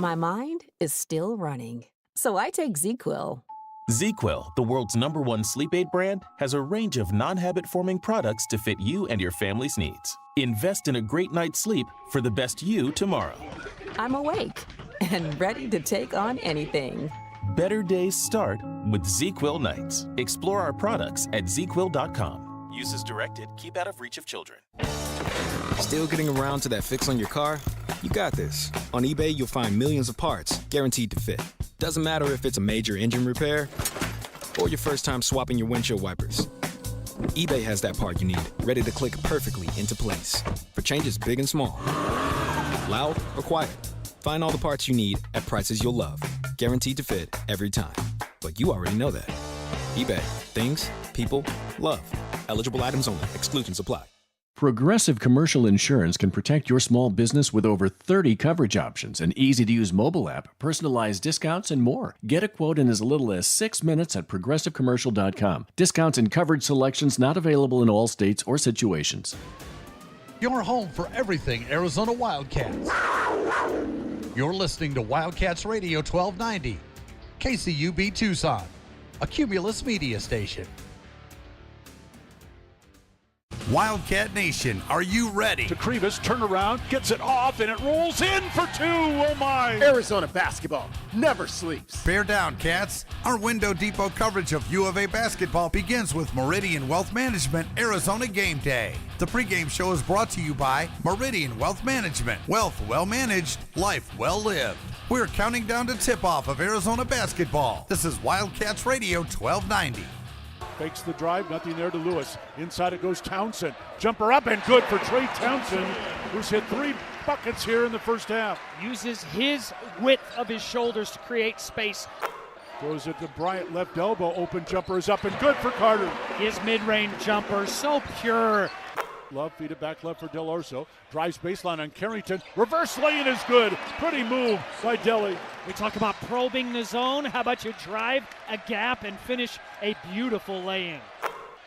my mind is still running. So I take ZQuil. ZQuil, the world's #1 sleep aid brand, has a range of non-habit-forming products to fit you and your family's needs. Invest in a great night's sleep for the best you tomorrow. I'm awake and ready to take on anything. Better days start with ZQuil nights. Explore our products at ZQuil.com. Use as directed. Keep out of reach of children. Still getting around to that fix on your car? You got this. On eBay, you'll find millions of parts guaranteed to fit. Doesn't matter if it's a major engine repair or your first time swapping your windshield wipers. eBay has that part you need, ready to click perfectly into place for changes big and small. Loud or quiet, find all the parts you need at prices you'll love. Guaranteed to fit every time. But you already know that. eBay. Things, people, love. Eligible items only. Exclusions apply. Progressive Commercial Insurance can protect your small business with over 30 coverage options, an easy-to-use mobile app, personalized discounts, and more. Get a quote in as little as 6 minutes at progressivecommercial.com. Discounts and coverage selections not available in all states or situations. Your home for everything Arizona Wildcats. You're listening to Wildcats Radio 1290, KCUB Tucson, a Cumulus media station. Wildcat Nation, are you ready? Krivas, turnaround, gets it off, and it rolls in for two. Oh, my. Arizona basketball never sleeps. Bear down, Cats. Our Window Depot coverage of U of A basketball begins with Meridian Wealth Management Arizona Game Day. The pregame show is brought to you by Meridian Wealth Management. Wealth well managed, life well lived. We're counting down to tip-off of Arizona basketball. This is Wildcats Radio 1290. Fakes the drive, nothing there to Lewis. Inside it goes Townsend. Jumper up and good for Trey Townsend, who's hit 3 buckets here in the first half. Uses his width of his shoulders to create space. Throws it to Bryant, left elbow, open jumper is up and good for Carter. His mid-range jumper, so pure. Love, feed it back left for Del Orso. Drives baseline on Carrington. Reverse lay-in is good. Pretty move by Delly. We talk about probing the zone. How about you drive a gap and finish a beautiful lay-in?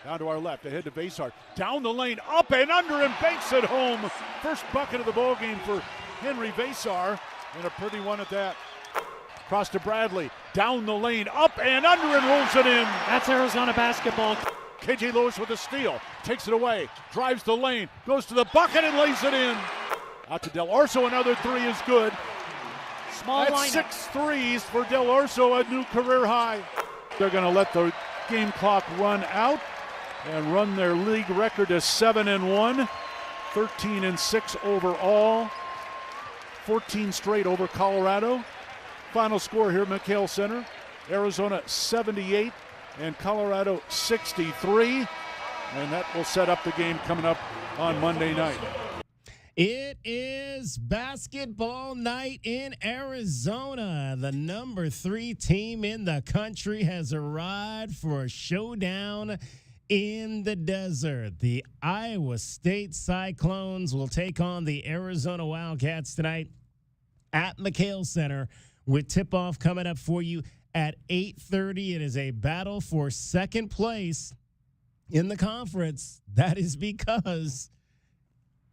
Down to our left, ahead to Vasar. Down the lane, up and under, and banks it home. First bucket of the ball game for Henry Vasar, and a pretty one at that. Cross to Bradley. Down the lane, up and under, and rolls it in. That's Arizona basketball. KJ Lewis with a steal, takes it away, drives the lane, goes to the bucket and lays it in. Out to Del Orso, another 3 is good. Small That's lineup. 6 threes for Del Orso, a new career high. They're going to let the game clock run out and run their league record to 7-1, 13-6 overall, 14 straight over Colorado. Final score here at McHale Center, Arizona 78 and Colorado 63, and that will set up the game coming up on Monday night. It is basketball night in Arizona. The number 3 team in the country has arrived for a showdown in the desert. The Iowa State Cyclones will take on the Arizona Wildcats tonight at McHale Center, with tip-off coming up for you at 8:30. It is a battle for second place in the conference. That is because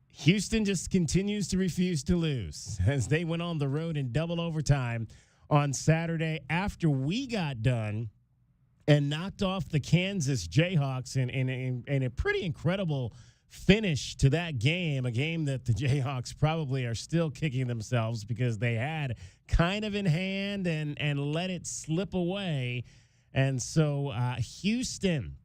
Houston just continues to refuse to lose, as they went on the road in double overtime on Saturday after we got done and knocked off the Kansas Jayhawks in a pretty incredible finish to that game, a game that the Jayhawks probably are still kicking themselves because they had kind of in hand and let it slip away. And so Houston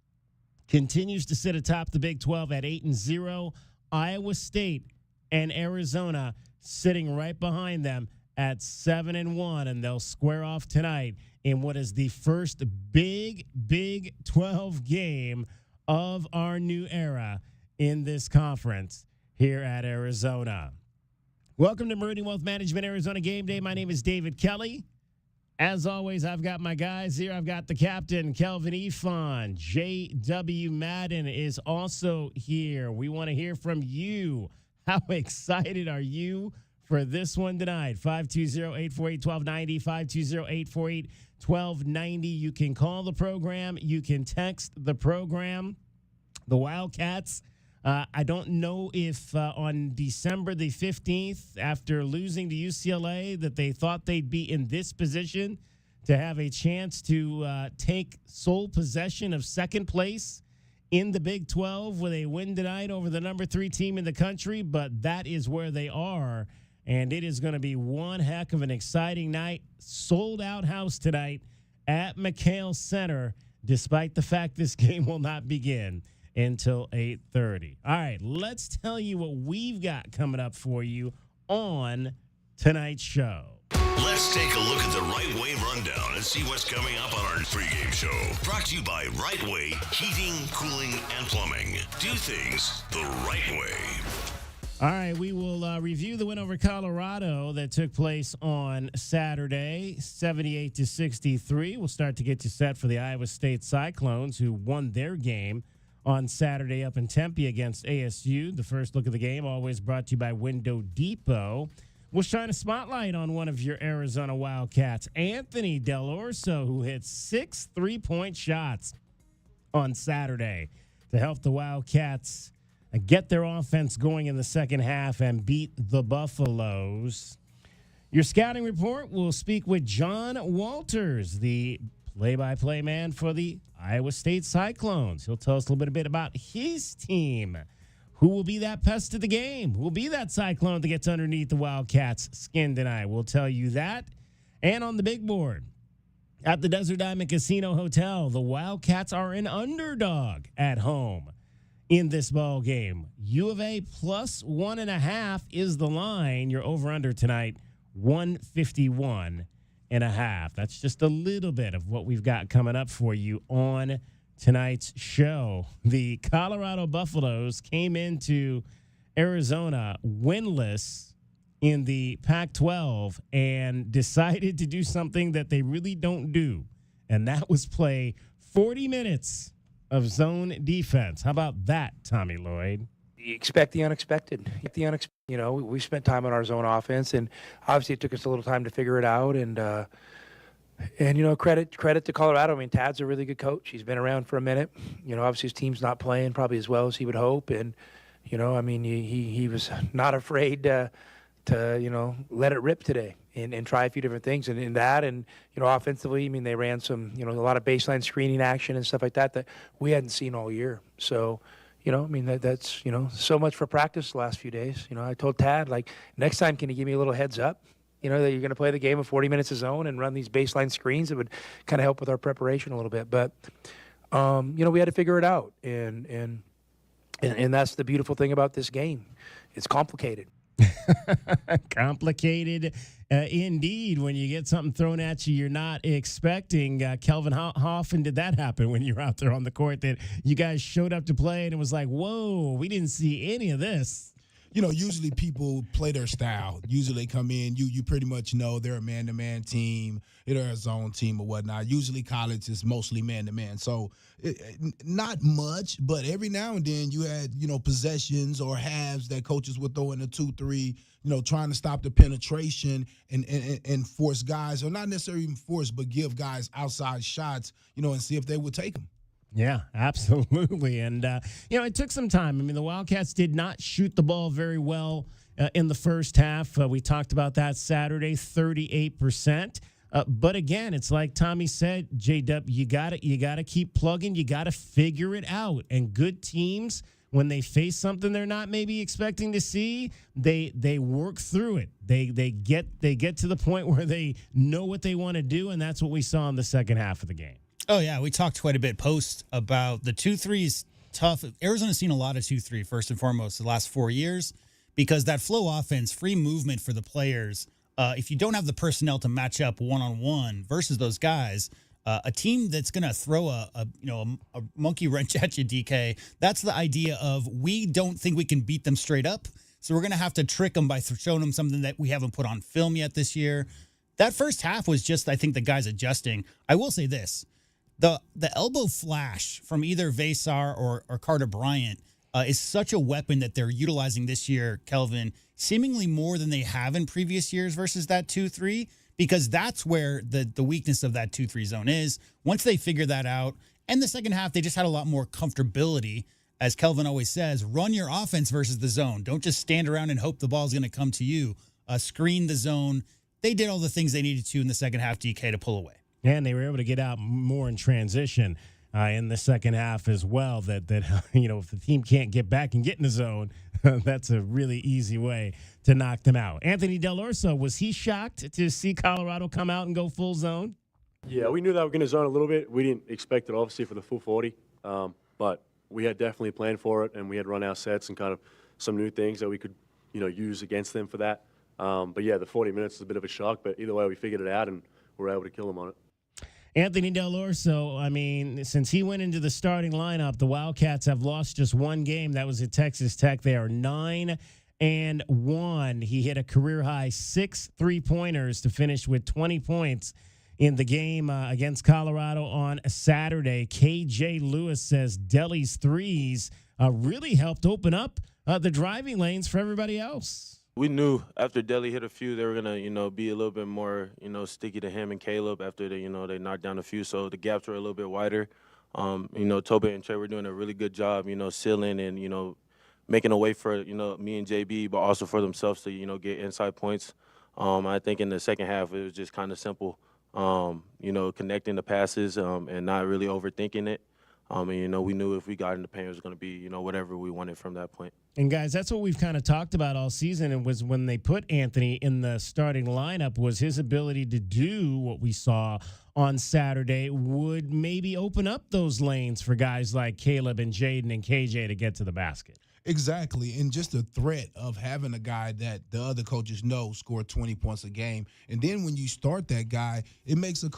continues to sit atop the Big 12 at 8-0. Iowa State and Arizona sitting right behind them at 7-1, and they'll square off tonight in what is the first Big 12 game of our new era in this conference here at Arizona. Welcome to Meridian Wealth Management Arizona Game Day. My name is David Kelly. As always, I've got my guys here. I've got the captain, Kelvin Ifan. J.W. Madden is also here. We want to hear from you. How excited are you for this one tonight? 520-848-1290, 520-848-1290. You can call the program. You can text the program. The Wildcats I don't know if on December the 15th, after losing to UCLA, that they thought they'd be in this position to have a chance to take sole possession of second place in the Big 12 with a win tonight over the number 3 team in the country, but that is where they are, and it is going to be one heck of an exciting night. Sold-out house tonight at McHale Center, despite the fact this game will not begin until 8:30. All right, let's tell you what we've got coming up for you on tonight's show. Let's take a look at the Right Way Rundown and see what's coming up on our pregame show. Brought to you by Right Way Heating, Cooling, and Plumbing. Do things the right way. All right, we will review the win over Colorado that took place on Saturday, 78-63. We'll start to get you set for the Iowa State Cyclones, who won their game on Saturday up in Tempe against ASU. The first look of the game always brought to you by Window Depot. We'll shine a spotlight on one of your Arizona Wildcats, Anthony Del Orso, who hit 6 3-point shots on Saturday to help the Wildcats get their offense going in the second half and beat the Buffaloes. Your scouting report, will speak with John Walters, the play-by-play man for the Iowa State Cyclones. He'll tell us a little bit about his team. Who will be that pest of the game? Who will be that Cyclone that gets underneath the Wildcats' skin tonight? We'll tell you that. And on the big board, at the Desert Diamond Casino Hotel, the Wildcats are an underdog at home in this ball game. U of A plus 1.5 is the line. Your over-under tonight, 151.5. That's just a little bit of what we've got coming up for you on tonight's show. The Colorado Buffaloes came into Arizona winless in the Pac-12 and decided to do something that they really don't do, and that was play 40 minutes of zone defense. How about that, Tommy Lloyd? You expect the unexpected. You know, we spent time on our zone offense, and obviously it took us a little time to figure it out. And you know, credit to Colorado. I mean, Tad's a really good coach. He's been around for a minute. You know, obviously his team's not playing probably as well as he would hope. And you know, I mean, he was not afraid to you know, let it rip today and try a few different things. And in that, and you know, offensively, I mean, they ran some, you know, a lot of baseline screening action and stuff like that we hadn't seen all year. So, you know, I mean, that's, you know, so much for practice the last few days. You know, I told Tad, like, next time, can you give me a little heads up? You know, that you're going to play the game of 40 minutes of zone and run these baseline screens. It would kind of help with our preparation a little bit. But, you know, we had to figure it out. And that's the beautiful thing about this game. It's complicated. Complicated indeed when you get something thrown at you you're not expecting. Kelvin, how often did that happen when you were out there on the court, that you guys showed up to play and it was like, whoa, we didn't see any of this? You know, usually people play their style. Usually they come in, you pretty much know they're a man-to-man team, they're a zone team or whatnot. Usually college is mostly man-to-man. So not much, but every now and then you had, you know, possessions or halves that coaches would throw in a 2-3, you know, trying to stop the penetration and force guys, or not necessarily even force, but give guys outside shots, you know, and see if they would take them. Yeah, absolutely. And, you know, it took some time. I mean, the Wildcats did not shoot the ball very well in the first half. We talked about that Saturday, 38%. But again, it's like Tommy said, J-Dub, you gotta keep plugging. You got to figure it out. And good teams, when they face something they're not maybe expecting to see, they work through it. They get to the point where they know what they want to do, and that's what we saw in the second half of the game. Oh, yeah. We talked quite a bit post about the 2-3's tough. Arizona's seen a lot of 2-3, first and foremost, the last 4 years, because that flow offense, free movement for the players, if you don't have the personnel to match up one-on-one versus those guys, a team that's going to throw a monkey wrench at you, DK, that's the idea of, we don't think we can beat them straight up, so we're going to have to trick them by showing them something that we haven't put on film yet this year. That first half was just, I think, the guys adjusting. I will say this. The elbow flash from either Vasar or Carter Bryant is such a weapon that they're utilizing this year, Kelvin, seemingly more than they have in previous years versus that 2-3, because that's where the weakness of that 2-3 zone is. Once they figure that out, and the second half, they just had a lot more comfortability as Kelvin always says, run your offense versus the zone. Don't just stand around and hope the ball's going to come to you. Screen the zone. They did all the things they needed to in the second half, DK, to pull away. And they were able to get out more in transition in the second half as well. That if the team can't get back and get in the zone, that's a really easy way to knock them out. Anthony Del Orso, was he shocked to see Colorado come out and go full zone? Yeah, we knew that we were going to zone a little bit. We didn't expect it, obviously, for the full 40. But we had definitely planned for it, and we had run our sets and kind of some new things that we could, use against them for that. But, yeah, the 40 minutes is a bit of a shock. But either way, we figured it out, and we were able to kill them on it. Anthony Del Orso, since he went into the starting lineup, the Wildcats have lost just one game. That was at Texas Tech. They are 9-1. He hit a career-high 6 3-pointers to finish with 20 points in the game against Colorado on Saturday. KJ Lewis says Delly's threes really helped open up the driving lanes for everybody else. We knew after Delly hit a few, they were gonna, be a little bit more, sticky to him and Caleb after they knocked down a few. So the gaps were a little bit wider. Tobe and Trey were doing a really good job, sealing and, making a way for, me and JB, but also for themselves to, get inside points. I think in the second half, it was just kind of simple, connecting the passes and not really overthinking it. We knew if we got in the paint, it was going to be, whatever we wanted from that point. And, guys, that's what we've kind of talked about all season. And was when they put Anthony in the starting lineup was his ability to do what we saw on Saturday would maybe open up those lanes for guys like Caleb and Jaden and KJ to get to the basket. Exactly, and just the threat of having a guy that the other coaches know scored 20 points a game, and then when you start that guy, it makes the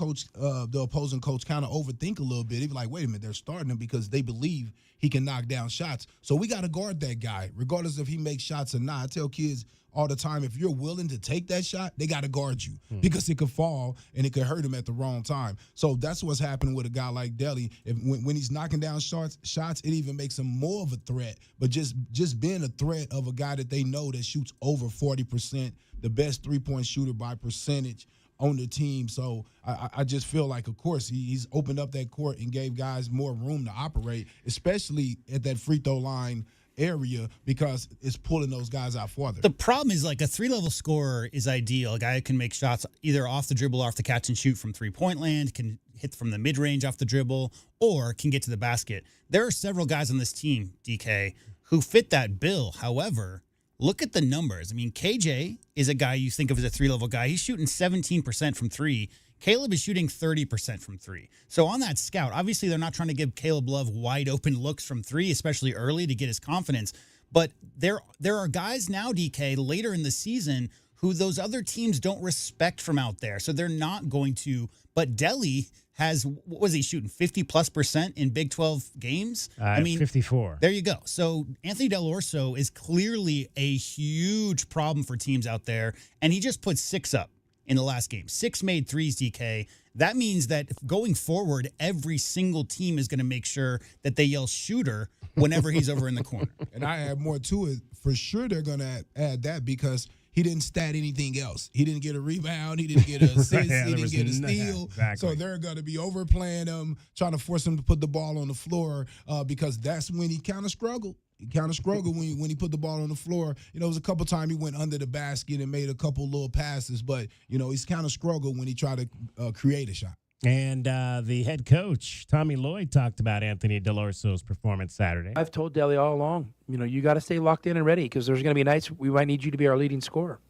opposing coach kind of overthink a little bit. He's like, wait a minute, they're starting him because they believe he can knock down shots. So we got to guard that guy, regardless if he makes shots or not. I tell kids all the time, if you're willing to take that shot, they got to guard you because it could fall and it could hurt him at the wrong time. So that's what's happening with a guy like Delly. When he's knocking down shots, it even makes him more of a threat. But just being a threat of a guy that they know that shoots over 40%, the best three-point shooter by percentage on the team. So I just feel like, of course, he's opened up that court and gave guys more room to operate, especially at that free throw line area, because it's pulling those guys out farther. The problem is, like, a three-level scorer is ideal. A guy who can make shots either off the dribble, off the catch and shoot from three-point land, can hit from the mid-range off the dribble, or can get to the basket. There are several guys on this team, DK, who fit that bill. However, look at the numbers. KJ is a guy you think of as a three-level guy. He's shooting 17% from three. Caleb is shooting 30% from three. So on that scout, obviously they're not trying to give Caleb Love wide open looks from three, especially early to get his confidence. But there are guys now, DK, later in the season who those other teams don't respect from out there. So they're not going to. But Delly has, what was he shooting, 50+% in Big 12 games? 54. There you go. So Anthony Del Orso is clearly a huge problem for teams out there, and he just put 6 up in the last game. 6 made threes, DK. That means that going forward, every single team is going to make sure that they yell shooter whenever he's over in the corner. And I add more to it. For sure they're going to add that because he didn't stat anything else. He didn't get a rebound. He didn't get an assist. He didn't get a steal. Exactly. So they're going to be overplaying him, trying to force him to put the ball on the floor because that's when he kind of struggled. He kind of struggled when he put the ball on the floor. It was a couple times he went under the basket and made a couple little passes, but, he's kind of struggled when he tried to create a shot. And the head coach, Tommy Lloyd, talked about Anthony Del Orso's performance Saturday. I've told Delly all along, you got to stay locked in and ready because there's going to be nights we might need you to be our leading scorer.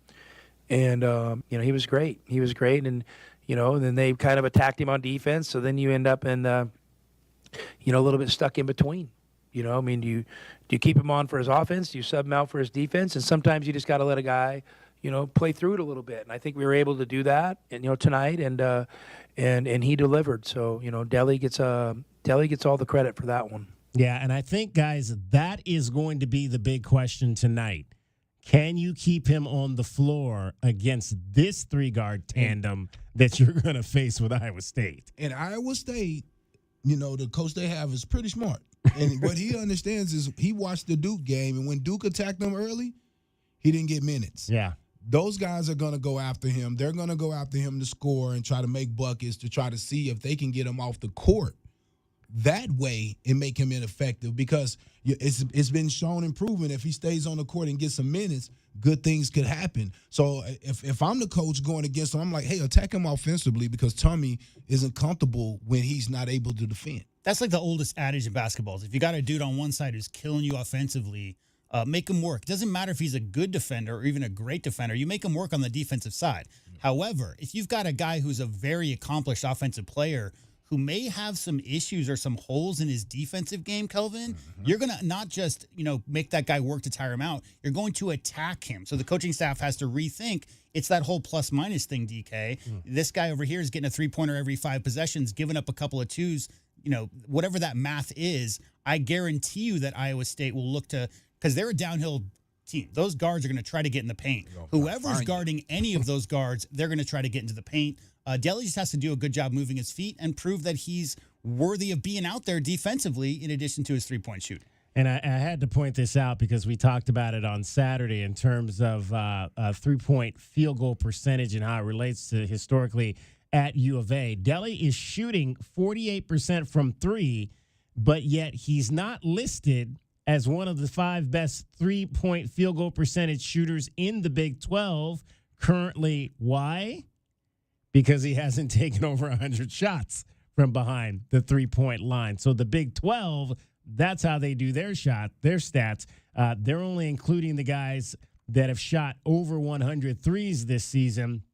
And, he was great. He was great. And, and then they kind of attacked him on defense. So then you end up in, a little bit stuck in between. Do you keep him on for his offense? Do you sub him out for his defense? And sometimes you just got to let a guy, play through it a little bit. And I think we were able to do that, and tonight, and he delivered. So Delly gets all the credit for that one. Yeah, and I think, guys, that is going to be the big question tonight. Can you keep him on the floor against this three-guard tandem that you're going to face with Iowa State? And Iowa State, the coach they have is pretty smart. And what he understands is he watched the Duke game, and when Duke attacked them early, he didn't get minutes. Yeah. Those guys are going to go after him. They're going to go after him to score and try to make buckets to try to see if they can get him off the court. that way and make him ineffective, because it's been shown improvement. If he stays on the court and gets some minutes, good things could happen. So if I'm the coach going against him, I'm like, hey, attack him offensively, because Tommy isn't comfortable when he's not able to defend. That's like the oldest adage in basketball. If you got a dude on one side who's killing you offensively, make him work. It doesn't matter if he's a good defender or even a great defender. You make him work on the defensive side. However, if you've got a guy who's a very accomplished offensive player who may have some issues or some holes in his defensive game, Kelvin, you're going to not just, make that guy work to tire him out. You're going to attack him. So the coaching staff has to rethink. It's that whole plus-minus thing, DK. This guy over here is getting a three-pointer every 5 possessions, giving up a couple of twos. Whatever that math is, I guarantee you that Iowa State will look to, because they're a downhill team. Those guards are going to try to get in the paint. Whoever's guarding any of those guards, they're going to try to get into the paint. Delly just has to do a good job moving his feet and prove that he's worthy of being out there defensively in addition to his three-point shooting. And I had to point this out because we talked about it on Saturday in terms of three-point field goal percentage and how it relates to historically at U of A. Delly is shooting 48% from three, but yet he's not listed as one of the 5 best three-point field goal percentage shooters in the Big 12 currently. Why? Because he hasn't taken over 100 shots from behind the three-point line. So the Big 12, that's how they do their stats. They're only including the guys that have shot over 100 threes this season.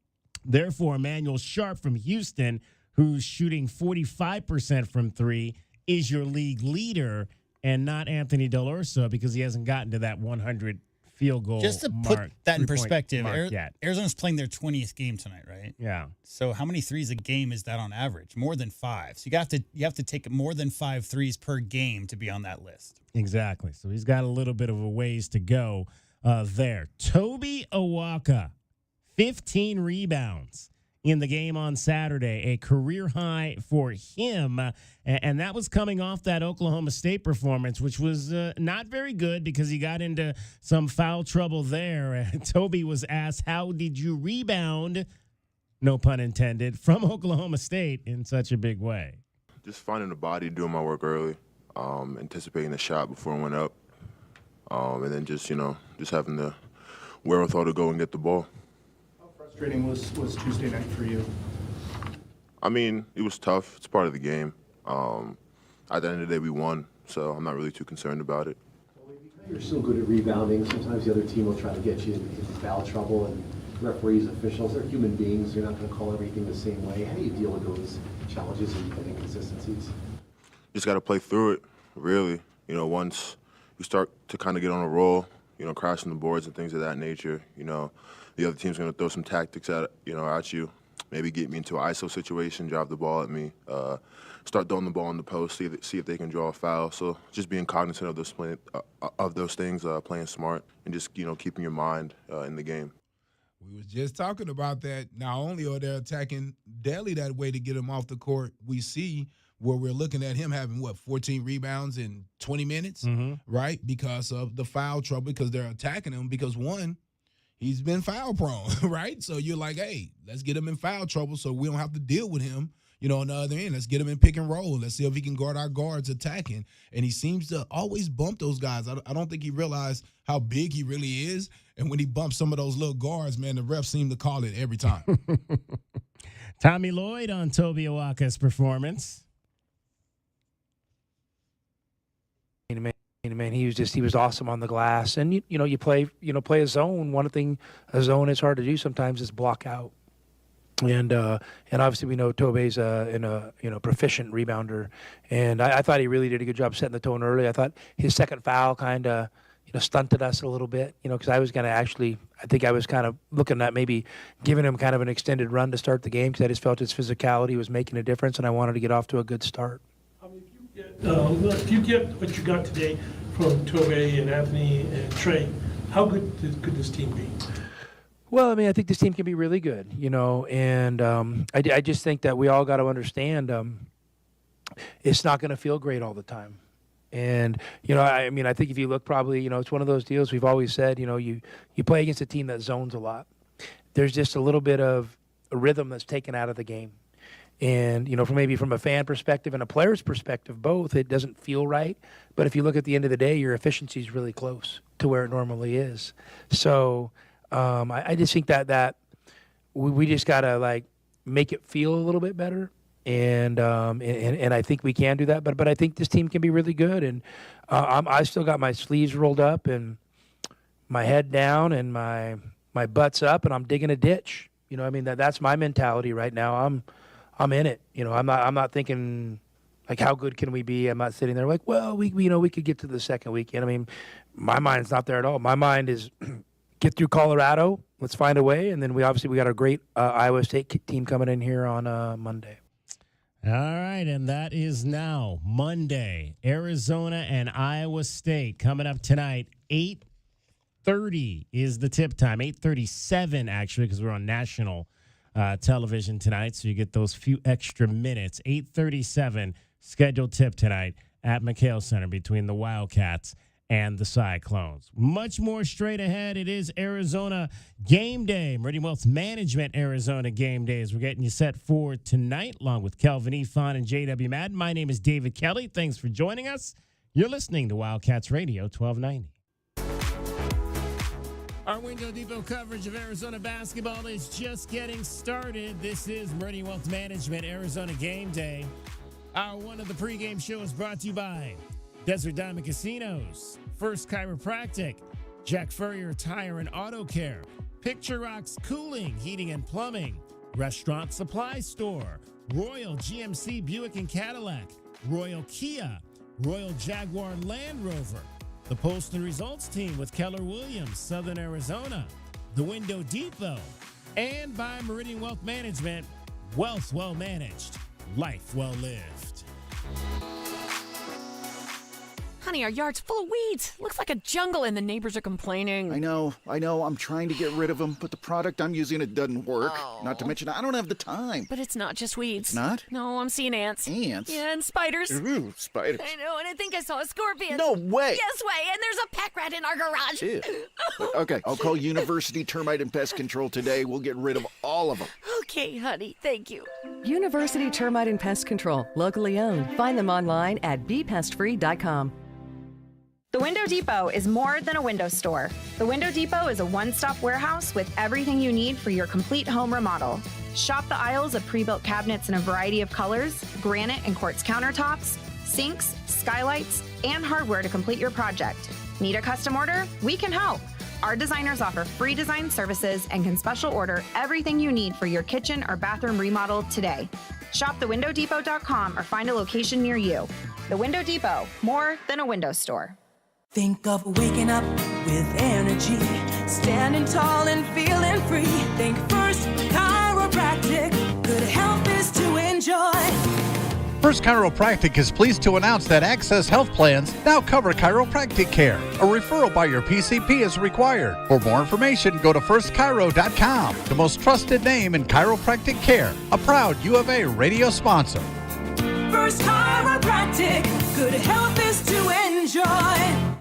Therefore, Emmanuel Sharp from Houston, who's shooting 45% from three, is your league leader, and not Anthony Del Orso, because he hasn't gotten to that 100 field goal. Just to put that in perspective, Arizona's playing their 20th game tonight, right? Yeah. So how many threes a game is that on average? More than 5. So you have to take more than 5 threes per game to be on that list. Exactly. So he's got a little bit of a ways to go there. Toby Awaka, 15 rebounds in the game on Saturday, a career high for him. And that was coming off that Oklahoma State performance, which was not very good because he got into some foul trouble there. Toby was asked, how did you rebound, no pun intended, from Oklahoma State in such a big way? Just finding the body, doing my work early, anticipating the shot before it went up, and then just having the wherewithal to go and get the ball. How frustrating was Tuesday night for you? I mean, it was tough. It's part of the game. At the end of the day, we won, so I'm not really too concerned about it. You're so good at rebounding. Sometimes the other team will try to get you into foul trouble, and referees, officials, they're human beings. They're not going to call everything the same way. How do you deal with those challenges and inconsistencies? Just got to play through it, really. Once you start to kind of get on a roll, crashing the boards and things of that nature, the other team's going to throw some tactics at you, maybe get me into an ISO situation, drive the ball at me, start throwing the ball in the post, see if they can draw a foul. So just being cognizant of those things, playing smart, and just keeping your mind in the game. We was just talking about that. Not only are they attacking Delly that way to get him off the court, we see where we're looking at him having, 14 rebounds in 20 minutes, right? Because of the foul trouble, because they're attacking him because, one, he's been foul prone, right? So you're like, hey, let's get him in foul trouble so we don't have to deal with him, on the other end. Let's get him in pick and roll. Let's see if he can guard our guards attacking. And he seems to always bump those guys. I don't think he realized how big he really is. And when he bumps some of those little guards, man, the refs seem to call it every time. Tommy Lloyd on Toby Awaka's performance. Man, he was awesome on the glass. And you play a zone. One thing a zone is hard to do sometimes is block out. And obviously we know Toby's a proficient rebounder, and I thought he really did a good job setting the tone early. I thought his second foul kind of stunted us a little bit, because I was going to I think I was kind of looking at maybe giving him kind of an extended run to start the game, because I just felt his physicality was making a difference, and I wanted to get off to a good start. If you get what you got today from Toby and Anthony and Trey, how good could this team be? Well, I think this team can be really good, and I just think that we all got to understand it's not going to feel great all the time. And, I think if you look probably, it's one of those deals we've always said, you play against a team that zones a lot. There's just a little bit of a rhythm that's taken out of the game. And, from a fan perspective and a player's perspective, both, it doesn't feel right. But if you look at the end of the day, your efficiency is really close to where it normally is. So I just think that we just got to, make it feel a little bit better. And I think we can do that. But I think this team can be really good. And I still got my sleeves rolled up and my head down and my butt's up, and I'm digging a ditch. That's my mentality right now. I'm in it. I'm not thinking how good can we be? I'm not sitting there we could get to the second weekend. My mind's not there at all. My mind is get through Colorado. Let's find a way. And then we got a great Iowa State team coming in here on Monday. All right, and that is now Monday. Arizona and Iowa State coming up tonight. 8:30 is the tip time. 8:37, actually, because we're on national television tonight, so you get those few extra minutes. 8:37 scheduled tip tonight at McHale Center between the Wildcats and the Cyclones. Much more straight ahead. It is Arizona Game Day. Meridian Wealth Management Arizona Game Days. We're getting you set for tonight, along with Kelvin Efon and JW Madden. My name is David Kelly. Thanks for joining us. You're listening to Wildcats Radio 1290. Our Window Depot coverage of Arizona basketball is just getting started. This is Meridian Wealth Management Arizona Game Day. Hour one of the pregame show is brought to you by Desert Diamond Casinos, First Chiropractic, Jack Furrier Tire and Auto Care, Picture Rocks Cooling, Heating and Plumbing, Restaurant Supply Store, Royal GMC Buick and Cadillac, Royal Kia, Royal Jaguar Land Rover, the Post and Results Team with Keller Williams, Southern Arizona, the Window Depot, and by Meridian Wealth Management, wealth well managed, life well lived. Honey, our yard's full of weeds. Looks like a jungle and the neighbors are complaining. I know. I'm trying to get rid of them, but the product I'm using, it doesn't work. Oh. Not to mention, I don't have the time. But it's not just weeds. Not? No, I'm seeing ants. Ants? Yeah, and spiders. Ooh, spiders. I know, and I think I saw a scorpion. No way. Yes way, and there's a pack rat in our garage. Ew. Okay, I'll call University Termite and Pest Control today. We'll get rid of all of them. Okay, honey, thank you. University Termite and Pest Control, locally owned. Find them online at bepestfree.com. The Window Depot is more than a window store. The Window Depot is a one-stop warehouse with everything you need for your complete home remodel. Shop the aisles of pre-built cabinets in a variety of colors, granite and quartz countertops, sinks, skylights, and hardware to complete your project. Need a custom order? We can help. Our designers offer free design services and can special order everything you need for your kitchen or bathroom remodel today. Shop thewindowdepot.com or find a location near you. The Window Depot, more than a window store. Think of waking up with energy, standing tall and feeling free. Think First Chiropractic, good health is to enjoy. First Chiropractic is pleased to announce that Access Health Plans now cover chiropractic care. A referral by your PCP is required. For more information, go to firstchiro.com, the most trusted name in chiropractic care. A proud U of A radio sponsor. First Chiropractic, good health is to enjoy.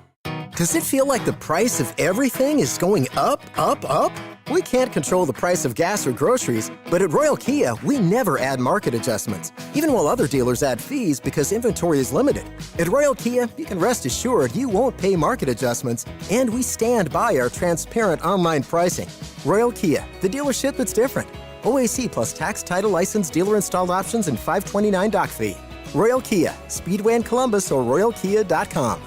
Does it feel like the price of everything is going up, up, up? We can't control the price of gas or groceries, but at Royal Kia, we never add market adjustments, even while other dealers add fees because inventory is limited. At Royal Kia, you can rest assured you won't pay market adjustments, and we stand by our transparent online pricing. Royal Kia, the dealership that's different. OAC plus tax, title, license, dealer installed options, and $529 doc fee. Royal Kia, Speedway in Columbus or royalkia.com.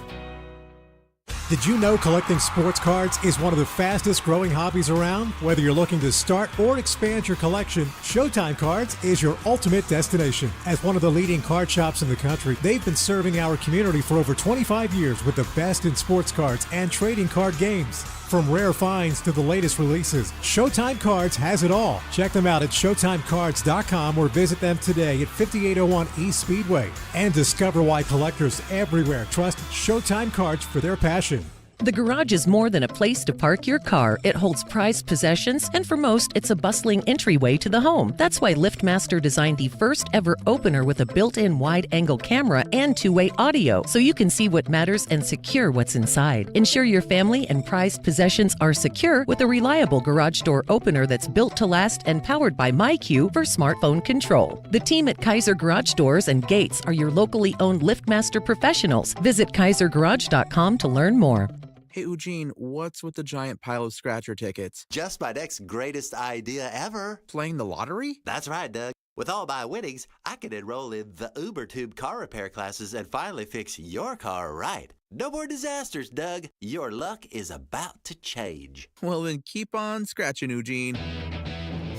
Did you know collecting sports cards is one of the fastest growing hobbies around? Whether you're looking to start or expand your collection, Showtime Cards is your ultimate destination. As one of the leading card shops in the country, they've been serving our community for over 25 years with the best in sports cards and trading card games. From rare finds to the latest releases, Showtime Cards has it all. Check them out at ShowtimeCards.com or visit them today at 5801 East Speedway. And discover why collectors everywhere trust Showtime Cards for their passion. The garage is more than a place to park your car. It holds prized possessions, and for most, it's a bustling entryway to the home. That's why LiftMaster designed the first ever opener with a built-in wide-angle camera and two-way audio, so you can see what matters and secure what's inside. Ensure your family and prized possessions are secure with a reliable garage door opener that's built to last and powered by MyQ for smartphone control. The team at Kaiser Garage Doors and Gates are your locally owned LiftMaster professionals. Visit kaisergarage.com to learn more. Hey, Eugene, what's with the giant pile of scratcher tickets? Just my next greatest idea ever. Playing the lottery? That's right, Doug. With all my winnings, I could enroll in the UberTube car repair classes and finally fix your car right. No more disasters, Doug. Your luck is about to change. Well, then keep on scratching, Eugene.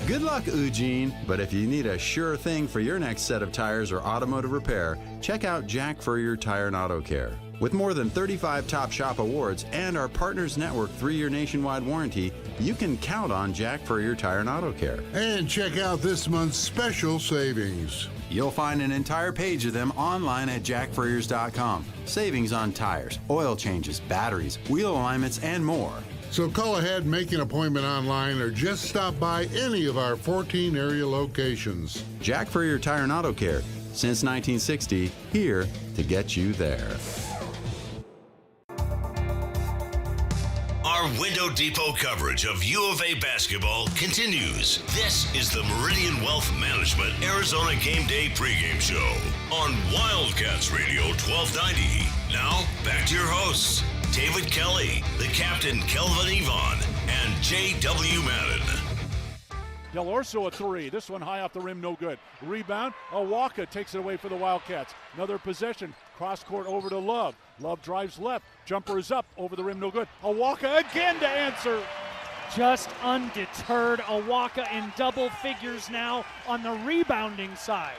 Good luck, Eugene. But if you need a sure thing for your next set of tires or automotive repair, check out Jack Furrier Tire and Auto Care. With more than 35 Top Shop awards and our Partners Network 3-year nationwide warranty, you can count on Jack Furrier Tire and Auto Care. And check out this month's special savings. You'll find an entire page of them online at jackfurriers.com. Savings on tires, oil changes, batteries, wheel alignments, and more. So call ahead, make an appointment online, or just stop by any of our 14 area locations. Jack Furrier Tire and Auto Care, since 1960, here to get you there. Our Window Depot coverage of U of A basketball continues. This is the Meridian Wealth Management Arizona Gameday pregame show on Wildcats Radio 1290. Now, back to your hosts, David Kelly, the captain Kelvin Yvonne, and J.W. Madden. Del Orso a three. This one high off the rim, no good. Rebound. Awaka takes it away for the Wildcats. Another possession. Cross court over to Love. Love drives left. Jumper is up. Over the rim, no good. Awaka again to answer. Just undeterred. Awaka in double figures now on the rebounding side.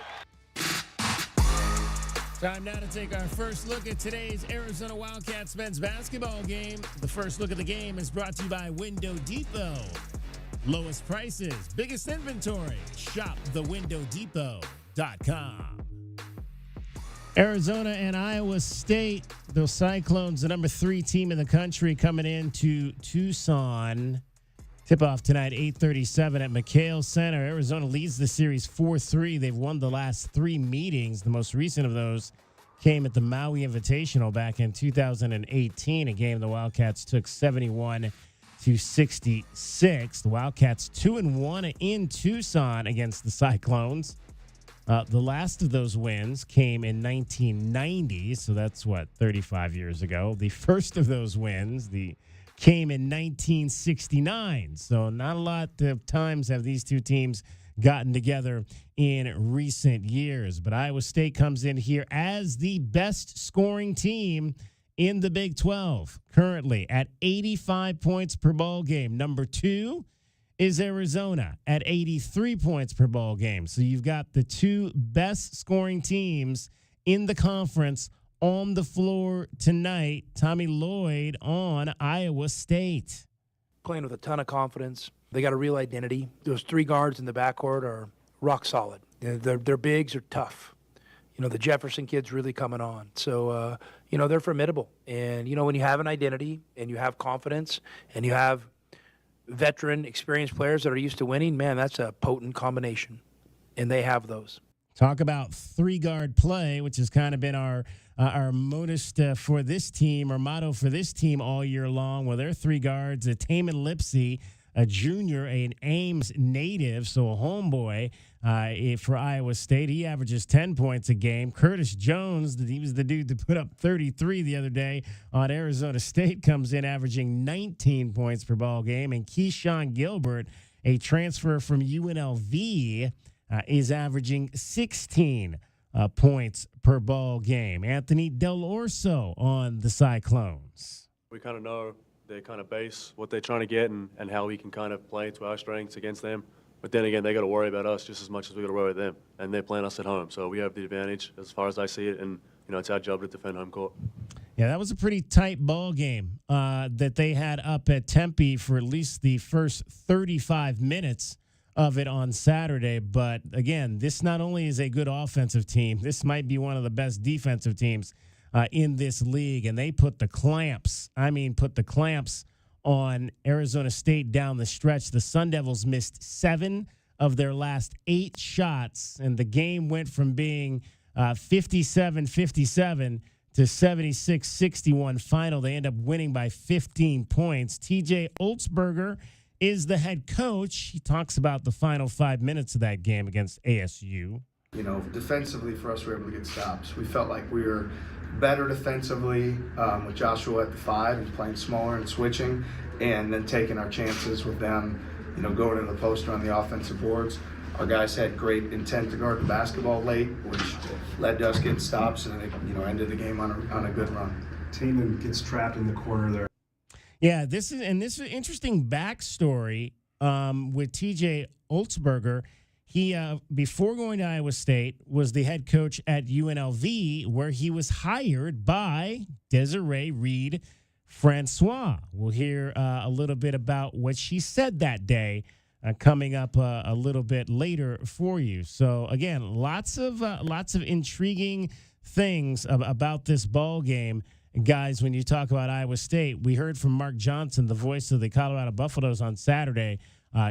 Time now to take our first look at today's Arizona Wildcats men's basketball game. The first look at the game is brought to you by Window Depot. Lowest prices, biggest inventory. Shop thewindowdepot.com. Arizona and Iowa State, those Cyclones, the number 3 team in the country, coming into Tucson. Tip-off tonight, 8:37 at McHale Center. Arizona leads the series 4-3. They've won the last 3 meetings. The most recent of those came at the Maui Invitational back in 2018, a game the Wildcats took 71-66. The Wildcats 2-1 in Tucson against the Cyclones. The last of those wins came in 1990, so that's 35 years ago. The first of those wins came in 1969, so not a lot of times have these two teams gotten together in recent years. But Iowa State comes in here as the best scoring team in the Big 12, currently at 85 points per ball game. Number 2 is Arizona at 83 points per ball game. So you've got the 2 best scoring teams in the conference on the floor tonight. Tommy Lloyd on Iowa State. Playing with a ton of confidence. They got a real identity. Those 3 guards in the backcourt are rock solid. Their bigs are tough. You know, the Jefferson kid's really coming on. So, they're formidable. And, when you have an identity and you have confidence and you have veteran, experienced players that are used to winning, man, that's a potent combination. And they have those. Talk about 3-guard play, which has kind of been our modus for this team, or motto for this team all year long. Well, they're 3 guards, Taman Lipsey, a junior, an Ames native, so a homeboy for Iowa State. He averages 10 points a game. Curtis Jones, he was the dude that put up 33 the other day on Arizona State, comes in averaging 19 points per ball game. And Keyshawn Gilbert, a transfer from UNLV, is averaging 16 points per ball game. Anthony Del Orso on the Cyclones. We kind of know their kind of base, what they're trying to get, and how we can kind of play to our strengths against them. But then again, they got to worry about us just as much as we got to worry about them. And they're playing us at home. So we have the advantage as far as I see it. And, it's our job to defend home court. Yeah, that was a pretty tight ball game that they had up at Tempe for at least the first 35 minutes of it on Saturday. But again, this not only is a good offensive team, this might be one of the best defensive teams in this league, and they put the clamps on Arizona State down the stretch. The Sun Devils missed 7 of their last 8 shots, and the game went from being 57-57 to 76-61 final. They end up winning by 15 points. TJ Olsberger is the head coach. He talks about the final 5 minutes of that game against ASU. You know, defensively for us, we were able to get stops. We felt like we were better defensively with Joshua at the 5 and playing smaller and switching, and then taking our chances with them, you know, going to the poster on the offensive boards. Our guys had great intent to guard the basketball late, which led to us getting stops, and it, you know, ended the game on a good run. Team gets trapped in the corner there. Yeah, this is an interesting backstory with TJ Olsberger. He, before going to Iowa State, was the head coach at UNLV, where he was hired by Desiree Reed Francois. We'll hear a little bit about what she said that day coming up a little bit later for you. So, again, lots of intriguing things about this ball game. Guys, when you talk about Iowa State, we heard from Mark Johnson, the voice of the Colorado Buffaloes, on Saturday.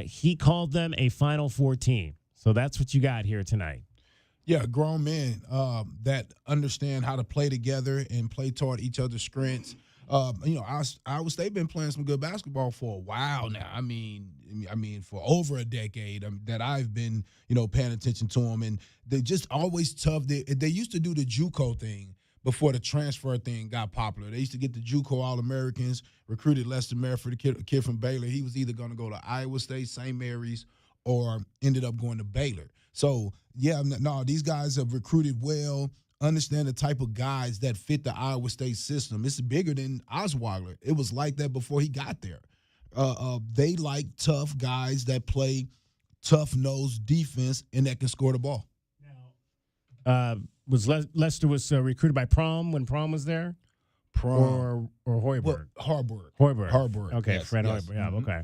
He called them a Final Four team. So that's what you got here tonight. Yeah, grown men that understand how to play together and play toward each other's strengths. You know, Iowa State been playing some good basketball for a while now. I mean, for over a decade that I've been, you know, paying attention to them, and they're just always tough. They used to do the JUCO thing before the transfer thing got popular. They used to get the JUCO All-Americans, recruited Lester Merritt, the kid from Baylor. He was either going to go to Iowa State, St. Mary's, or ended up going to Baylor. So, yeah, no, these guys have recruited well, understand the type of guys that fit the Iowa State system. It's bigger than Osweiler. It was like that before he got there. They like tough guys that play tough-nosed defense and that can score the ball. Was Lester was recruited by Prom when Prom was there? Prom. Or Hoiberg? Hoiberg. Okay, yes, Fred yes. Hoiberg. Yeah, okay.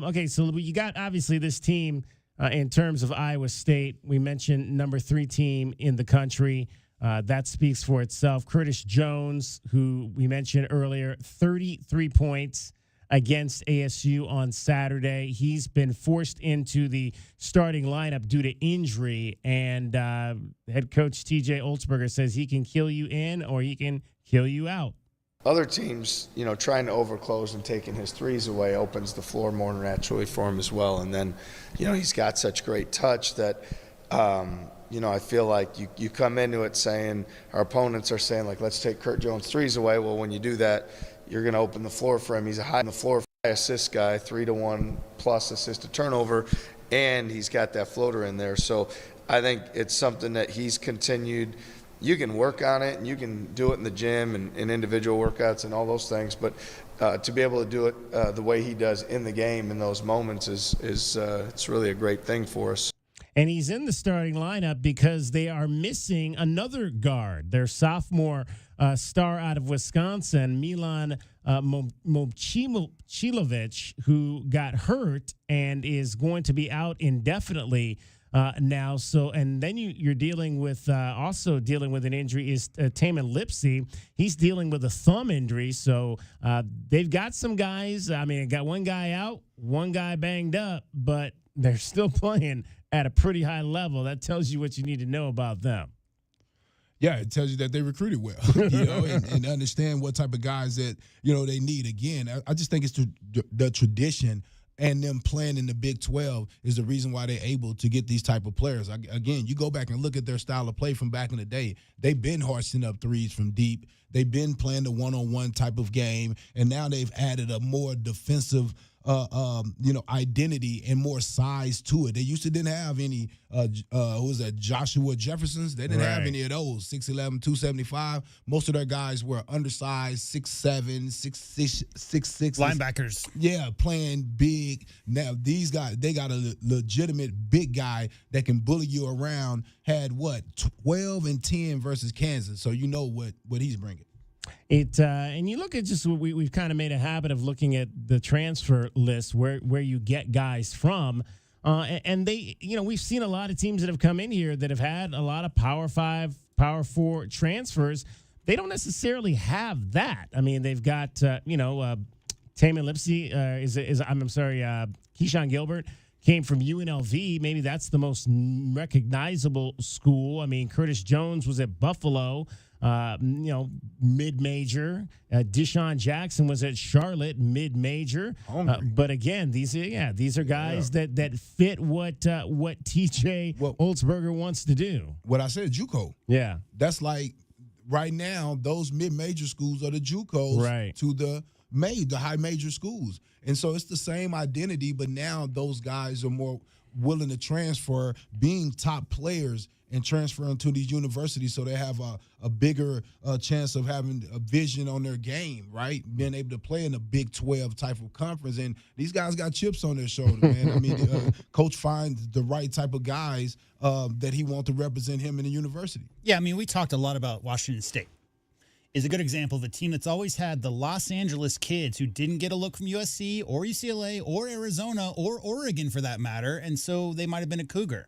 Okay, so you got obviously this team in terms of Iowa State. We mentioned number 3 team in the country. That speaks for itself. Curtis Jones, who we mentioned earlier, 33 points against ASU on Saturday. He's been forced into the starting lineup due to injury, and head coach TJ Olsberger says he can kill you in or he can kill you out. Other teams, you know, trying to overclose and taking his threes away opens the floor more naturally for him as well. And then, you know, he's got such great touch that, you know, I feel like you come into it saying, our opponents are saying, like, let's take Kurt Jones' threes away. Well, when you do that, you're going to open the floor for him. He's a high on the floor assist guy, 3-to-1 plus assist to turnover, and he's got that floater in there. So I think it's something that he's continued. You can work on it, and you can do it in the gym and in individual workouts and all those things. But to be able to do it the way he does in the game in those moments is it's really a great thing for us. And he's in the starting lineup because they are missing another guard. Their sophomore star out of Wisconsin, Milan Momcilovic, who got hurt and is going to be out indefinitely now. So, and then you're dealing with also dealing with an injury is Taman Lipsy. He's dealing with a thumb injury. So they've got some guys. I mean, got one guy out, one guy banged up, but they're still playing at a pretty high level. That tells you what you need to know about them. Yeah, it tells you that they recruited well, you know, and understand what type of guys that, you know, they need. Again, I just think it's the tradition, and them playing in the Big 12 is the reason why they're able to get these type of players. Again, you go back and look at their style of play from back in the day. They've been hoisting up threes from deep. They've been playing the one-on-one type of game, and now they've added a more defensive you know, identity and more size to it. They used to didn't have any who was that, Joshua Jeffersons? They didn't have any of those. 6'11", 275. Most of their guys were undersized, 6'7", 6'6", 6'6". Linebackers. Yeah, playing big. Now these guys, they got a legitimate big guy that can bully you around. Had what, 12 and 10 versus Kansas. So you know what he's bringing. And you look at just we've kind of made a habit of looking at the transfer list where you get guys from, and they, you know, we've seen a lot of teams that have come in here that have had a lot of Power 5, Power 4 transfers, they don't necessarily have that. I mean, they've got, Taman Lipsey, Keyshawn Gilbert came from UNLV. Maybe that's the most recognizable school. I mean, Curtis Jones was at Buffalo, mid-major. Deshaun Jackson was at Charlotte, mid-major. But again, these are guys that fit what TJ Holtzberger wants to do. What I said, JUCO. Yeah. That's like right now, those mid-major schools are the JUCOs to the high major schools. And so it's the same identity, but now those guys are more willing to transfer, being top players and transferring to these universities, so they have a bigger chance of having a vision on their game, right? Being able to play in a Big 12 type of conference. And these guys got chips on their shoulder, man. I mean, Coach finds the right type of guys that he wants to represent him in the university. Yeah, I mean, we talked a lot about Washington State. Is a good example of a team that's always had the Los Angeles kids who didn't get a look from USC or UCLA or Arizona or Oregon for that matter, and so they might have been a Cougar.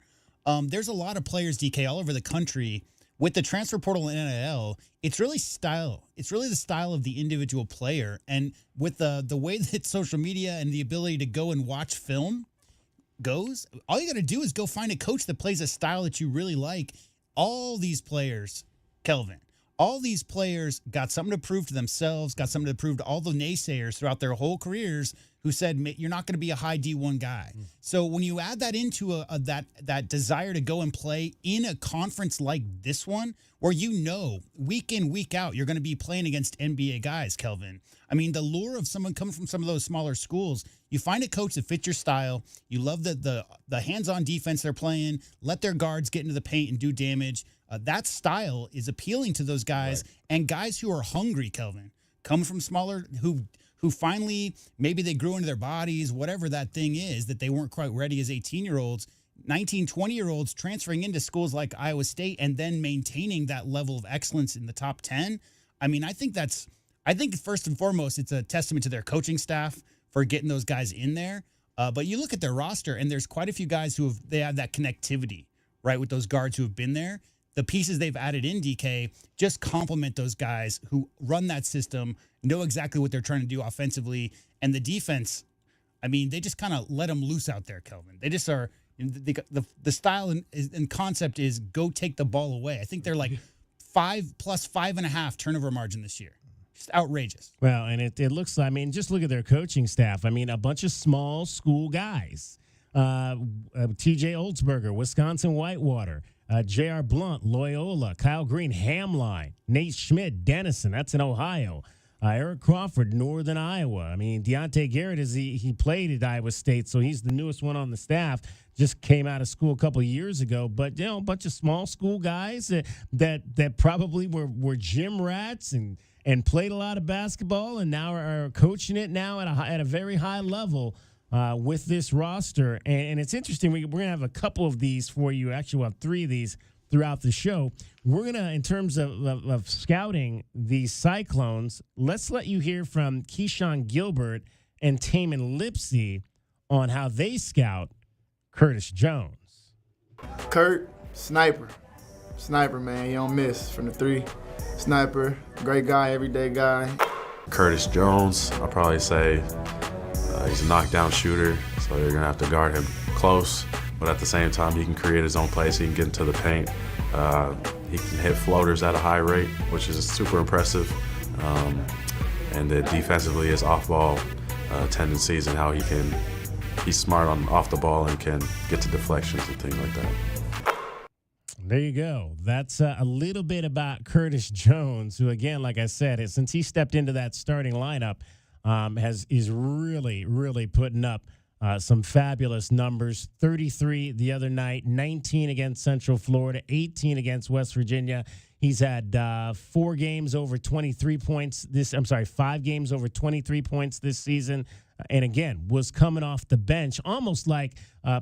There's a lot of players, DK, all over the country. With the transfer portal and NIL, it's really style. It's really the style of the individual player. And with the way that social media and the ability to go and watch film goes, all you got to do is go find a coach that plays a style that you really like. All these players, Kelvin, all these players got something to prove to themselves, got something to prove to all the naysayers throughout their whole careers who said you're not going to be a high D1 guy. So when you add that into that desire to go and play in a conference like this one, where week in, week out, you're going to be playing against NBA guys, Kelvin. I mean, the lure of someone coming from some of those smaller schools, you find a coach that fits your style. You love the hands-on defense they're playing, let their guards get into the paint and do damage. That style is appealing to those guys, and guys who are hungry, Kelvin, come from smaller, who finally, maybe they grew into their bodies, whatever that thing is, that they weren't quite ready as 18-year-olds, 19, 20-year-olds transferring into schools like Iowa State and then maintaining that level of excellence in the top 10. I mean, I think first and foremost, it's a testament to their coaching staff for getting those guys in there. But you look at their roster, and there's quite a few guys they have that connectivity, right, with those guards who have been there. The pieces they've added in, DK, just complement those guys who run that system, know exactly what they're trying to do offensively. And the defense, I mean, they just kind of let them loose out there, Kelvin. They just are the style and concept is go take the ball away. I think they're like 5 plus 5.5 turnover margin this year. Just outrageous. Well, and it looks, I mean, just look at their coaching staff. I mean, a bunch of small school guys. TJ Holtzberger, Wisconsin Whitewater. J.R. Blunt, Loyola, Kyle Green, Hamline, Nate Schmidt, Denison, that's in Ohio. Eric Crawford, Northern Iowa. I mean, Deontay Garrett, he played at Iowa State, so he's the newest one on the staff. Just came out of school a couple of years ago. But, a bunch of small school guys that probably were gym rats and played a lot of basketball and now are coaching it now at a very high level. With this roster. And it's interesting. We're going to have a couple of these for you. Actually, we'll have 3 of these throughout the show. We're going to, in terms of scouting the Cyclones, let's let you hear from Keyshawn Gilbert and Taman Lipsey on how they scout Curtis Jones. Kurt, sniper, man. You don't miss from the 3. Sniper, great guy, everyday guy. Curtis Jones, I'll probably say he's a knockdown shooter, so you're going to have to guard him close. But at the same time, he can create his own plays. He can get into the paint. He can hit floaters at a high rate, which is super impressive. And then defensively, his off-ball tendencies and how he's smart off the ball and can get to deflections and things like that. There you go. That's a little bit about Curtis Jones, who, again, like I said, since he stepped into that starting lineup, is really, really putting up some fabulous numbers. 33 the other night, 19 against Central Florida, 18 against West Virginia. He's had 5 games over 23 points this season. And again, was coming off the bench almost like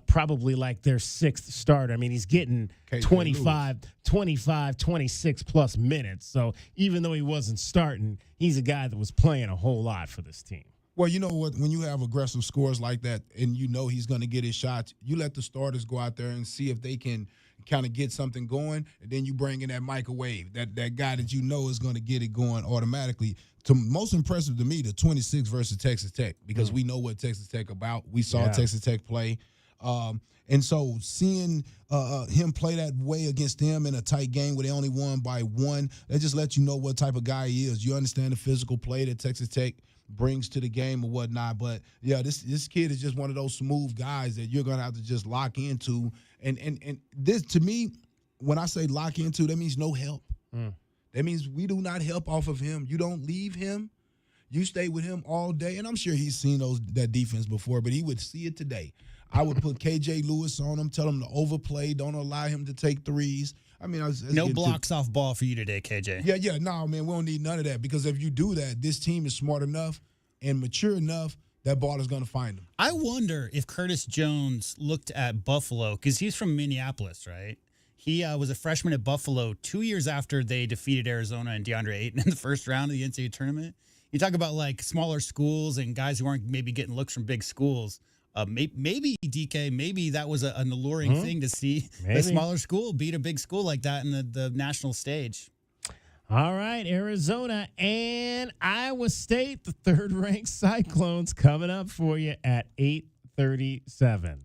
probably like their 6th starter. I mean, he's getting 25, 26 plus minutes. So even though he wasn't starting, he's a guy that was playing a whole lot for this team. Well, you know what? When you have aggressive scores like that and you know he's going to get his shots, you let the starters go out there and see if they can kind of get something going, and then you bring in that microwave, that guy that you know is going to get it going automatically. Most impressive to me, the 26 versus Texas Tech, because we know what Texas Tech about. We saw Texas Tech play. And so seeing him play that way against them in a tight game where they only won by 1, that just lets you know what type of guy he is. You understand the physical play that Texas Tech brings to the game or whatnot. But, yeah, this kid is just one of those smooth guys that you're going to have to just lock into. And this, to me, when I say lock into, that means no help. That means we do not help off of him. You don't leave him. You stay with him all day. And I'm sure he's seen that defense before, but he would see it today. I would put KJ Lewis on him, tell him to overplay, don't allow him to take threes. I mean, no blocks off ball for you today, KJ. Yeah, no, man, we don't need none of that, because if you do that, this team is smart enough and mature enough that ball is going to find him. I wonder if Curtis Jones looked at Buffalo, because he's from Minneapolis, right? He was a freshman at Buffalo 2 years after they defeated Arizona and DeAndre Ayton in the first round of the NCAA tournament. You talk about like smaller schools and guys who aren't maybe getting looks from big schools. Maybe DK, maybe that was an alluring thing to see a smaller school beat a big school like that in the national stage. All right, Arizona and Iowa State, the third-ranked Cyclones, coming up for you at 8:37.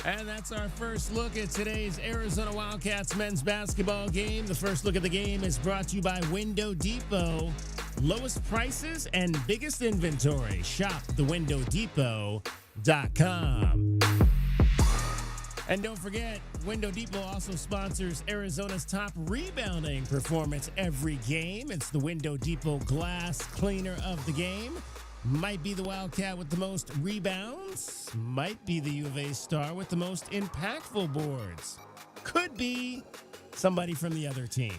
And that's our first look at today's Arizona Wildcats men's basketball game. The first look at the game is brought to you by Window Depot. Lowest prices and biggest inventory. Shop thewindow.depot.com. And don't forget, Window Depot also sponsors Arizona's top rebounding performance every game. It's the Window Depot glass cleaner of the game. Might be the Wildcat with the most rebounds. Might be the U of A star with the most impactful boards. Could be somebody from the other team.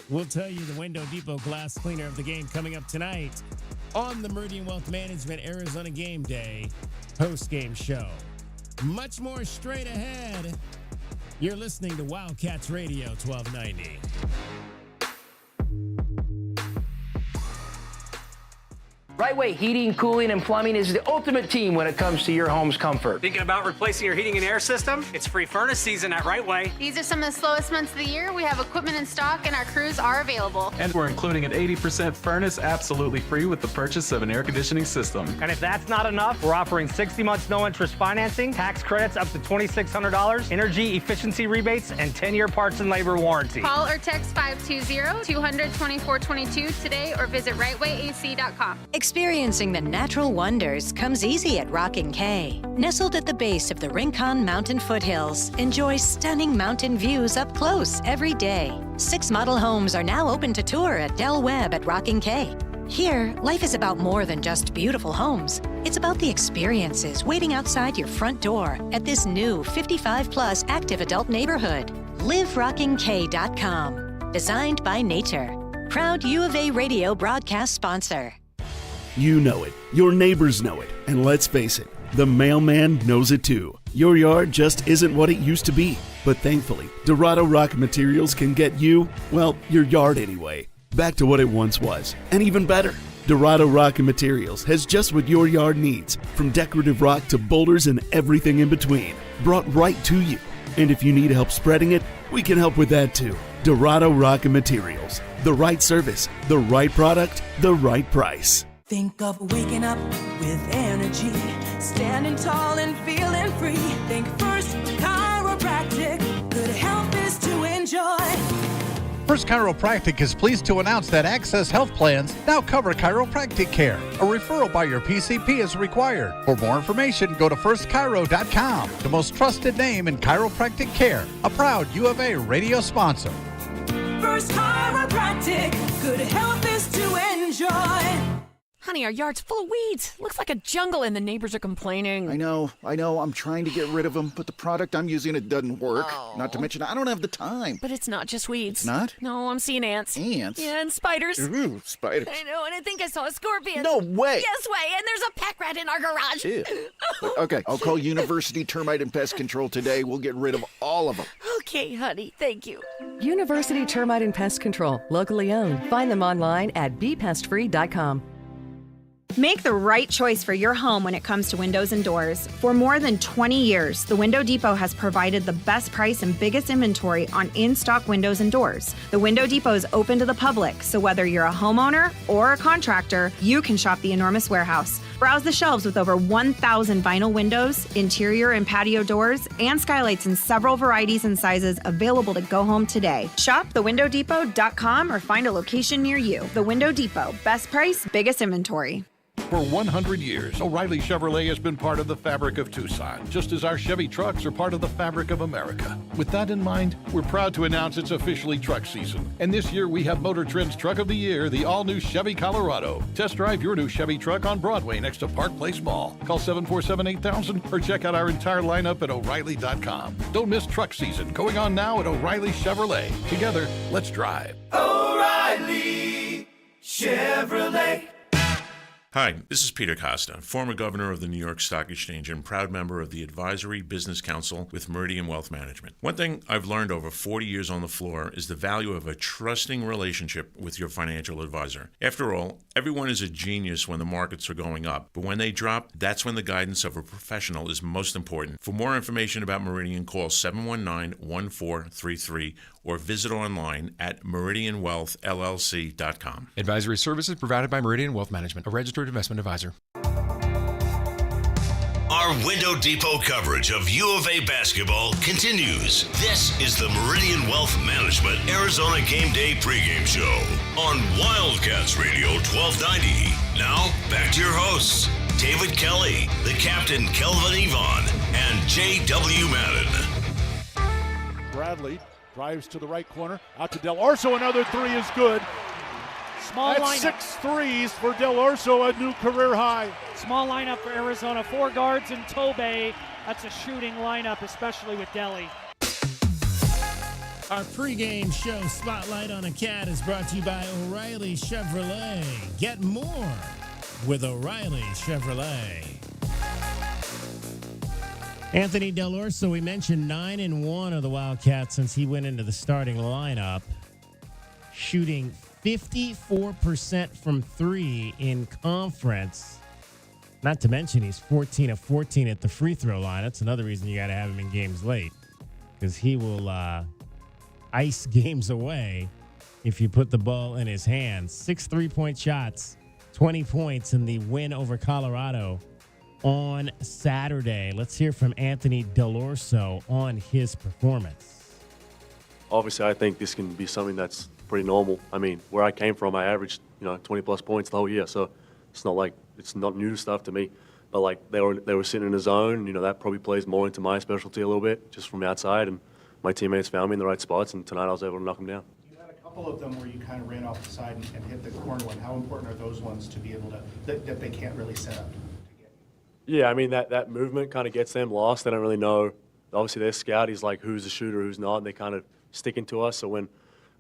We'll tell you the Window Depot glass cleaner of the game coming up tonight on the Meridian Wealth Management Arizona Game Day post-game show. Much more straight ahead. You're listening to Wildcats Radio 1290. Right Way Heating, Cooling, and Plumbing is the ultimate team when it comes to your home's comfort. Thinking about replacing your heating and air system? It's free furnace season at Right Way. These are some of the slowest months of the year. We have equipment in stock and our crews are available. And we're including an 80% furnace absolutely free with the purchase of an air conditioning system. And if that's not enough, we're offering 60 months no interest financing, tax credits up to $2,600, energy efficiency rebates, and 10-year parts and labor warranty. Call or text 520-200-2422 today or visit rightwayac.com. Experiencing the natural wonders comes easy at Rockin' K. Nestled at the base of the Rincon Mountain foothills, enjoy stunning mountain views up close every day. 6 model homes are now open to tour at Del Webb at Rockin' K. Here, life is about more than just beautiful homes. It's about the experiences waiting outside your front door at this new 55-plus active adult neighborhood. LiveRockingK.com. Designed by nature. Proud U of A radio broadcast sponsor. You know it. Your neighbors know it. And let's face it, the mailman knows it too. Your yard just isn't what it used to be. But thankfully, Dorado Rock Materials can get you, well, your yard anyway, back to what it once was. And even better, Dorado Rock Materials has just what your yard needs, from decorative rock to boulders and everything in between, brought right to you. And if you need help spreading it, we can help with that too. Dorado Rock Materials. The right service, the right product, the right price. Think of waking up with energy, standing tall and feeling free. Think First Chiropractic, good health is to enjoy. First Chiropractic is pleased to announce that Access Health Plans now cover chiropractic care. A referral by your PCP is required. For more information, go to firstchiro.com, the most trusted name in chiropractic care. A proud U of A radio sponsor. First Chiropractic, good health is to enjoy. Honey, our yard's full of weeds. Looks like a jungle and the neighbors are complaining. I know. I'm trying to get rid of them, but the product I'm using, it doesn't work. Oh. Not to mention, I don't have the time. But it's not just weeds. It's not? No, I'm seeing ants. Ants? Yeah, and spiders. Ooh, spiders. I know, and I think I saw a scorpion. No way. Yes way, and there's a pack rat in our garage. Ew. Okay, I'll call University Termite and Pest Control today. We'll get rid of all of them. Okay, honey, thank you. University Termite and Pest Control, locally owned. Find them online at bepestfree.com. Make the right choice for your home when it comes to windows and doors. For more than 20 years, the Window Depot has provided the best price and biggest inventory on in-stock windows and doors. The Window Depot is open to the public, so whether you're a homeowner or a contractor, you can shop the enormous warehouse. Browse the shelves with over 1,000 vinyl windows, interior and patio doors, and skylights in several varieties and sizes available to go home today. Shop thewindowdepot.com or find a location near you. The Window Depot, best price, biggest inventory. For 100 years, O'Reilly Chevrolet has been part of the fabric of Tucson, just as our Chevy trucks are part of the fabric of America. With that in mind, we're proud to announce it's officially truck season. And this year, we have Motor Trend's Truck of the Year, the all-new Chevy Colorado. Test drive your new Chevy truck on Broadway next to Park Place Mall. Call 747-8000 or check out our entire lineup at O'Reilly.com. Don't miss truck season, going on now at O'Reilly Chevrolet. Together, let's drive. O'Reilly Chevrolet. Hi, this is Peter Costa, former governor of the New York Stock Exchange and proud member of the Advisory Business Council with Meridian Wealth Management. One thing I've learned over 40 years on the floor is the value of a trusting relationship with your financial advisor. After all, everyone is a genius when the markets are going up, but when they drop, that's when the guidance of a professional is most important. For more information about Meridian, call 719-1433 or visit online at meridianwealthllc.com. Advisory services provided by Meridian Wealth Management, a registered investment advisor. Our Window Depot coverage of U of A basketball continues. This is the Meridian Wealth Management Arizona Game Day pregame show on Wildcats Radio 1290. Now, back to your hosts, David Kelly, the captain Kelvin Yvonne, and J.W. Madden. Bradley drives to the right corner, out to Del Orso, another three is good. Small That's lineup. 6 threes for Del Orso, a new career high. Small lineup for Arizona. 4 guards and Tobe. That's a shooting lineup, especially with Delhi. Our pregame show Spotlight on a Cat is brought to you by O'Reilly Chevrolet. Get more with O'Reilly Chevrolet. Anthony Del Orso, we mentioned 9-1 of the Wildcats since he went into the starting lineup, shooting 54% from 3 in conference. Not to mention he's 14 of 14 at the free throw line. That's another reason you got to have him in games late, because he will ice games away if you put the ball in his hands. 6 3-point shots, 20 points in the win over Colorado on Saturday. Let's hear from Anthony Del Orso on his performance. Obviously, I think this can be something that's pretty normal. I mean, where I came from, I averaged 20-plus points the whole year, so it's not like it's not new stuff to me. But like they were sitting in a zone, that probably plays more into my specialty a little bit, just from outside. And my teammates found me in the right spots, and tonight I was able to knock them down. You had a couple of them where you kind of ran off the side and hit the corner one. How important are those ones to be able to that they can't really set up? Yeah, I mean, that movement kind of gets them lost. They don't really know. Obviously, their scout, he's like, who's a shooter, who's not, and they kind of stick into us. So when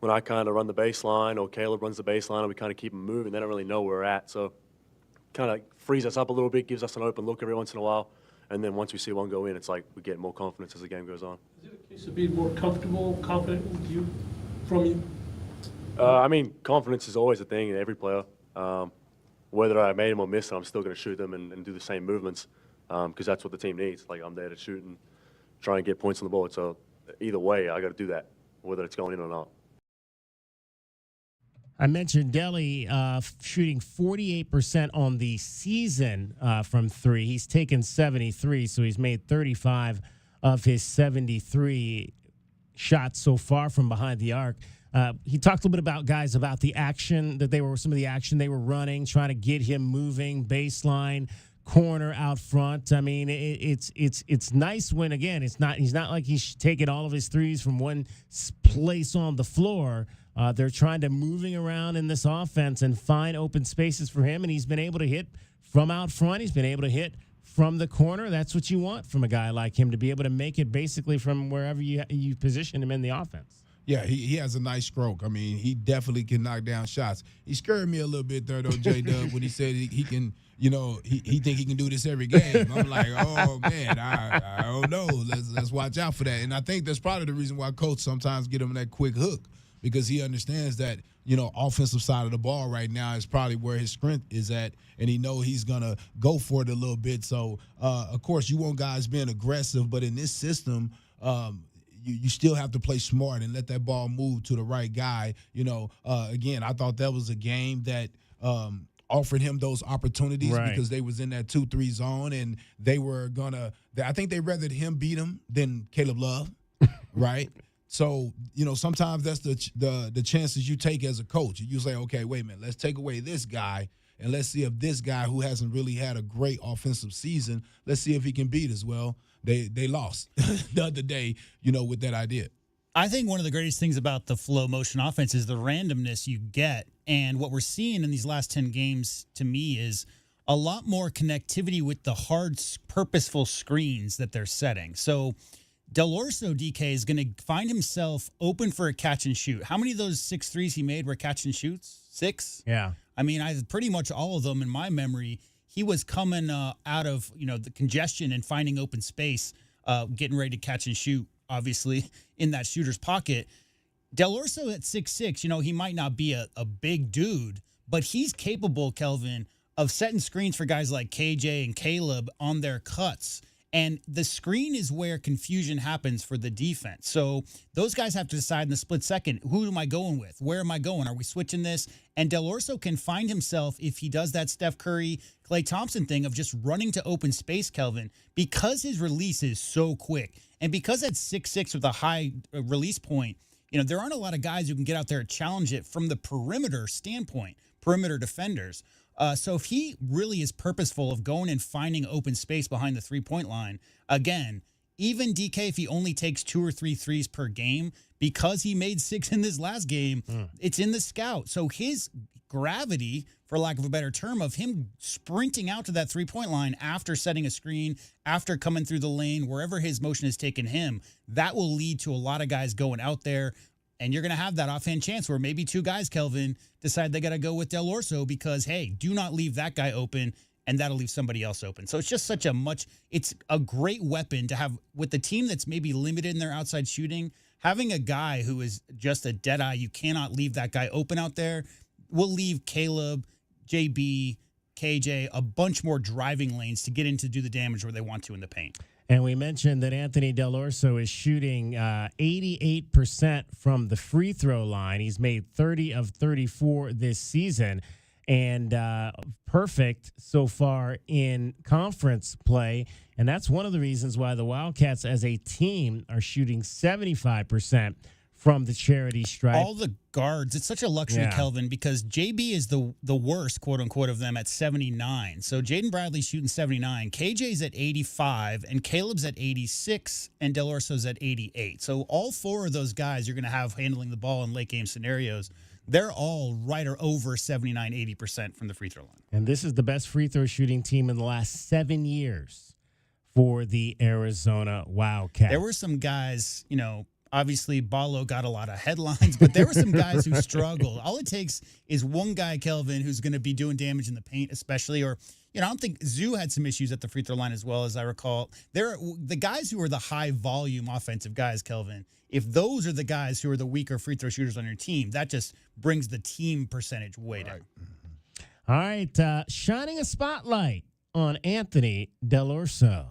I kind of run the baseline or Caleb runs the baseline and we kind of keep them moving, they don't really know where we're at. So kind of frees us up a little bit, gives us an open look every once in a while. And then once we see one go in, it's like we get more confidence as the game goes on. Is it a case of being more comfortable, confident with you, from you? I mean, confidence is always a thing in every player. Whether I made them or missed them, I'm still going to shoot them and do the same movements because that's what the team needs. Like, I'm there to shoot and try and get points on the board. So either way, I got to do that, whether it's going in or not. I mentioned Delhi shooting 48% on the season from 3. He's taken 73, so he's made 35 of his 73 shots so far from behind the arc. He talked a little bit about the action some of the action they were running, trying to get him moving, baseline, corner out front. I mean, it's nice when, again, he's not like he's taking all of his threes from one place on the floor. They're trying to moving around in this offense and find open spaces for him, and he's been able to hit from out front. He's been able to hit from the corner. That's what you want from a guy like him, to be able to make it basically from wherever you position him in the offense. Yeah, he has a nice stroke. I mean, he definitely can knock down shots. He scared me a little bit there, though, J-Dub, when he said he can, he think he can do this every game. I'm like, oh, man, I don't know. Let's watch out for that. And I think that's probably the reason why Coach sometimes get him that quick hook, because he understands that, offensive side of the ball right now is probably where his strength is at, and he know he's going to go for it a little bit. So, of course, you want guys being aggressive, but in this system, you still have to play smart and let that ball move to the right guy. Again, I thought that was a game that offered him those opportunities because they was in that 2-3 zone, and they were I think they rather him beat him than Caleb Love, right? So, sometimes that's the chances you take as a coach. You say, okay, wait a minute, let's take away this guy, and let's see if this guy who hasn't really had a great offensive season, let's see if he can beat us. Well, they lost the other day, with that idea. I think one of the greatest things about the flow motion offense is the randomness you get. And what we're seeing in these last 10 games, to me, is a lot more connectivity with the hard, purposeful screens that they're setting. So Del Orso, DK, is going to find himself open for a catch and shoot. How many of those 6 threes he made were catch and shoots? 6? Yeah. I mean, pretty much all of them in my memory. He was coming out of, the congestion and finding open space, getting ready to catch and shoot, obviously, in that shooter's pocket. Del Orso at 6'6", he might not be a big dude, but he's capable, Kelvin, of setting screens for guys like KJ and Caleb on their cuts. And the screen is where confusion happens for the defense. So those guys have to decide in the split second, who am I going with? Where am I going? Are we switching this? And Del Orso can find himself, if he does that Steph Curry, Klay Thompson thing of just running to open space, Kelvin, because his release is so quick. And because at 6'6" with a high release point, there aren't a lot of guys who can get out there and challenge it from the perimeter standpoint, perimeter defenders. So if he really is purposeful of going and finding open space behind the three-point line, again, even DK, if he only takes 2 or 3 threes per game, because he made 6 in this last game, it's in the scout. So his gravity, for lack of a better term, of him sprinting out to that three-point line after setting a screen, after coming through the lane, wherever his motion has taken him, that will lead to a lot of guys going out there. And you're going to have that offhand chance where maybe 2 guys, Kelvin, decide they got to go with Del Orso because, hey, do not leave that guy open, and that'll leave somebody else open. So it's just it's a great weapon to have with the team that's maybe limited in their outside shooting. Having a guy who is just a dead eye, you cannot leave that guy open out there, will leave Caleb, JB, KJ a bunch more driving lanes to get in to do the damage where they want to in the paint. And we mentioned that Anthony Del Orso is shooting 88% from the free throw line. He's made 30 of 34 this season, and perfect so far in conference play. And that's one of the reasons why the Wildcats as a team are shooting 75% from the charity stripe. All the guards, it's such a luxury, Kelvin, because JB is the worst, quote unquote, of them at 79. So Jaden Bradley's shooting 79, KJ's at 85, and Caleb's at 86, and Del Orso's at 88. So all 4 of those guys you're going to have handling the ball in late game scenarios. They're all right or over 79, 80% from the free throw line. And this is the best free throw shooting team in the last 7 years for the Arizona Wildcats. There were some guys, obviously, Ballo got a lot of headlines, but there were some guys who struggled. All it takes is one guy, Kelvin, who's going to be doing damage in the paint, especially, or, I don't think Zoo had some issues at the free throw line as well, as I recall. The guys who are the high-volume offensive guys, Kelvin, if those are the guys who are the weaker free throw shooters on your team, that just brings the team percentage way down. All right, shining a spotlight on Anthony Del Orso.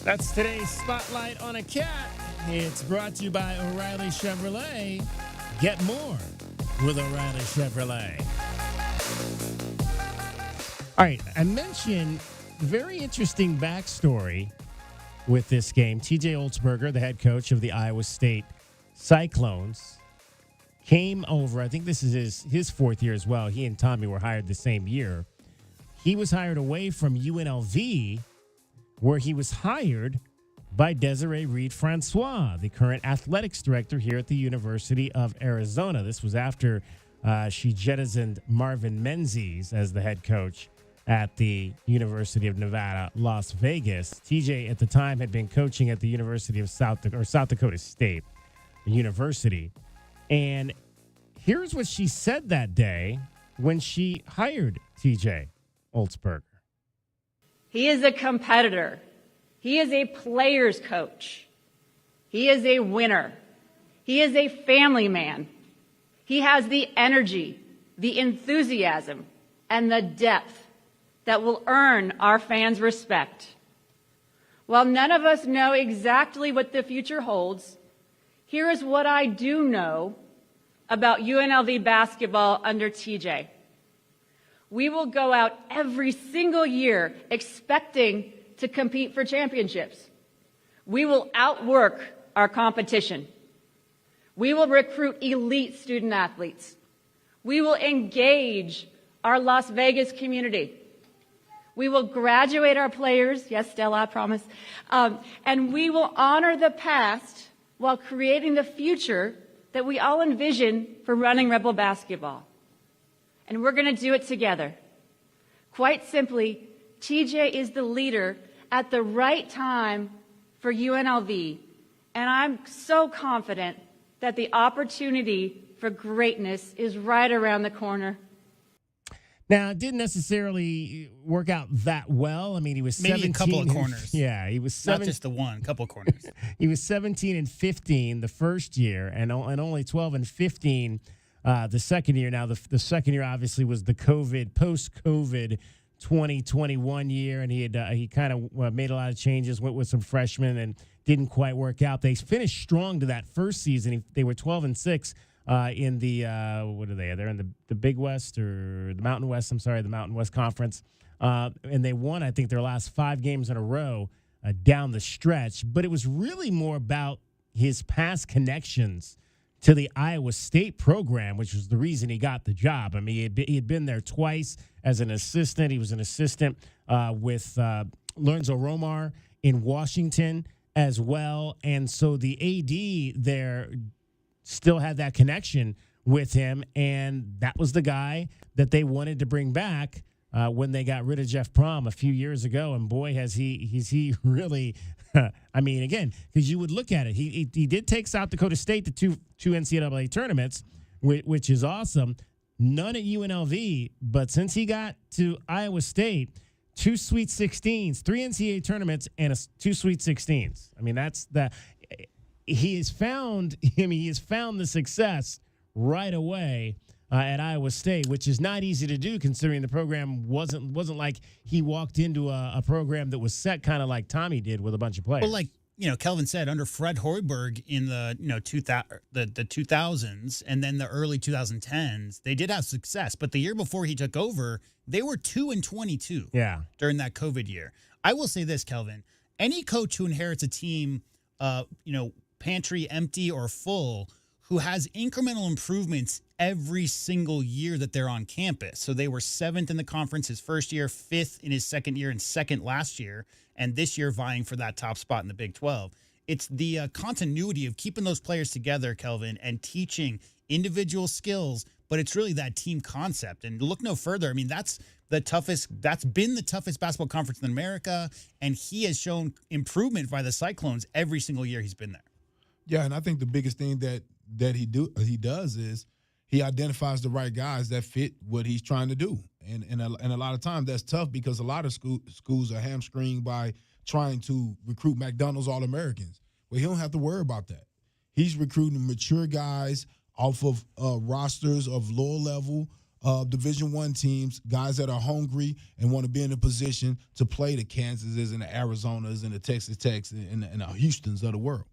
That's today's Spotlight on a Cat. It's brought to you by O'Reilly Chevrolet. Get more with O'Reilly Chevrolet. All right, I mentioned very interesting backstory with this game. TJ Oldsberger, the head coach of the Iowa State Cyclones, came over. I think this is his 4th year as well. He and Tommy were hired the same year. He was hired away from UNLV, where he was hired by Desiree Reed-Francois, the current athletics director here at the University of Arizona. This was after she jettisoned Marvin Menzies as the head coach at the University of Nevada, Las Vegas. TJ at the time had been coaching at the University of South Dakota State University. And here's what she said that day when she hired TJ Oldsberger. He is a competitor. He is a player's coach. He is a winner. He is a family man. He has the energy, the enthusiasm, and the depth that will earn our fans' respect. While none of us know exactly what the future holds, here is what I do know about UNLV basketball under TJ. We will go out every single year expecting to compete for championships. We will outwork our competition. We will recruit elite student athletes. We will engage our Las Vegas community. We will graduate our players, yes, Stella, I promise, and we will honor the past while creating the future that we all envision for running Rebel basketball. And we're going to do it together. Quite simply, TJ is the leader at the right time for UNLV, and I'm so confident that the opportunity for greatness is right around the corner. Now, it didn't necessarily work out that well. I mean, he was maybe 17. a couple of corners. Yeah, he was not just the one, couple of corners. He was 17 and 15 the first year, and only 12 and 15 the second year. Now, the second year obviously was the post-COVID 2021 year, and he kind of made a lot of changes, went with some freshmen, and didn't quite work out. They finished strong to that first season. They were 12 and 6. In the what are they? They're in the Big West or the Mountain West. I'm sorry, the Mountain West Conference, and they won, I think, their last 5 games in a row down the stretch. But it was really more about his past connections to the Iowa State program, which was the reason he got the job. I mean, he had been there twice as an assistant. He was an assistant with Lorenzo Romar in Washington as well, and so the AD there still had that connection with him, and that was the guy that they wanted to bring back when they got rid of Jeff Prom a few years ago. And boy, has he really I mean, again, because you would look at it, he did take South Dakota State to two NCAA tournaments, which is awesome. None at UNLV, but since he got to Iowa State, 2 Sweet 16s, 3 NCAA tournaments, and 2 Sweet 16s. I mean, that's the he has found the success right away at Iowa State, which is not easy to do considering the program wasn't like he walked into a program that was set kind of like Tommy did with a bunch of players. Well, like Kelvin said, under Fred Hoiberg in the 2000s and then the early 2010s, they did have success. But the year before he took over, they were 2-22. Yeah, during that COVID year. I will say this, Kelvin: any coach who inherits a team, pantry empty or full, who has incremental improvements every single year that they're on campus. So they were 7th in the conference his first year, 5th in his second year, and 2nd last year, and this year vying for that top spot in the Big 12. It's the continuity of keeping those players together, Kelvin, and teaching individual skills, but it's really that team concept. And look no further. I mean, that's been the toughest basketball conference in America, and he has shown improvement by the Cyclones every single year he's been there. Yeah, and I think the biggest thing that he does is he identifies the right guys that fit what he's trying to do. And a lot of times that's tough because a lot of schools are hamstringed by trying to recruit McDonald's All-Americans. Well, he don't have to worry about that. He's recruiting mature guys off of rosters of lower level Division I teams, guys that are hungry and want to be in a position to play the Kansases and the Arizonas and the Texas Techs and the Houstons of the world.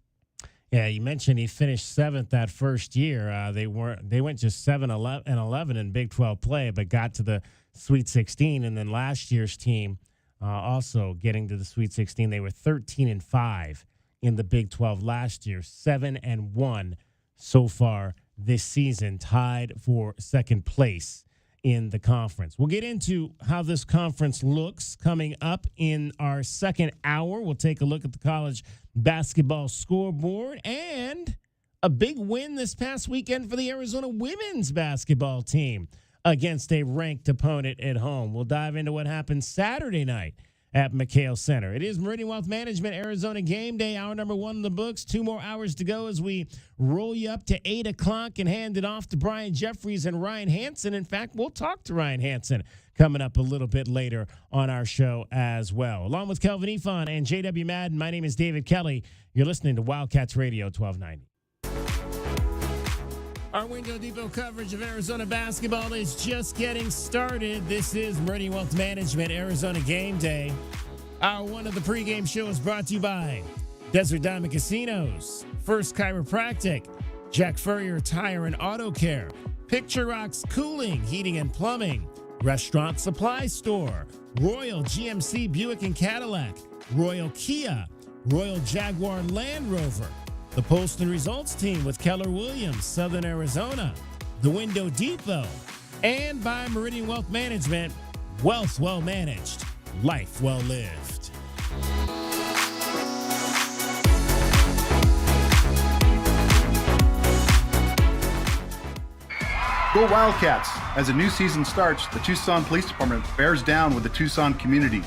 Yeah, you mentioned he finished 7th that first year. They went just 7-11 in Big 12 play, but got to the Sweet 16. And then last year's team also getting to the Sweet 16. They were 13-5 in the Big 12 last year, 7-1 so far this season, tied for 2nd place in the conference. We'll get into how this conference looks coming up in our 2nd hour. We'll take a look at the college basketball scoreboard and a big win this past weekend for the Arizona women's basketball team against a ranked opponent at home. We'll dive into what happened Saturday night at McHale Center. It is Meridian Wealth Management Arizona Game Day, hour number 1 in the books. 2 more hours to go as we roll you up to 8 o'clock and hand it off to Brian Jeffries and Ryan Hansen. In fact, we'll talk to Ryan Hansen coming up a little bit later on our show as well. Along with Kelvin Ifan and JW Madden, my name is David Kelly. You're listening to Wildcats Radio 1290. Our Window Depot coverage of Arizona basketball is just getting started. This is Meridian Wealth Management, Arizona Game Day. Hour one of the pregame show is brought to you by Desert Diamond Casinos, First Chiropractic, Jack Furrier Tire and Auto Care, Picture Rocks Cooling, Heating and Plumbing, Restaurant Supply Store, Royal GMC Buick and Cadillac, Royal Kia, Royal Jaguar Land Rover, the Poston Results Team with Keller Williams, Southern Arizona, the Window Depot, and by Meridian Wealth Management, wealth well managed, life well lived. Go Wildcats! As a new season starts, the Tucson Police Department bears down with the Tucson community.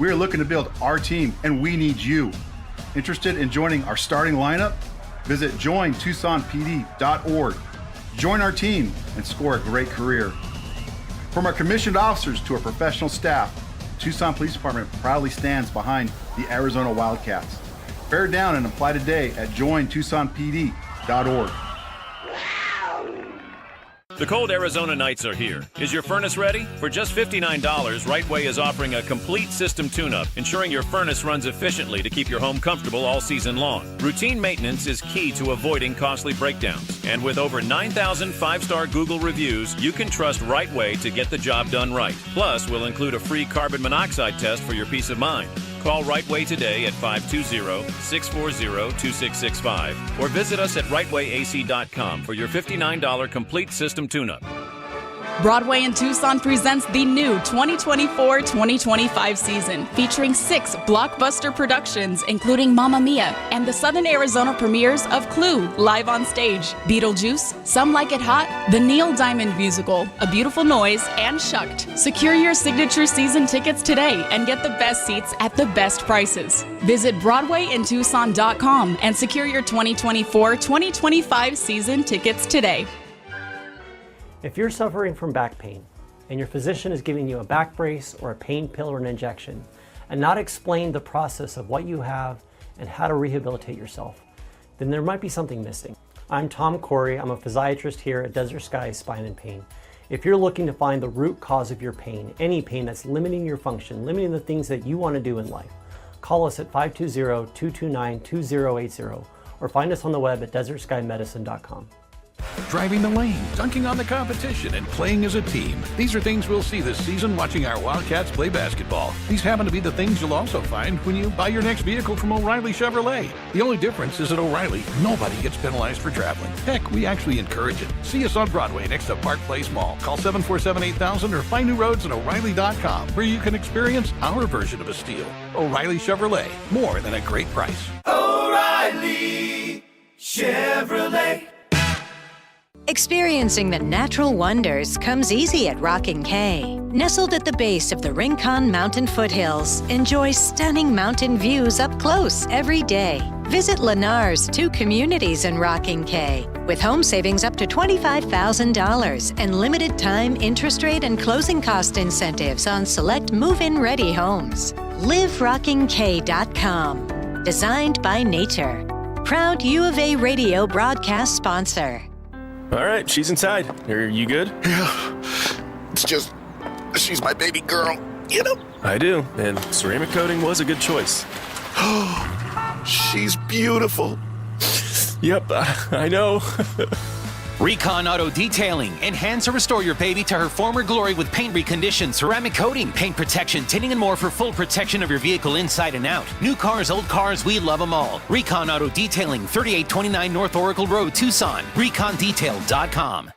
We are looking to build our team, and we need you. Interested in joining our starting lineup? Visit jointucsonpd.org. Join our team and score a great career. From our commissioned officers to our professional staff, Tucson Police Department proudly stands behind the Arizona Wildcats. Bear down and apply today at jointucsonpd.org. The cold Arizona nights are here. Is your furnace ready? For just $59, Rightway is offering a complete system tune-up, ensuring your furnace runs efficiently to keep your home comfortable all season long. Routine maintenance is key to avoiding costly breakdowns. And with over 9,000 five-star Google reviews, you can trust Rightway to get the job done right. Plus, we'll include a free carbon monoxide test for your peace of mind. Call Rightway today at 520-640-2665 or visit us at rightwayac.com for your $59 complete system tune-up. Broadway in Tucson presents the new 2024-2025 season, featuring 6 blockbuster productions, including Mamma Mia and the Southern Arizona premieres of Clue, live on stage, Beetlejuice, Some Like It Hot, the Neil Diamond Musical, A Beautiful Noise, and Shucked. Secure your signature season tickets today and get the best seats at the best prices. Visit BroadwayInTucson.com and secure your 2024-2025 season tickets today. If you're suffering from back pain and your physician is giving you a back brace or a pain pill or an injection and not explain the process of what you have and how to rehabilitate yourself, then there might be something missing. I'm Tom Corey. I'm a physiatrist here at Desert Sky Spine and Pain. If you're looking to find the root cause of your pain, any pain that's limiting your function, limiting the things that you want to do in life, call us at 520-229-2080 or find us on the web at desertskymedicine.com. Driving the lane, dunking on the competition, and playing as a team. These are things we'll see this season watching our Wildcats play basketball. These happen to be the things you'll also find when you buy your next vehicle from O'Reilly Chevrolet. The only difference is at O'Reilly, nobody gets penalized for traveling. Heck, we actually encourage it. See us on Broadway next to Park Place Mall. Call 747-8000 or find new roads at O'Reilly.com, where you can experience our version of a steal. O'Reilly Chevrolet, more than a great price. O'Reilly Chevrolet. Experiencing the natural wonders comes easy at Rocking K. Nestled at the base of the Rincon Mountain foothills, enjoy stunning mountain views up close every day. Visit Lennar's 2 communities in Rocking K, with home savings up to $25,000 and limited time interest rate and closing cost incentives on select move-in ready homes. LiveRockingK.com. Designed by nature. Proud U of A radio broadcast sponsor. All right, she's inside. Are you good? Yeah. It's just, she's my baby girl, you know? I do, and ceramic coating was a good choice. She's beautiful. Yep, I know. Recon Auto Detailing. Enhance or restore your baby to her former glory with paint recondition, ceramic coating, paint protection, tinting, and more for full protection of your vehicle inside and out. New cars, old cars, we love them all. Recon Auto Detailing, 3829 North Oracle Road, Tucson. ReconDetail.com.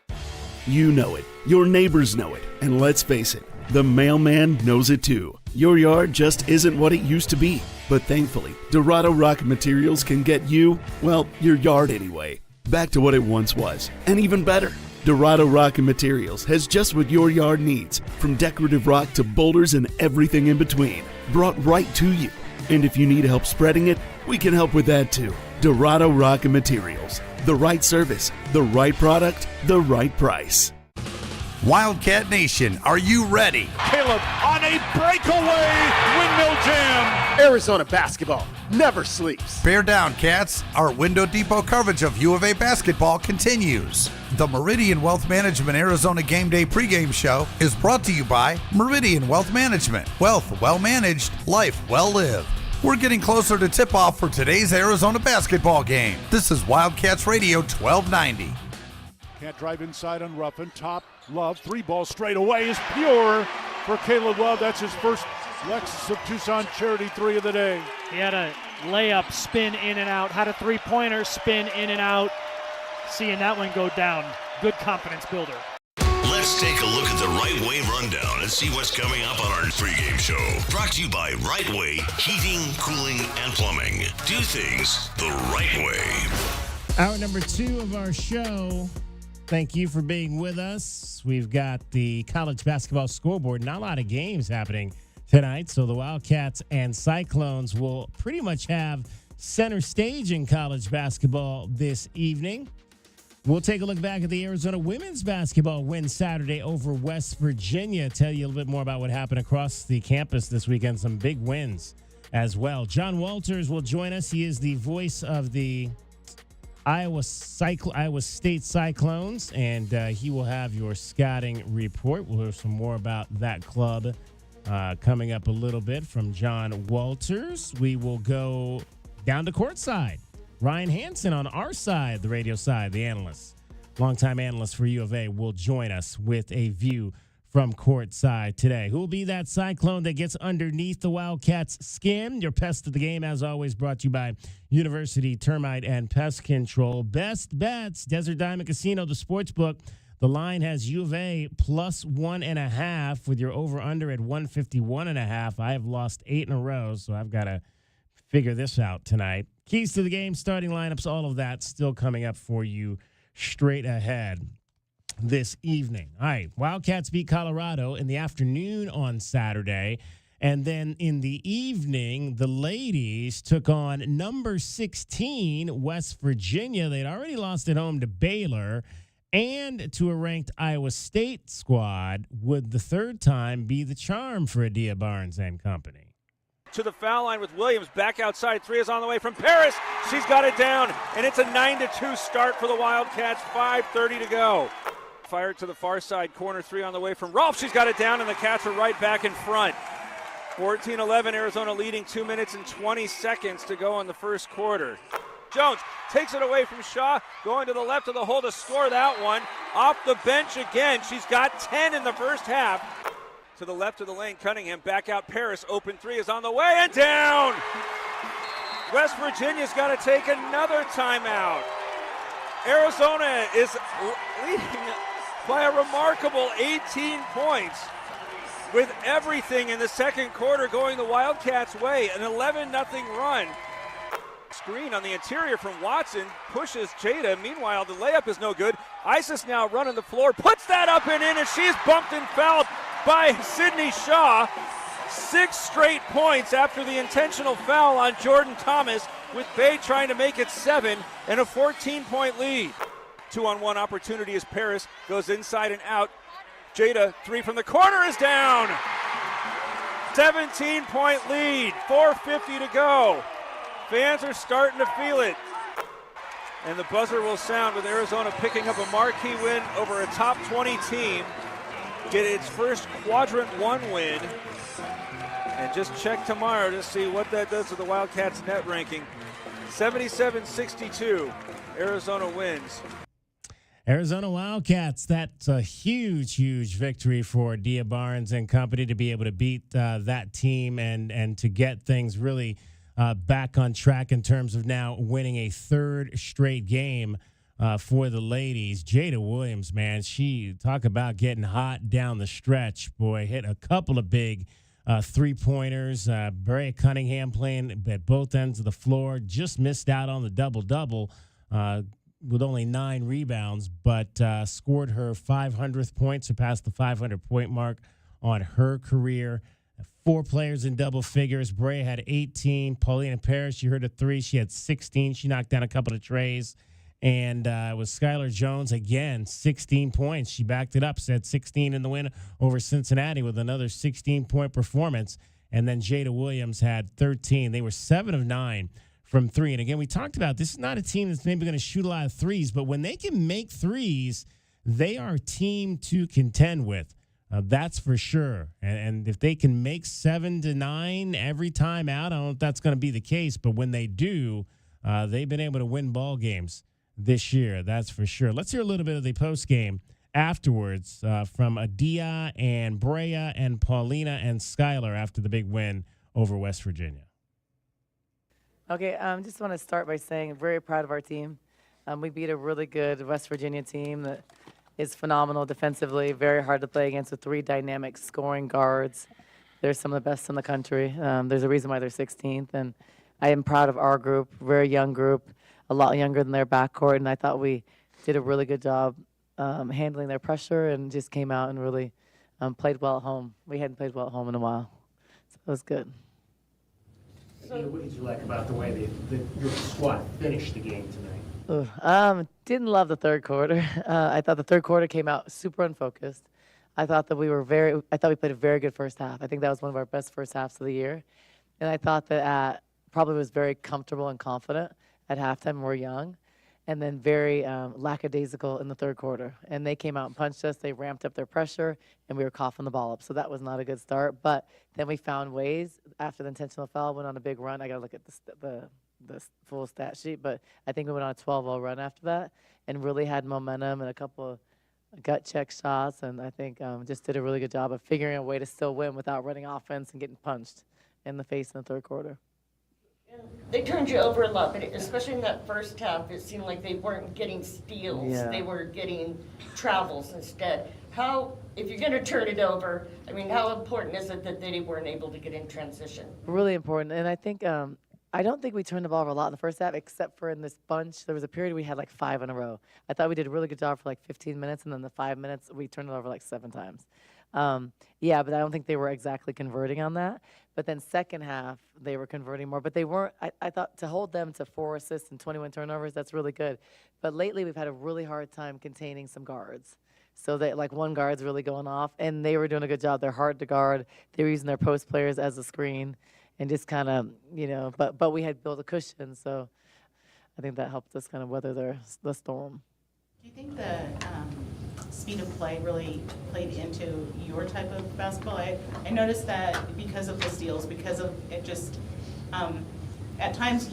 You know it. Your neighbors know it. And let's face it, the mailman knows it too. Your yard just isn't what it used to be. But thankfully, Dorado Rock Materials can get you, well, your yard anyway, back to what it once was, and even better. Dorado Rock and Materials has just what your yard needs, from decorative rock to boulders and everything in between, brought right to you. And if you need help spreading it, we can help with that too. Dorado Rock and Materials. The right service, the right product, the right price. Wildcat Nation, are you ready? Caleb on a breakaway windmill jam. Arizona basketball never sleeps. Bear down, Cats. Our Window Depot coverage of U of A basketball continues. The Meridian Wealth Management Arizona Gameday pregame show is brought to you by Meridian Wealth Management. Wealth well managed, life well lived. We're getting closer to tip-off for today's Arizona basketball game. This is Wildcats Radio 1290. Can't drive inside on Ruffin. Top, Love. 3-ball straight away is pure for Caleb Love. That's his first Lexus of Tucson charity 3 of the day. He had a layup, spin in and out, had a three-pointer, spin in and out. Seeing that one go down, good confidence builder. Let's take a look at the Right Way Rundown and see what's coming up on our pregame show. Brought to you by Right Way Heating, Cooling, and Plumbing. Do things the right way. Hour number 2 of our show. Thank you for being with us. We've got the college basketball scoreboard. Not a lot of games happening tonight, so the Wildcats and Cyclones will pretty much have center stage in college basketball this evening. We'll take a look back at the Arizona women's basketball win Saturday over West Virginia. Tell you a little bit more about what happened across the campus this weekend. Some big wins as well. John Walters will join us. He is the voice of the Iowa State Cyclones, and he will have your scouting report. We'll hear some more about that club coming up a little bit from John Walters. We will go down to courtside. Ryan Hansen on our side, the radio side, the analyst, longtime analyst for U of A, will join us with a view from courtside today. Who will be that Cyclone that gets underneath the Wildcats' skin? Your pest of the game, as always, brought to you by University Termite and Pest Control. Best bets, Desert Diamond Casino, the sports book. The line has U of A plus 1.5 with your over-under at 151.5. I have lost 8 in a row, so I've got to figure this out tonight. Keys to the game, starting lineups, all of that still coming up for you straight ahead this evening. All right, Wildcats beat Colorado in the afternoon on Saturday. And then in the evening, the ladies took on number 16, West Virginia. They'd already lost at home to Baylor and to a ranked Iowa State squad. Would the third time be the charm for Adia Barnes and company? To the foul line with Williams, back outside, 3 is on the way from Paris. She's got it down, and it's a 9-2 start for the Wildcats, 5:30 to go. Fired to the far side, corner 3 on the way from Rolfe. She's got it down, and the Cats are right back in front. 14-11, Arizona leading, 2 minutes and 20 seconds to go in the first quarter. Jones takes it away from Shaw, going to the left of the hole to score that one. Off the bench again, she's got 10 in the first half. To the left of the lane, Cunningham, back out Paris, open 3 is on the way, and down! West Virginia's got to take another timeout. Arizona is leading by a remarkable 18 points with everything in the second quarter going the Wildcats' way, an 11-0 run. Screen on the interior from Watson, pushes Jada. Meanwhile, the layup is no good. Isis now running the floor, puts that up and in, and she's bumped and fouled by Sydney Shaw. 6 straight points after the intentional foul on Jordan Thomas, with Bay trying to make it 7 and a 14-point lead. 2-on-1 opportunity as Paris goes inside and out. Jada, 3 from the corner is down. 17-point lead, 4:50 to go. Fans are starting to feel it. And the buzzer will sound with Arizona picking up a marquee win over a top 20 team. Get its first quadrant 1 win. And just check tomorrow to see what that does to the Wildcats net ranking. 77-62, Arizona wins. Arizona Wildcats, that's a huge, huge victory for Adia Barnes and company to be able to beat that team and to get things really back on track in terms of now winning a 3rd straight game for the ladies. Jada Williams, man, she talk about getting hot down the stretch. Boy, hit a couple of big 3-pointers. Brea Cunningham playing at both ends of the floor. Just missed out on the double-double with only 9 rebounds, but scored her 500th point, surpassed the 500-point mark on her career. 4 players in double figures. Brea had 18. Paulina Parrish, you heard a 3. She had 16. She knocked down a couple of trays. And it was Skylar Jones again, 16 points. She backed it up, set 16 in the win over Cincinnati with another 16-point performance. And then Jada Williams had 13. They were 7 of 9 from 3. And again, we talked about this is not a team that's maybe going to shoot a lot of threes, but when they can make threes, they are a team to contend with. That's for sure. And if they can make 7 to 9 every time out, I don't know if that's going to be the case. But when they do, they've been able to win ball games this year. That's for sure. Let's hear a little bit of the post game afterwards from Adia and Brea and Paulina and Skylar after the big win over West Virginia. Okay, just want to start by saying I'm very proud of our team. We beat a really good West Virginia team that is phenomenal defensively, very hard to play against with 3 dynamic scoring guards. They're some of the best in the country. There's a reason why they're 16th, and I am proud of our group, very young group, a lot younger than their backcourt, and I thought we did a really good job handling their pressure and just came out and really played well at home. We hadn't played well at home in a while, so it was good. So what did you like about the way your squad finished the game tonight? Didn't love the third quarter. I thought the third quarter came out super unfocused. I thought that we played a very good first half. I think that was one of our best first halves of the year. And I thought that probably was very comfortable and confident at halftime. We're young. And then very lackadaisical in the third quarter. And they came out and punched us. They ramped up their pressure, and we were coughing the ball up. So that was not a good start. But then we found ways after the intentional foul, went on a big run. I got to look at the full stat sheet, but I think we went on a 12-0 run after that and really had momentum and a couple of gut check shots, and I think just did a really good job of figuring a way to still win without running offense and getting punched in the face in the third quarter. They turned you over a lot, but especially in that first half, it seemed like they weren't getting steals. Yeah. They were getting travels instead. If you're going to turn it over, I mean, how important is it that they weren't able to get in transition? Really important, and I think I don't think we turned the ball over a lot in the first half, except for in this bunch. There was a period we had like 5 in a row. I thought we did a really good job for like 15 minutes, and then the 5 minutes, we turned it over like 7 times. Yeah, but I don't think they were exactly converting on that. But then second half, they were converting more. But they weren't, I thought to hold them to 4 assists and 21 turnovers, that's really good. But lately, we've had a really hard time containing some guards. So that like one guard's really going off, and they were doing a good job. They're hard to guard. They were using their post players as a screen. And just kind of, but we had built a cushion, so I think that helped us kind of weather the storm. Do you think the speed of play really played into your type of basketball? I noticed that because of the steals, because of it just, at times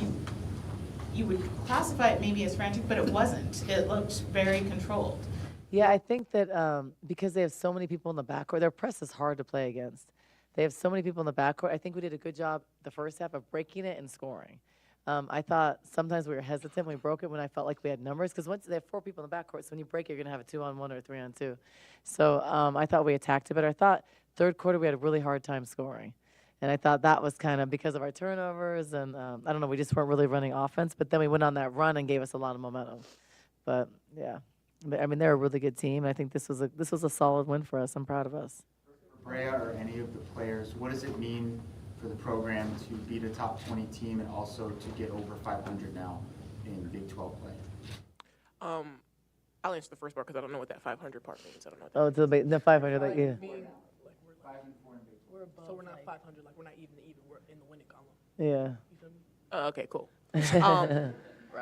you would classify it maybe as frantic, but it wasn't. It looked very controlled. Yeah, I think that because they have so many people in the backcourt, their press is hard to play against. They have so many people in the backcourt. I think we did a good job the first half of breaking it and scoring. I thought sometimes we were hesitant when we broke it when I felt like we had numbers, because once they have 4 people in the backcourt, so when you break it, you're going to have a 2-on-1 or a 3-on-2. So I thought we attacked it, but I thought third quarter we had a really hard time scoring. And I thought that was kind of because of our turnovers, and I don't know, we just weren't really running offense. But then we went on that run and gave us a lot of momentum. But, yeah, I mean, they're a really good team. I think this was a solid win for us. I'm proud of us. Brea or any of the players, what does it mean for the program to beat a top 20 team and also to get over 500 now in Big 12 play? I'll answer the first part because I don't know what that 500 part means. I don't know. Oh, the 500, like, yeah. Like we're 5 and 4 in Big 12. So we're not 500, like we're not even. We're in the winning column. Yeah. You feel me? Okay, cool.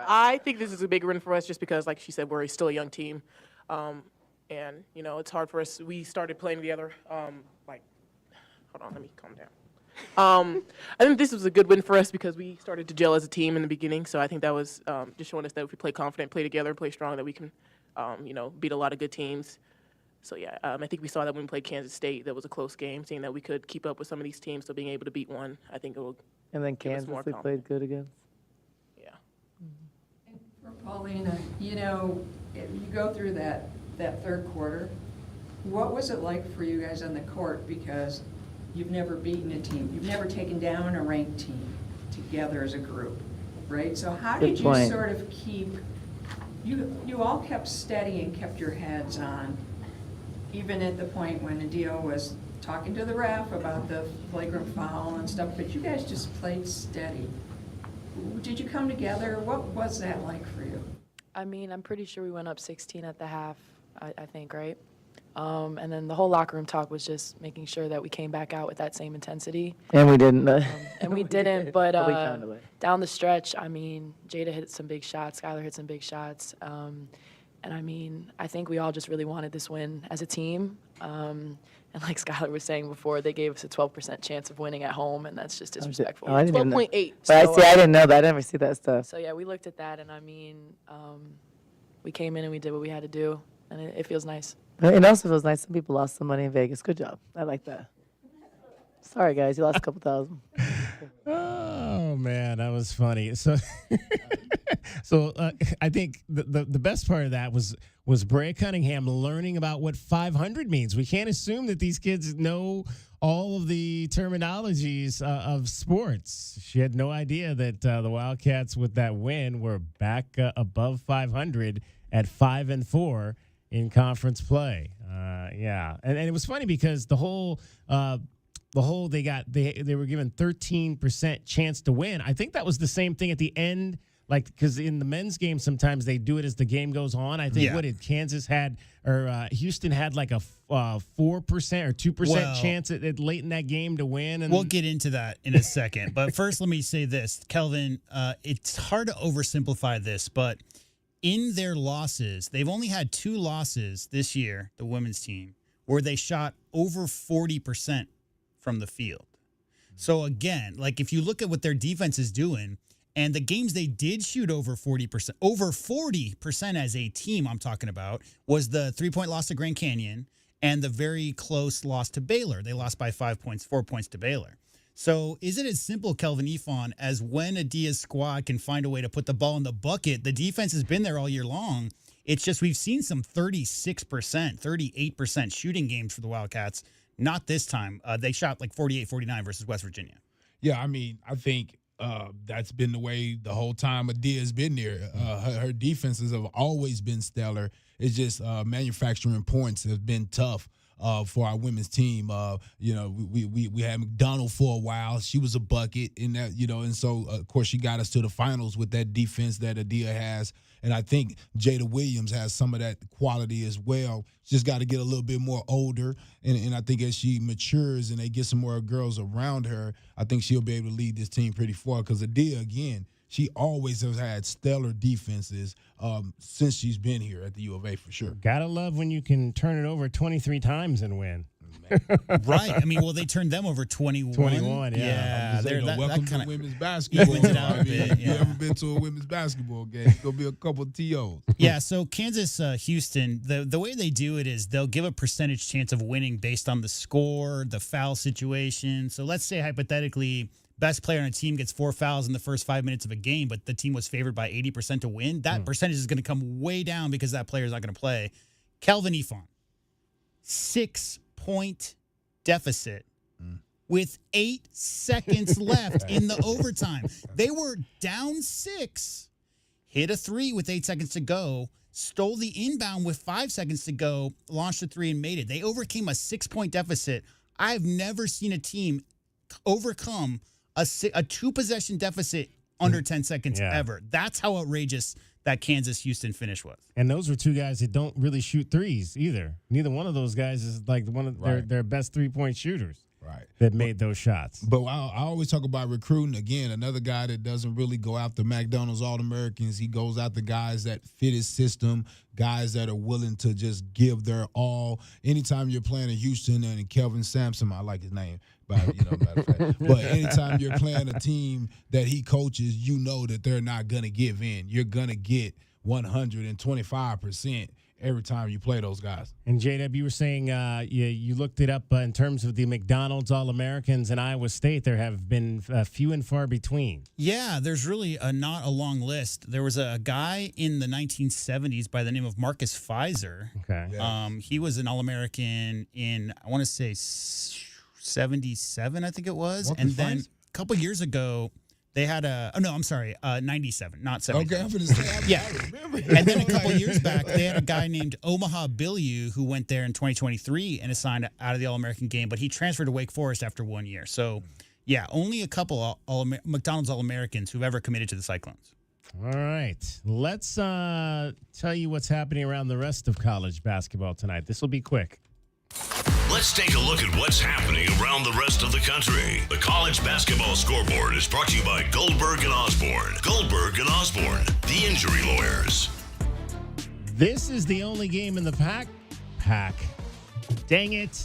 I think this is a big win for us just because, like she said, we're still a young team. And, it's hard for us. We started playing together, hold on, let me calm down. I think this was a good win for us because we started to gel as a team in the beginning. So I think that was just showing us that if we play confident, play together, play strong, that we can, beat a lot of good teams. So, yeah, I think we saw that when we played Kansas State. That was a close game, seeing that we could keep up with some of these teams. So being able to beat one, I think it will. And then Kansas, we played good against. Yeah. And for Paulina, you go through that third quarter. What was it like for you guys on the court? Because you've never beaten a team. You've never taken down a ranked team together as a group, right? So how did you sort of keep, you all kept steady and kept your heads on, even at the point when Adia was talking to the ref about the flagrant foul and stuff, but you guys just played steady. Did you come together? What was that like for you? I mean, I'm pretty sure we went up 16 at the half, I think, right? And then the whole locker room talk was just making sure that we came back out with that same intensity. And we didn't. And we didn't, but we found a way. down the stretch, I mean, Jada hit some big shots, Skylar hit some big shots. And I mean, I think we all just really wanted this win as a team. And like Skylar was saying before, they gave us a 12% chance of winning at home, and that's just disrespectful. Oh, I didn't even know. 12.8. But I didn't know that. I never see that stuff. So yeah, we looked at that, and I mean, we came in and we did what we had to do, and it feels nice. It also feels nice. Some people lost some money in Vegas. Good job. I like that. Sorry, guys. You lost a couple thousand. Oh, man, that was funny. So I think the best part of that was Brea Cunningham learning about what 500 means. We can't assume that these kids know all of the terminologies of sports. She had no idea that the Wildcats, with that win, were back above 500 at 5-4 in conference play. Yeah, and it was funny because they were given 13% chance to win. I think that was the same thing at the end, like, because in the men's game sometimes they do it as the game goes on. I think what did Kansas had or Houston had like a 4% or 2% chance at late in that game to win. And we'll get into that in a second. But first, let me say this, Kelvin. It's hard to oversimplify this, but in their losses, they've only had 2 losses this year, the women's team, where they shot over 40% from the field. So again, like if you look at what their defense is doing, and the games they did shoot over 40% as a team, I'm talking about, was the 3-point loss to Grand Canyon and the very close loss to Baylor. They lost by 5 points, 4 points to Baylor. So is it as simple, Kelvin Ifon, as when Adia's squad can find a way to put the ball in the bucket? The defense has been there all year long. It's just we've seen some 36%, 38% shooting games for the Wildcats. Not this time. They shot like 48-49 versus West Virginia. Yeah, I mean, I think that's been the way the whole time Adia's been there. Her defenses have always been stellar. It's just manufacturing points has been tough for our women's team. We had McDonald for a while. She was a bucket in that, and so of course she got us to the finals with that defense that Adia has. And I think Jada Williams has some of that quality as well. She's just got to get a little bit more older. And I think as she matures and they get some more girls around her, I think she'll be able to lead this team pretty far. Because Adia, again, she always has had stellar defenses since she's been here at the U of A for sure. Gotta love when you can turn it over 23 times and win. Right. I mean, well, they turned them over 21. 21, yeah. Yeah. Welcome that to women's basketball. evens it out a bit. You ever been to a women's basketball game? It's going to be a couple of TOs. Yeah, so Kansas, Houston, the way they do it is they'll give a percentage chance of winning based on the score, the foul situation. So let's say hypothetically, best player on a team gets 4 fouls in the first 5 minutes of a game, but the team was favored by 80% to win. That percentage is going to come way down because that player is not going to play. Kelvin Ifon, 6-point deficit with 8 seconds left in the overtime. They were down 6, hit a 3 with 8 seconds to go, stole the inbound with 5 seconds to go, launched a 3 and made it. They overcame a 6-point deficit. I've never seen a team overcome a 2-possession deficit under 10 seconds ever. That's how outrageous that Kansas-Houston finish was. And those were 2 guys that don't really shoot threes either. Neither one of those guys is like one of their best 3-point shooters. Right. That made those shots. But I always talk about recruiting. Again, another guy that doesn't really go after McDonald's All-Americans. He goes after guys that fit his system, guys that are willing to just give their all. Anytime you're playing in Houston and Kelvin Sampson, I like his name, but matter of fact. But anytime you're playing a team that he coaches, you know that they're not going to give in. You're going to get 125% every time you play those guys. And JW, you were saying you looked it up in terms of the McDonald's All-Americans in Iowa State. There have been few and far between. Yeah, there's really not a long list. There was a guy in the 1970s by the name of Marcus Pfizer. Okay. Yeah. He was an All-American in, I want to say, 77, I think it was. Marcus and then Pfizer? a couple years ago, they had 97, not 77. Okay, I'm going to say, yeah. I remember. And then a couple years back, they had a guy named Omaha Billieu who went there in 2023 and assigned out of the All-American game, but he transferred to Wake Forest after 1 year. So, yeah, only a couple McDonald's All-Americans who've ever committed to the Cyclones. All right. Let's tell you what's happening around the rest of college basketball tonight. This will be quick. Let's take a look at what's happening around the rest of the country. The College Basketball Scoreboard is brought to you by Goldberg and Osborne. Goldberg and Osborne, the injury lawyers. This is the only game in the pack. Dang it.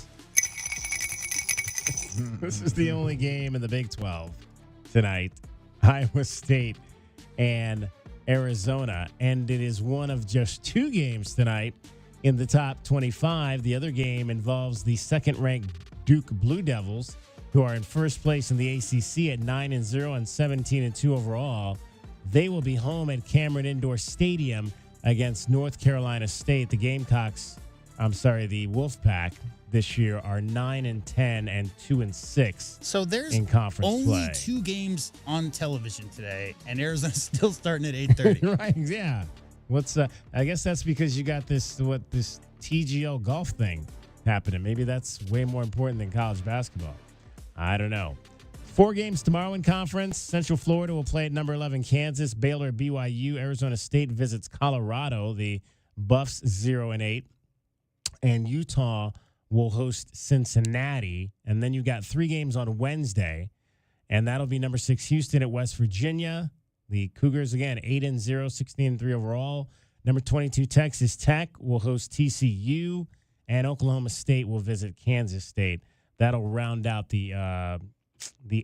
This is the only game in the Big 12 tonight. Iowa State and Arizona. And it is one of just two games tonight in the top 25. The other game involves the second-ranked Duke Blue Devils, who are in first place in the ACC at 9-0 and 17-2 overall. They will be home at Cameron Indoor Stadium against North Carolina State. The Wolfpack this year are 9-10 and 2-6. So there's in conference only play. two games on television today, and Arizona's still starting at 8:30. Right? Yeah. I guess that's because you got this TGL golf thing happening. Maybe that's way more important than college basketball. I don't know. 4 games tomorrow in conference. Central Florida will play at number 11 Kansas. Baylor, BYU. Arizona State visits Colorado. The Buffs 0-8. And Utah will host Cincinnati. And then you got 3 games on Wednesday. And that'll be number 6 Houston at West Virginia. The Cougars, again, 8-0, 16-3 overall. Number 22, Texas Tech will host TCU, and Oklahoma State will visit Kansas State. That'll round out the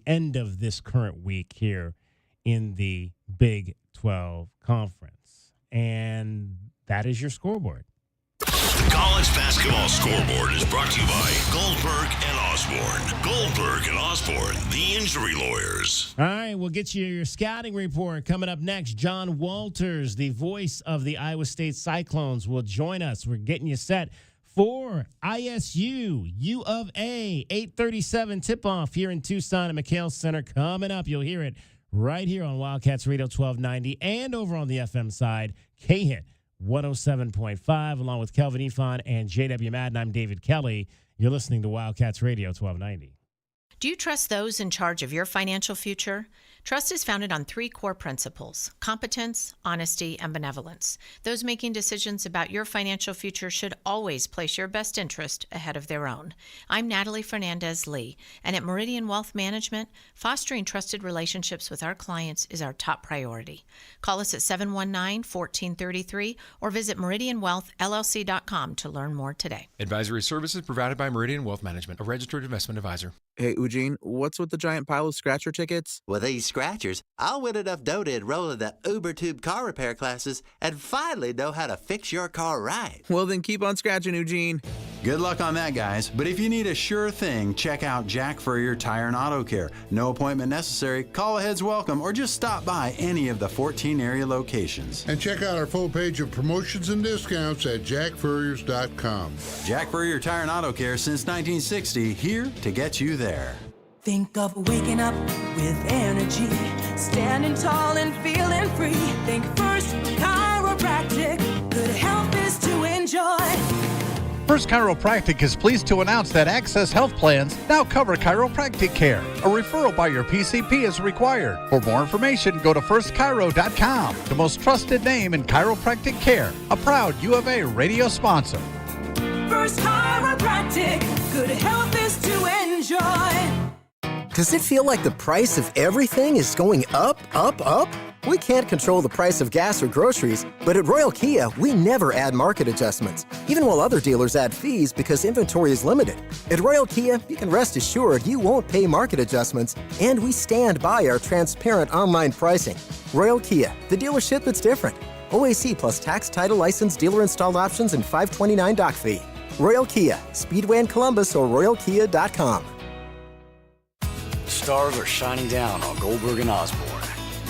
end of this current week here in the Big 12 Conference. And that is your scoreboard. The College Basketball Scoreboard is brought to you by Goldberg and Osborne. Goldberg and Osborne, the injury lawyers. All right, we'll get you your scouting report. Coming up next, John Walters, the voice of the Iowa State Cyclones, will join us. We're getting you set for ISU, U of A, 8:37 tip-off here in Tucson at McHale Center. Coming up, you'll hear it right here on Wildcats Radio 1290 and over on the FM side, K-Hit 107.5, along with Kelvin Ifan and JW Madden. I'm David Kelly. You're listening to Wildcats Radio 1290. Do you trust those in charge of your financial future? Trust is founded on 3 core principles: competence, honesty, and benevolence. Those making decisions about your financial future should always place your best interest ahead of their own. I'm Natalie Fernandez-Lee, and at Meridian Wealth Management, fostering trusted relationships with our clients is our top priority. Call us at 719-1433 or visit meridianwealthllc.com to learn more today. Advisory services provided by Meridian Wealth Management, a registered investment advisor. Hey, Eugene, what's with the giant pile of scratcher tickets? With these scratchers, I'll win enough dough to enroll in the UberTube car repair classes and finally know how to fix your car right. Well, then keep on scratching, Eugene. Good luck on that, guys. But if you need a sure thing, check out Jack Furrier Tire and Auto Care. No appointment necessary, call ahead's welcome, or just stop by any of the 14 area locations. And check out our full page of promotions and discounts at jackfurriers.com. Jack Furrier Tire and Auto Care since 1960, here to get you there. Think of waking up with energy, standing tall and feeling free. Think First Chiropractic, good health is to enjoy. First Chiropractic is pleased to announce that Access Health Plans now cover chiropractic care. A referral by your PCP is required. For more information, go to firstchiro.com, the most trusted name in chiropractic care. A proud U of A radio sponsor. First Chiropractic, good health is to enjoy. Does it feel like the price of everything is going up, up, up? We can't control the price of gas or groceries, but at Royal Kia, we never add market adjustments, even while other dealers add fees because inventory is limited. At Royal Kia, you can rest assured you won't pay market adjustments, and we stand by our transparent online pricing. Royal Kia, the dealership that's different. OAC plus tax, title, license, dealer installed options, and $529 doc fee. Royal Kia, Speedway in Columbus or royalkia.com. Stars are shining down on Goldberg and Osborne.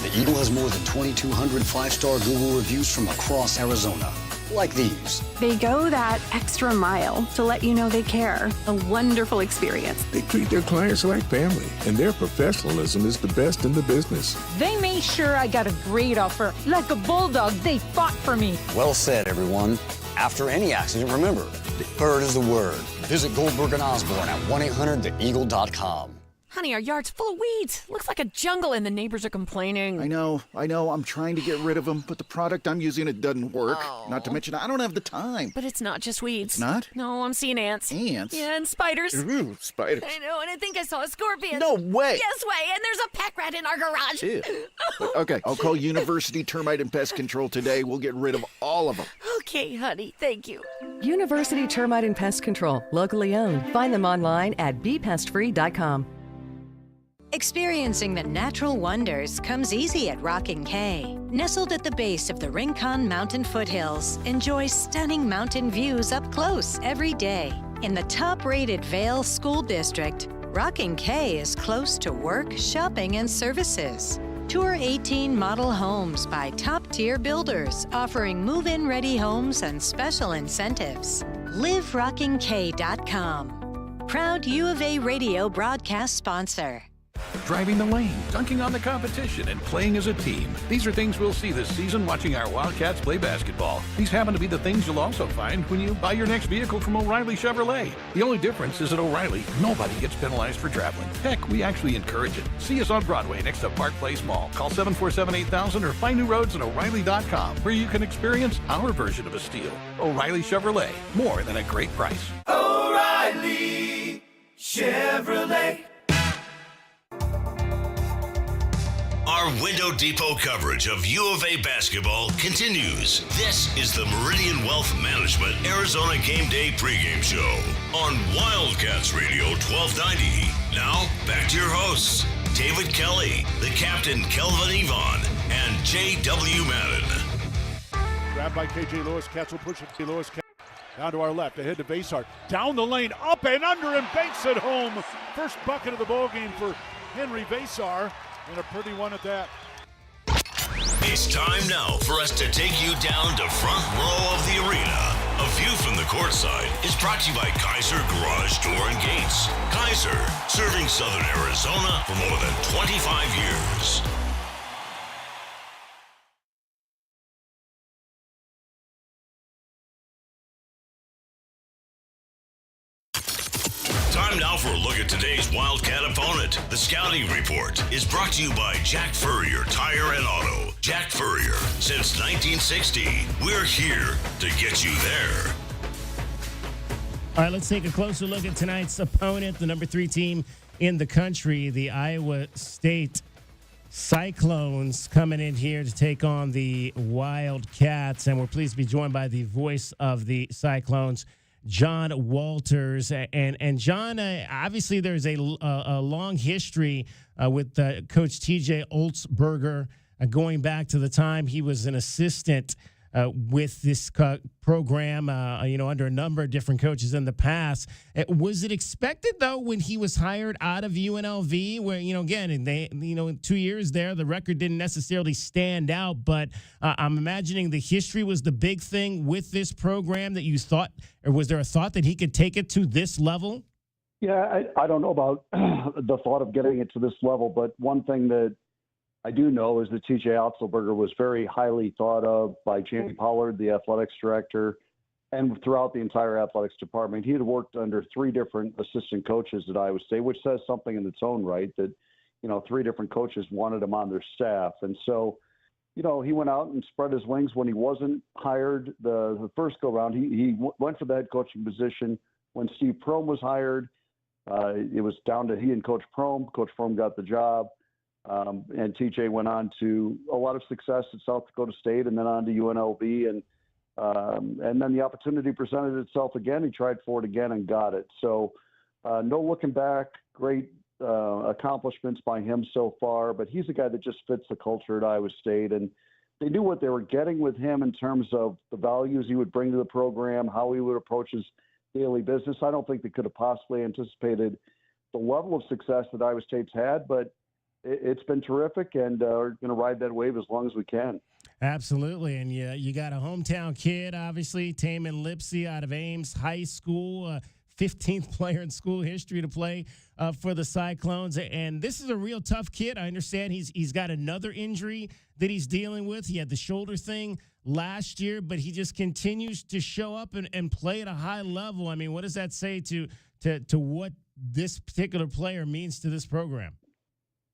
The Eagle has more than 2,200 5-star Google reviews from across Arizona, like these. They go that extra mile to let you know they care. A wonderful experience. They treat their clients like family, and their professionalism is the best in the business. They made sure I got a great offer. Like a bulldog, they fought for me. Well said, everyone. After any accident, remember, deferred is the word. Visit Goldberg and Osborne at 1-800-THEEAGLE.com. Honey, our yard's full of weeds. Looks like a jungle and the neighbors are complaining. I know. I'm trying to get rid of them, but the product I'm using, it doesn't work. Oh. Not to mention, I don't have the time. But it's not just weeds. It's not? No, I'm seeing ants. Ants? Yeah, and spiders. Ooh, spiders. I know, and I think I saw a scorpion. No way. Yes way, and there's a pack rat in our garage. Ew. Okay, I'll call University Termite and Pest Control today. We'll get rid of all of them. Okay, honey, thank you. University Termite and Pest Control, locally owned. Find them online at bepestfree.com. Experiencing the natural wonders comes easy at Rockin' K. Nestled at the base of the Rincon Mountain foothills, enjoy stunning mountain views up close every day. In the top-rated Vail School District, Rockin' K is close to work, shopping, and services. Tour 18 model homes by top-tier builders offering move-in ready homes and special incentives. LiveRockingK.com. Proud U of A radio broadcast sponsor. Driving the lane, dunking on the competition, and playing as a team. These are things we'll see this season watching our Wildcats play basketball. These happen to be the things you'll also find when you buy your next vehicle from O'Reilly Chevrolet. The only difference is at O'Reilly, nobody gets penalized for traveling. Heck, we actually encourage it. See us on Broadway next to Park Place Mall. Call 747-8000 or find new roads at O'Reilly.com, where you can experience our version of a steal. O'Reilly Chevrolet, more than a great price. O'Reilly Chevrolet. Our Window Depot coverage of U of A basketball continues. This is the Meridian Wealth Management Arizona Game Day pregame show on Wildcats Radio 1290. Now, back to your hosts, David Kelly, the captain Kelvin Yvonne, and J.W. Madden. Grabbed by K.J. Lewis. Cats will push it. Lewis down to our left, ahead to Basehart. Down the lane, up and under, and banks it home. First bucket of the ballgame for Henry Basar. And a pretty one at that. It's time now for us to take you down to front row of the arena. A view from the courtside is brought to you by Kaiser Garage Door and Gates. Kaiser, serving Southern Arizona for more than 25 years. Time now for a look at today's Wildcat opponent. The Scouting Report is brought to you by Jack Furrier Tire and Auto. Jack Furrier, since 1960, we're here to get you there. All right, let's take a closer look at tonight's opponent, the number 3 team in the country, the Iowa State Cyclones, coming in here to take on the Wildcats. And we're pleased to be joined by the voice of the Cyclones, John Walters. And John, obviously there's a long history with Coach TJ Olsberger going back to the time he was an assistant with this program, under a number of different coaches in the past. Was it expected, though, when he was hired out of UNLV, where, again, in 2 years there, the record didn't necessarily stand out, but I'm imagining the history was the big thing with this program that you thought, or was there a thought that he could take it to this level? Yeah, I don't know about the thought of getting it to this level, but one thing that I do know is that TJ Otzelberger was very highly thought of by Jamie Pollard, the athletics director, and throughout the entire athletics department. He had worked under 3 different assistant coaches at Iowa State, which says something in its own right that, 3 different coaches wanted him on their staff. And so, he went out and spread his wings when he wasn't hired the first go round. He went for the head coaching position when Steve Prohm was hired. It was down to he and Coach Prohm. Coach Prohm got the job. And TJ went on to a lot of success at South Dakota State and then on to UNLV. And then the opportunity presented itself again. He tried for it again and got it. So no looking back, great accomplishments by him so far. But he's a guy that just fits the culture at Iowa State. And they knew what they were getting with him in terms of the values he would bring to the program, how he would approach his daily business. I don't think they could have possibly anticipated the level of success that Iowa State's had, but it's been terrific, and we're going to ride that wave as long as we can. Absolutely, and you got a hometown kid, obviously, Taman Lipsey out of Ames High School, 15th player in school history to play for the Cyclones. And this is a real tough kid. I understand he's got another injury that he's dealing with. He had the shoulder thing last year, but he just continues to show up and play at a high level. I mean, what does that say to to what this particular player means to this program?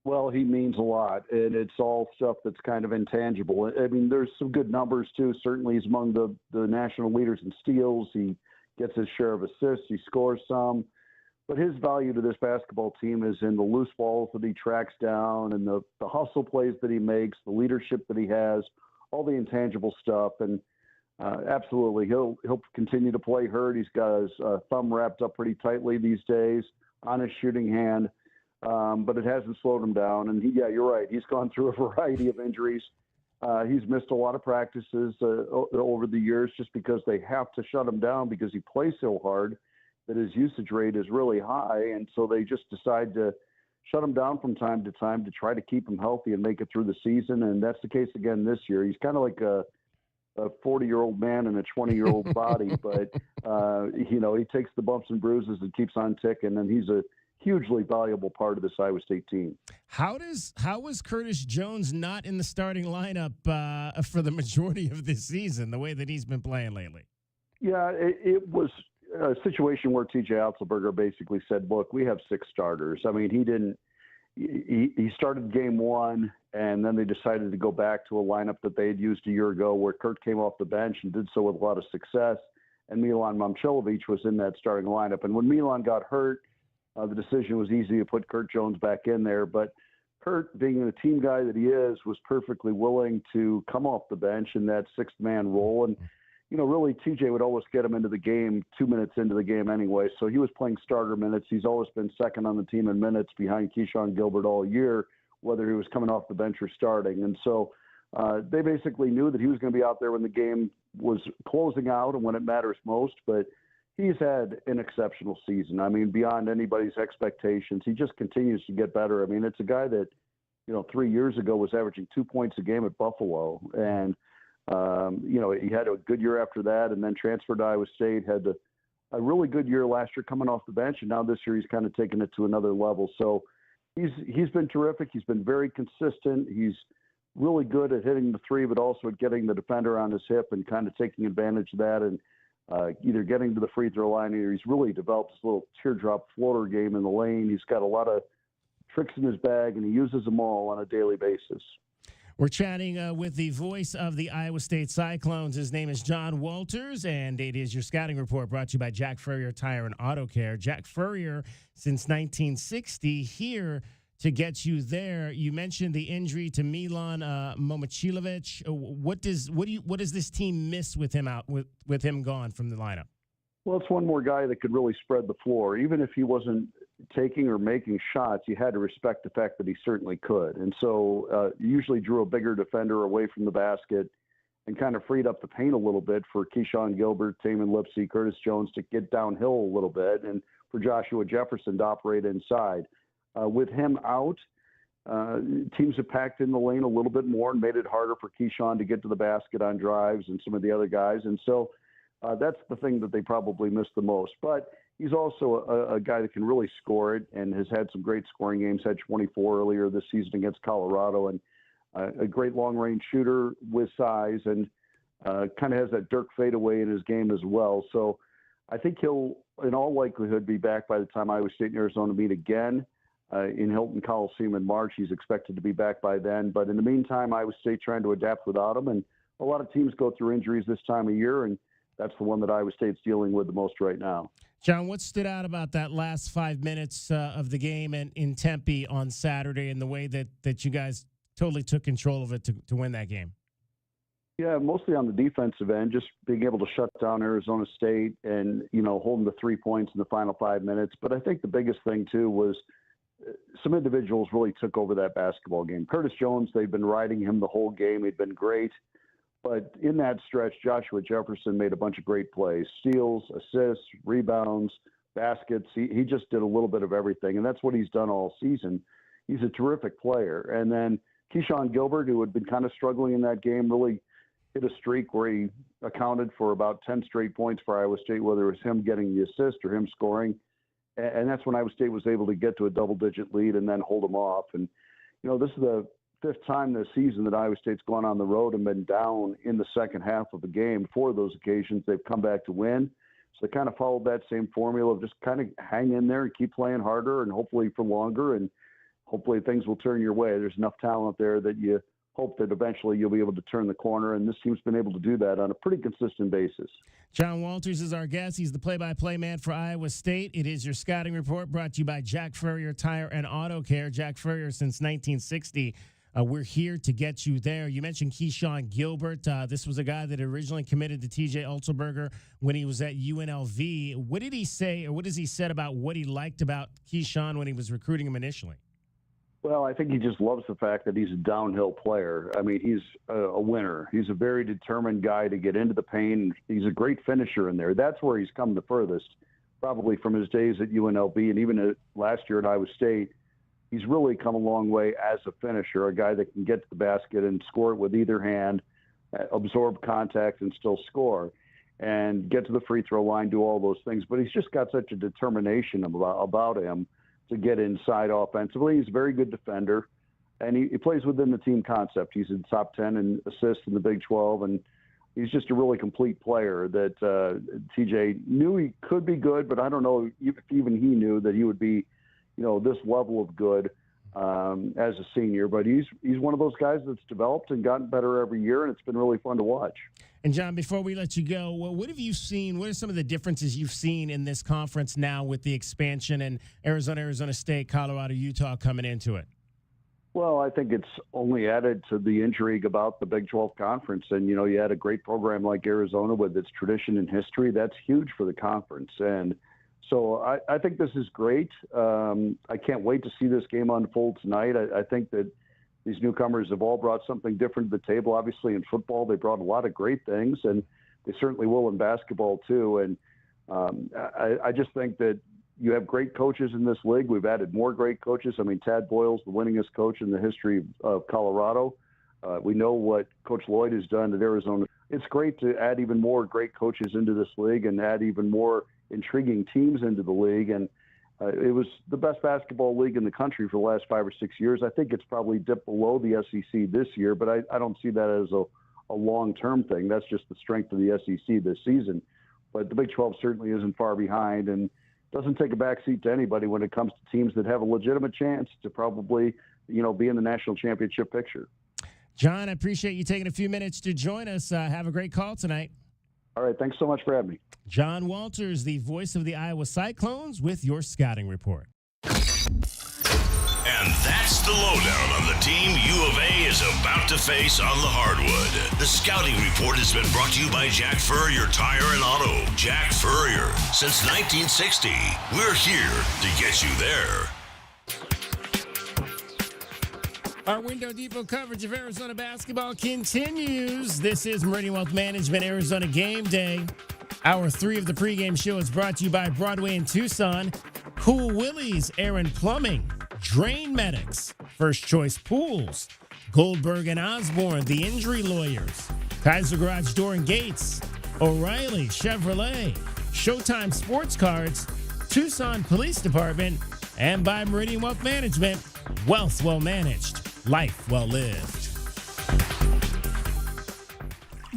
Well, he means a lot, and it's all stuff that's kind of intangible. I mean, there's some good numbers, too. Certainly he's among the national leaders in steals. He gets his share of assists. He scores some. But his value to this basketball team is in the loose balls that he tracks down and the hustle plays that he makes, the leadership that he has, all the intangible stuff. And absolutely, he'll continue to play hurt. He's got his thumb wrapped up pretty tightly these days on his shooting hand. But it hasn't slowed him down. And yeah, you're right. He's gone through a variety of injuries. He's missed a lot of practices over the years just because they have to shut him down because he plays so hard that his usage rate is really high. And so they just decide to shut him down from time to time to try to keep him healthy and make it through the season. And that's the case again this year. He's kind of like a 40-year-old man in a 20-year-old body, but, he takes the bumps and bruises and keeps on ticking. And he's a hugely valuable part of this Iowa State team. How was Curtis Jones not in the starting lineup for the majority of this season, the way that he's been playing lately? Yeah, it was a situation where TJ Otzelberger basically said, look, we have 6 starters. I mean, he started game 1, and then they decided to go back to a lineup that they had used a year ago where Kurt came off the bench and did so with a lot of success, and Milan Momcilovic was in that starting lineup. And when Milan got hurt, the decision was easy to put Kurt Jones back in there. But Kurt, being the team guy that he is, was perfectly willing to come off the bench in that 6th-man role. And, really TJ would always get him into the game 2 minutes into the game anyway. So he was playing starter minutes. He's always been second on the team in minutes behind Keyshawn Gilbert all year, whether he was coming off the bench or starting. And so they basically knew that he was going to be out there when the game was closing out and when it matters most. But he's had an exceptional season. I mean, beyond anybody's expectations. He just continues to get better. I mean, it's a guy that, 3 years ago was averaging 2 points a game at Buffalo. And, he had a good year after that and then transferred to Iowa State, had a really good year last year coming off the bench. And now this year he's kind of taken it to another level. So he's been terrific. He's been very consistent. He's really good at hitting the three, but also at getting the defender on his hip and kind of taking advantage of that. And, either getting to the free throw line or he's really developed this little teardrop floater game in the lane. He's got a lot of tricks in his bag, and he uses them all on a daily basis. We're chatting with the voice of the Iowa State Cyclones. His name is John Walters, and it is your scouting report brought to you by Jack Furrier Tire and Auto Care. Jack Furrier, since 1960, here to get you there. You mentioned the injury to Milan Momcilovic. What does this team miss with him out with him gone from the lineup? Well, it's one more guy that could really spread the floor. Even if he wasn't taking or making shots, you had to respect the fact that he certainly could. And so usually drew a bigger defender away from the basket and kind of freed up the paint a little bit for Keyshawn Gilbert, Taman Lipsey, Curtis Jones to get downhill a little bit, and for Joshua Jefferson to operate inside. With him out, teams have packed in the lane a little bit more and made it harder for Keyshawn to get to the basket on drives and some of the other guys. And so that's the thing that they probably miss the most. But he's also a guy that can really score it and has had some great scoring games, had 24 earlier this season against Colorado, and a great long-range shooter with size and kind of has that Dirk fadeaway in his game as well. So I think he'll, in all likelihood, be back by the time Iowa State and Arizona meet again. In Hilton Coliseum in March. He's expected to be back by then. But in the meantime, Iowa State trying to adapt without him. And a lot of teams go through injuries this time of year, and that's the one that Iowa State's dealing with the most right now. John, what stood out about that last 5 minutes of the game in Tempe on Saturday and the way that you guys totally took control of it to win that game? Yeah, mostly on the defensive end, just being able to shut down Arizona State and, holding the 3 points in the final 5 minutes. But I think the biggest thing, too, was some individuals really took over that basketball game. Curtis Jones, they've been riding him the whole game. He'd been great. But in that stretch, Joshua Jefferson made a bunch of great plays, steals, assists, rebounds, baskets. He just did a little bit of everything, and that's what he's done all season. He's a terrific player. And then Keyshawn Gilbert, who had been kind of struggling in that game, really hit a streak where he accounted for about 10 straight points for Iowa State, whether it was him getting the assist or him scoring. And that's when Iowa State was able to get to a double-digit lead and then hold them off. And, this is the 5th time this season that Iowa State's gone on the road and been down in the second half of the game. 4 of those occasions, they've come back to win. So they kind of followed that same formula of just kind of hang in there and keep playing harder and hopefully for longer, and hopefully things will turn your way. There's enough talent there that you hope that eventually you'll be able to turn the corner, and this team's been able to do that on a pretty consistent basis. John Walters is our guest. He's the play-by-play man for Iowa State. It is your scouting report brought to you by Jack Furrier Tire and Auto Care. Jack Furrier since 1960. We're here to get you there. You mentioned Keyshawn Gilbert. This was a guy that originally committed to TJ Otzelberger when he was at UNLV. What did he say, or what has he said about what he liked about Keyshawn when he was recruiting him initially? Well, I think he just loves the fact that he's a downhill player. I mean, he's a winner. He's a very determined guy to get into the paint. He's a great finisher in there. That's where he's come the furthest, probably from his days at UNLV and even last year at Iowa State. He's really come a long way as a finisher, a guy that can get to the basket and score it with either hand, absorb contact and still score, and get to the free throw line, do all those things. But he's just got such a determination about him to get inside offensively. He's a very good defender, and he plays within the team concept. He's in the top 10 in assists in the Big 12, and he's just a really complete player that TJ knew he could be good, but I don't know if even he knew that he would be, this level of good as a senior. But he's one of those guys that's developed and gotten better every year, and it's been really fun to watch. And, John, before we let you go, what have you seen? What are some of the differences you've seen in this conference now with the expansion and Arizona State, Colorado, Utah coming into it? Well, I think it's only added to the intrigue about the Big 12 conference. And, you had a great program like Arizona with its tradition and history. That's huge for the conference. And so I think this is great. I can't wait to see this game unfold tonight. I think that these newcomers have all brought something different to the table. Obviously, in football, they brought a lot of great things, and they certainly will in basketball too. And I just think that you have great coaches in this league. We've added more great coaches. I mean, Tad Boyle's the winningest coach in the history of Colorado. We know what Coach Lloyd has done at Arizona. It's great to add even more great coaches into this league and add even more intriguing teams into the league. And it was the best basketball league in the country for the last 5 or 6 years. I think it's probably dipped below the SEC this year, but I don't see that as a long-term thing. That's just the strength of the SEC this season. But the Big 12 certainly isn't far behind and doesn't take a backseat to anybody when it comes to teams that have a legitimate chance to probably, be in the national championship picture. John, I appreciate you taking a few minutes to join us. Have a great call tonight. All right, thanks so much for having me. John Walters, the voice of the Iowa Cyclones, with your scouting report. And that's the lowdown on the team U of A is about to face on the hardwood. The scouting report has been brought to you by Jack Furrier Tire and Auto. Jack Furrier, since 1960. We're here to get you there. Our Window Depot coverage of Arizona basketball continues. This is Meridian Wealth Management Arizona Game Day. Hour 3 of the pregame show is brought to you by Broadway in Tucson, Cool Willie's Air and Plumbing, Drain Medics, First Choice Pools, Goldberg and Osborne, The Injury Lawyers, Kaiser Garage Door and Gates, O'Reilly Chevrolet, Showtime Sports Cards, Tucson Police Department, and by Meridian Wealth Management, wealth well managed, life well lived.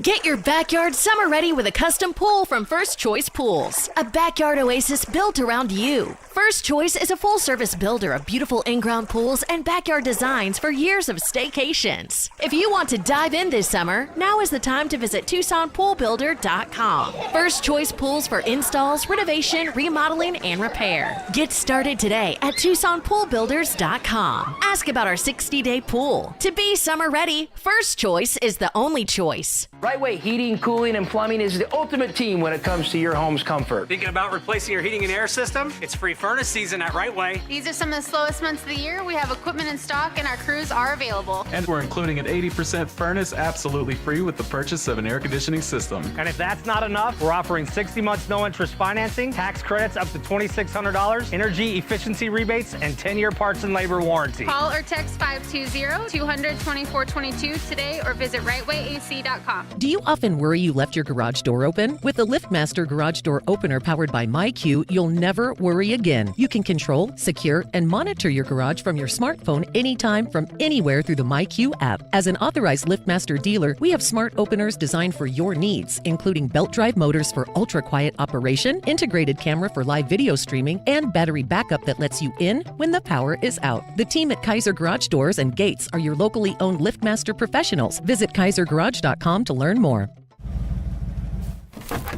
Get your backyard summer ready with a custom pool from First Choice Pools. A backyard oasis built around you. First Choice is a full-service builder of beautiful in-ground pools and backyard designs for years of staycations. If you want to dive in this summer, now is the time to visit TUCSONPoolBuilder.com. First Choice Pools for installs, renovation, remodeling, and repair. Get started today at TUCSONPoolBuilders.com. Ask about our 60-day pool. To be summer ready, First Choice is the only choice. Right Way Heating, Cooling, and Plumbing is the ultimate team when it comes to your home's comfort. Thinking about replacing your heating and air system? It's free furnace season at Right Way. These are some of the slowest months of the year. We have equipment in stock and our crews are available. And we're including an 80% furnace absolutely free with the purchase of an air conditioning system. And if that's not enough, we're offering 60 months no interest financing, tax credits up to $2,600, energy efficiency rebates, and 10-year parts and labor warranty. Call or text 520-200-2422 today or visit rightwayac.com. Do you often worry you left your garage door open? With the LiftMaster Garage Door Opener powered by MyQ, you'll never worry again. again. You can control, secure, and monitor your garage from your smartphone anytime from anywhere through the MyQ app. As an authorized LiftMaster dealer, we have smart openers designed for your needs, including belt drive motors for ultra-quiet operation, integrated camera for live video streaming, and battery backup that lets you in when the power is out. The team at Kaiser Garage Doors and Gates are your locally owned LiftMaster professionals. Visit KaiserGarage.com to learn more.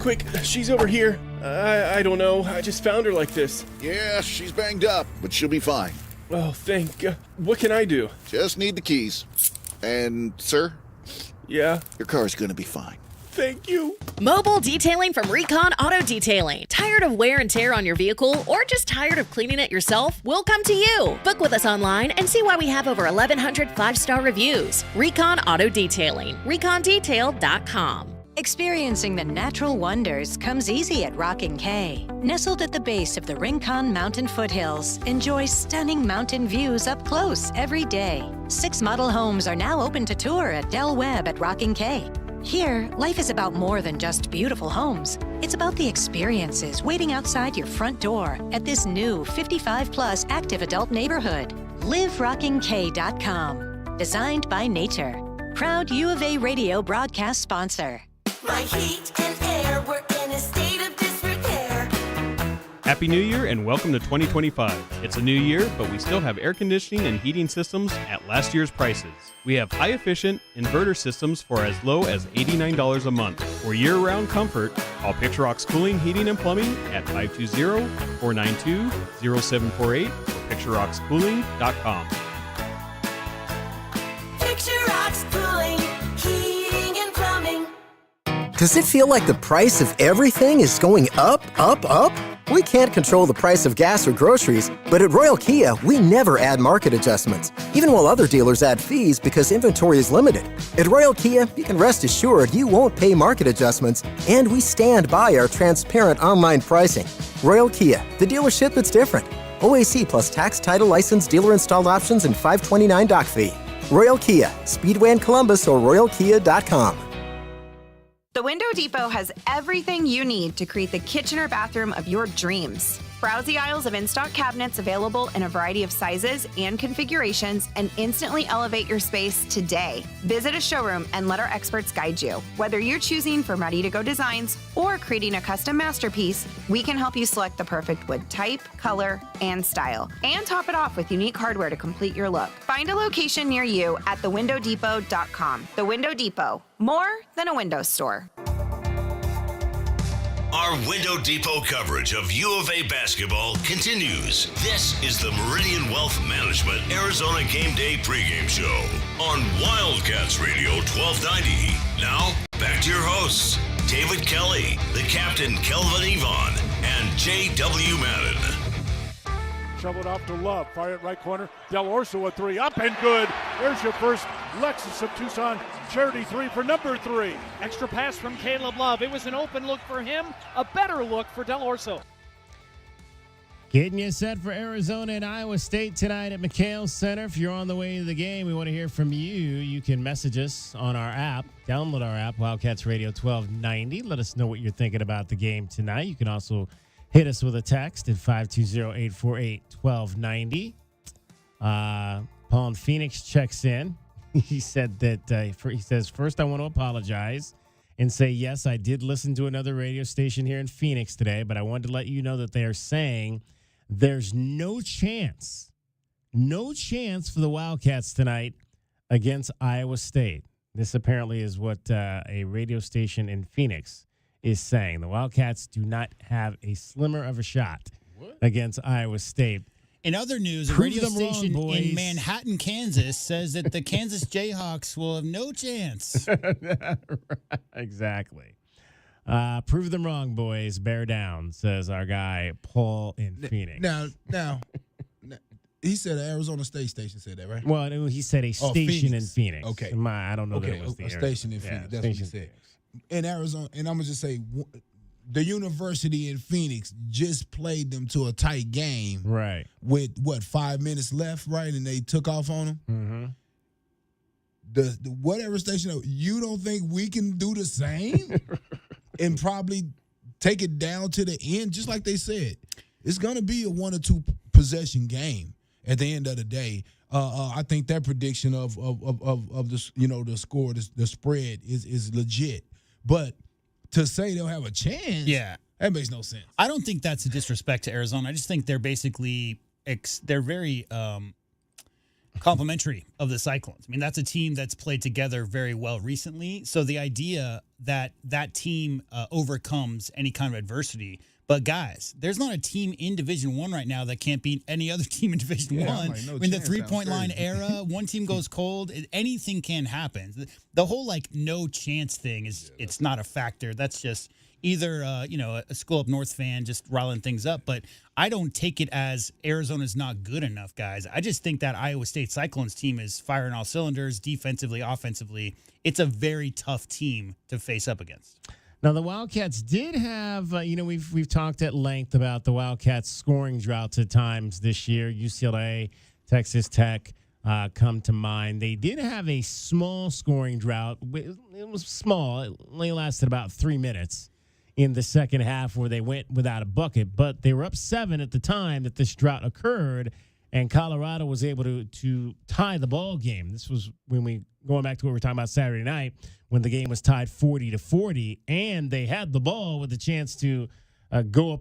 Quick, she's over here. I don't know. I just found her like this. Yeah, she's banged up, but she'll be fine. Oh, thank God. What can I do? Just need the keys. And, sir? Yeah? Your car's gonna be fine. Thank you. Mobile detailing from Recon Auto Detailing. Tired of wear and tear on your vehicle or just tired of cleaning it yourself? We'll come to you. Book with us online and see why we have over 1,100 5-star reviews. Recon Auto Detailing. ReconDetail.com. Experiencing the natural wonders comes easy at Rocking K. Nestled at the base of the Rincon Mountain foothills, enjoy stunning mountain views up close every day. 6 model homes are now open to tour at Del Webb at Rocking K. Here, life is about more than just beautiful homes. It's about the experiences waiting outside your front door at this new 55-plus active adult neighborhood. LiveRockingK.com. Designed by nature. Proud U of A radio broadcast sponsor. My heat and air were in a state of disrepair. Happy New Year and welcome to 2025. It's a new year, but we still have air conditioning and heating systems at last year's prices. We have high-efficient inverter systems for as low as $89 a month. For year-round comfort, call Picture Rocks Cooling, Heating, and Plumbing at 520-492-0748 or PictureRocksCooling.com. Picture Rocks Cooling, Heating, and Plumbing. Does it feel like the price of everything is going up, up, up? We can't control the price of gas or groceries, but at Royal Kia, we never add market adjustments, even while other dealers add fees because inventory is limited. At Royal Kia, you can rest assured you won't pay market adjustments, and we stand by our transparent online pricing. Royal Kia, the dealership that's different. OAC plus tax, title, license, dealer installed options, and $529 doc fee. Royal Kia, Speedway in Columbus or RoyalKia.com. The Window Depot has everything you need to create the kitchen or bathroom of your dreams. Browse the aisles of in-stock cabinets available in a variety of sizes and configurations and instantly elevate your space today. Visit a showroom and let our experts guide you. Whether you're choosing from ready-to-go designs or creating a custom masterpiece, we can help you select the perfect wood type, color, and style, and top it off with unique hardware to complete your look. Find a location near you at thewindowdepot.com. The Window Depot, more than a window store. Our Window Depot coverage of U of A basketball continues. This is the Meridian Wealth Management Arizona Gameday pregame show on Wildcats Radio 1290. Now, back to your hosts, David Kelly, the captain Kelvin Yvonne, and J.W. Madden. Shoveled off to Love. Fire it right corner. Del Orso a 3. Up and good. There's your first Lexus of Tucson charity 3 for number 3. Extra pass from Caleb Love. It was an open look for him. A better look for Del Orso. Getting you set for Arizona and Iowa State tonight at McHale Center. If you're on the way to the game, we want to hear from you. You can message us on our app. Download our app, Wildcats Radio 1290. Let us know what you're thinking about the game tonight. You can also hit us with a text at 520-848-1290. Paul in Phoenix checks in. He said that he says, first I want to apologize and say, yes, I did listen to another radio station here in Phoenix today, but I wanted to let you know that they are saying there's no chance for the Wildcats tonight against Iowa State. This apparently is what a radio station in Phoenix is saying. The Wildcats do not have a slimmer of a shot against Iowa State. In other news, a radio station in Manhattan, Kansas says that the Kansas Jayhawks will have no chance. Exactly. Prove them wrong, boys. Bear down, says our guy Paul in Phoenix. Now, he said an Arizona State station said that, right? Well, he said a station in Phoenix. Okay. I don't know that it was the station in Phoenix. That's what he said. In Arizona, and I'm going to just say, the university in Phoenix just played them to a tight game. Right. With, 5 minutes left, right? And they took off on them. Mm-hmm. The whatever station, you don't think we can do the same and probably take it down to the end, just like they said? it's going to be a 1 or 2 possession game at the end of the day. I think that prediction of the the score, the spread is legit. But to say they'll have a chance, that makes no sense. I don't think that's a disrespect to Arizona. I just think they're basically they're very complimentary of the Cyclones. I mean, that's a team that's played together very well recently. So the idea that that team overcomes any kind of adversity. But guys, there's not a team in Division I right now that can't beat any other team in Division I. In the three-point line era, one team goes cold, anything can happen. The whole no chance thing it's not a factor. That's just either a school up north fan just riling things up. But I don't take it as Arizona's not good enough, guys. I just think that Iowa State Cyclones team is firing all cylinders, defensively, offensively. It's a very tough team to face up against. Now, the Wildcats did have, we've talked at length about the Wildcats scoring droughts at times this year. UCLA, Texas Tech come to mind. They did have a small scoring drought. It was small. It only lasted about 3 minutes in the second half where they went without a bucket. But they were up 7 at the time that this drought occurred, and Colorado was able to tie the ball game. This was going back to what we were talking about Saturday night, when the game was tied 40-40, and they had the ball with a chance to go up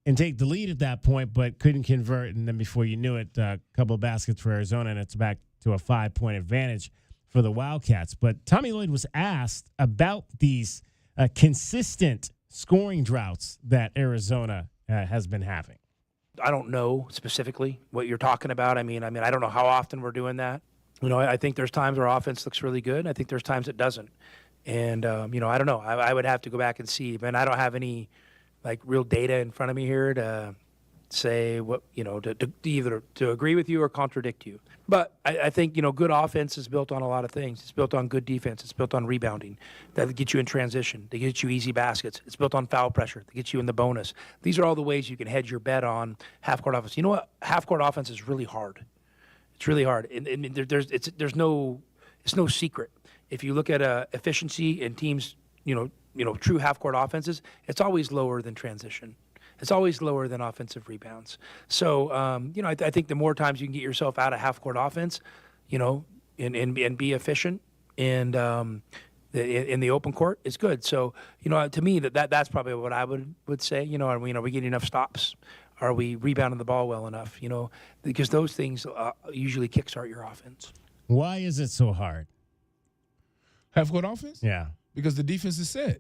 and take the lead at that point, but couldn't convert. And then before you knew it, a couple of baskets for Arizona, and it's back to a 5-point advantage for the Wildcats. But Tommy Lloyd was asked about these consistent scoring droughts that Arizona has been having. I don't know specifically what you're talking about. I mean, I don't know how often we're doing that. I think there's times where offense looks really good. I think there's times it doesn't. And, I don't know. I would have to go back and see. Man, I don't have any, real data in front of me here to say what, to either to agree with you or contradict you. But I think, good offense is built on a lot of things. It's built on good defense. It's built on rebounding. That gets you in transition. They get you easy baskets. It's built on foul pressure. That gets you in the bonus. These are all the ways you can hedge your bet on half-court offense. You know what? Half-court offense is really hard. It's really hard, and it's no secret. If you look at efficiency in teams, true half-court offenses, it's always lower than transition. It's always lower than offensive rebounds. So, I think the more times you can get yourself out of half-court offense, and be efficient and in the open court is good. So, to me, that's probably what I would say. Are we getting enough stops? Are we rebounding the ball well enough? Because those things usually kickstart your offense. Why is it so hard? Half-court offense? Yeah. Because the defense is set.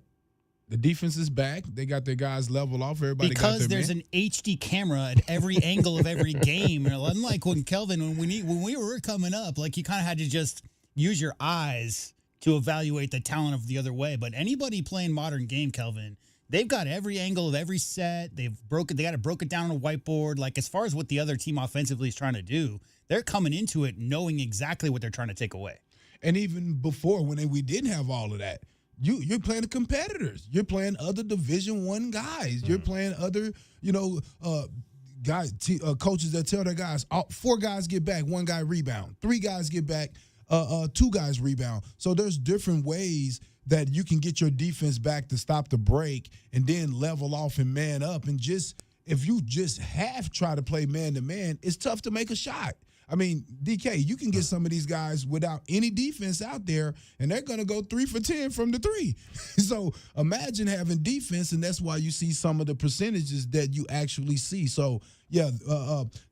The defense is back. They got their guys level off. Everybody got their because there's an HD camera at every angle of every game. Unlike when we were coming up, you kind of had to just use your eyes to evaluate the talent of the other way. But anybody playing modern game, Kelvin, they've got every angle of every set. They got it broken down on a whiteboard. As far as what the other team offensively is trying to do, they're coming into it knowing exactly what they're trying to take away. And even before, when we didn't have all of that, you're playing the competitors. You're playing other Division I guys. You're playing other, guys, coaches that tell their guys, 4 guys get back, 1 guy rebound. 3 guys get back, 2 guys rebound. So there's different ways that you can get your defense back to stop the break and then level off and man up. And if you just half try to play man-to-man, it's tough to make a shot. I mean, DK, you can get some of these guys without any defense out there, and they're going to go 3 for 10 from the 3. So imagine having defense, and that's why you see some of the percentages that you actually see. So,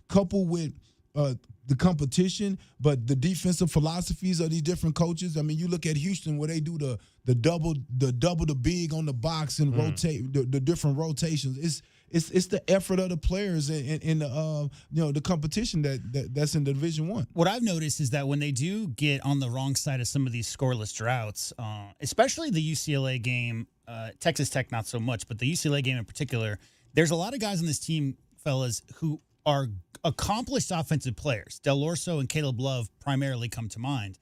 coupled with the competition, but the defensive philosophies of these different coaches. I mean, you look at Houston where they do the double the big on the box and rotate the different rotations. It's the effort of the players and the competition that's in Division I. What I've noticed is that when they do get on the wrong side of some of these scoreless droughts, especially the UCLA game, Texas Tech not so much, but the UCLA game in particular, there's a lot of guys on this team, fellas, who are accomplished offensive players. Del Orso and Caleb Love primarily come to mind.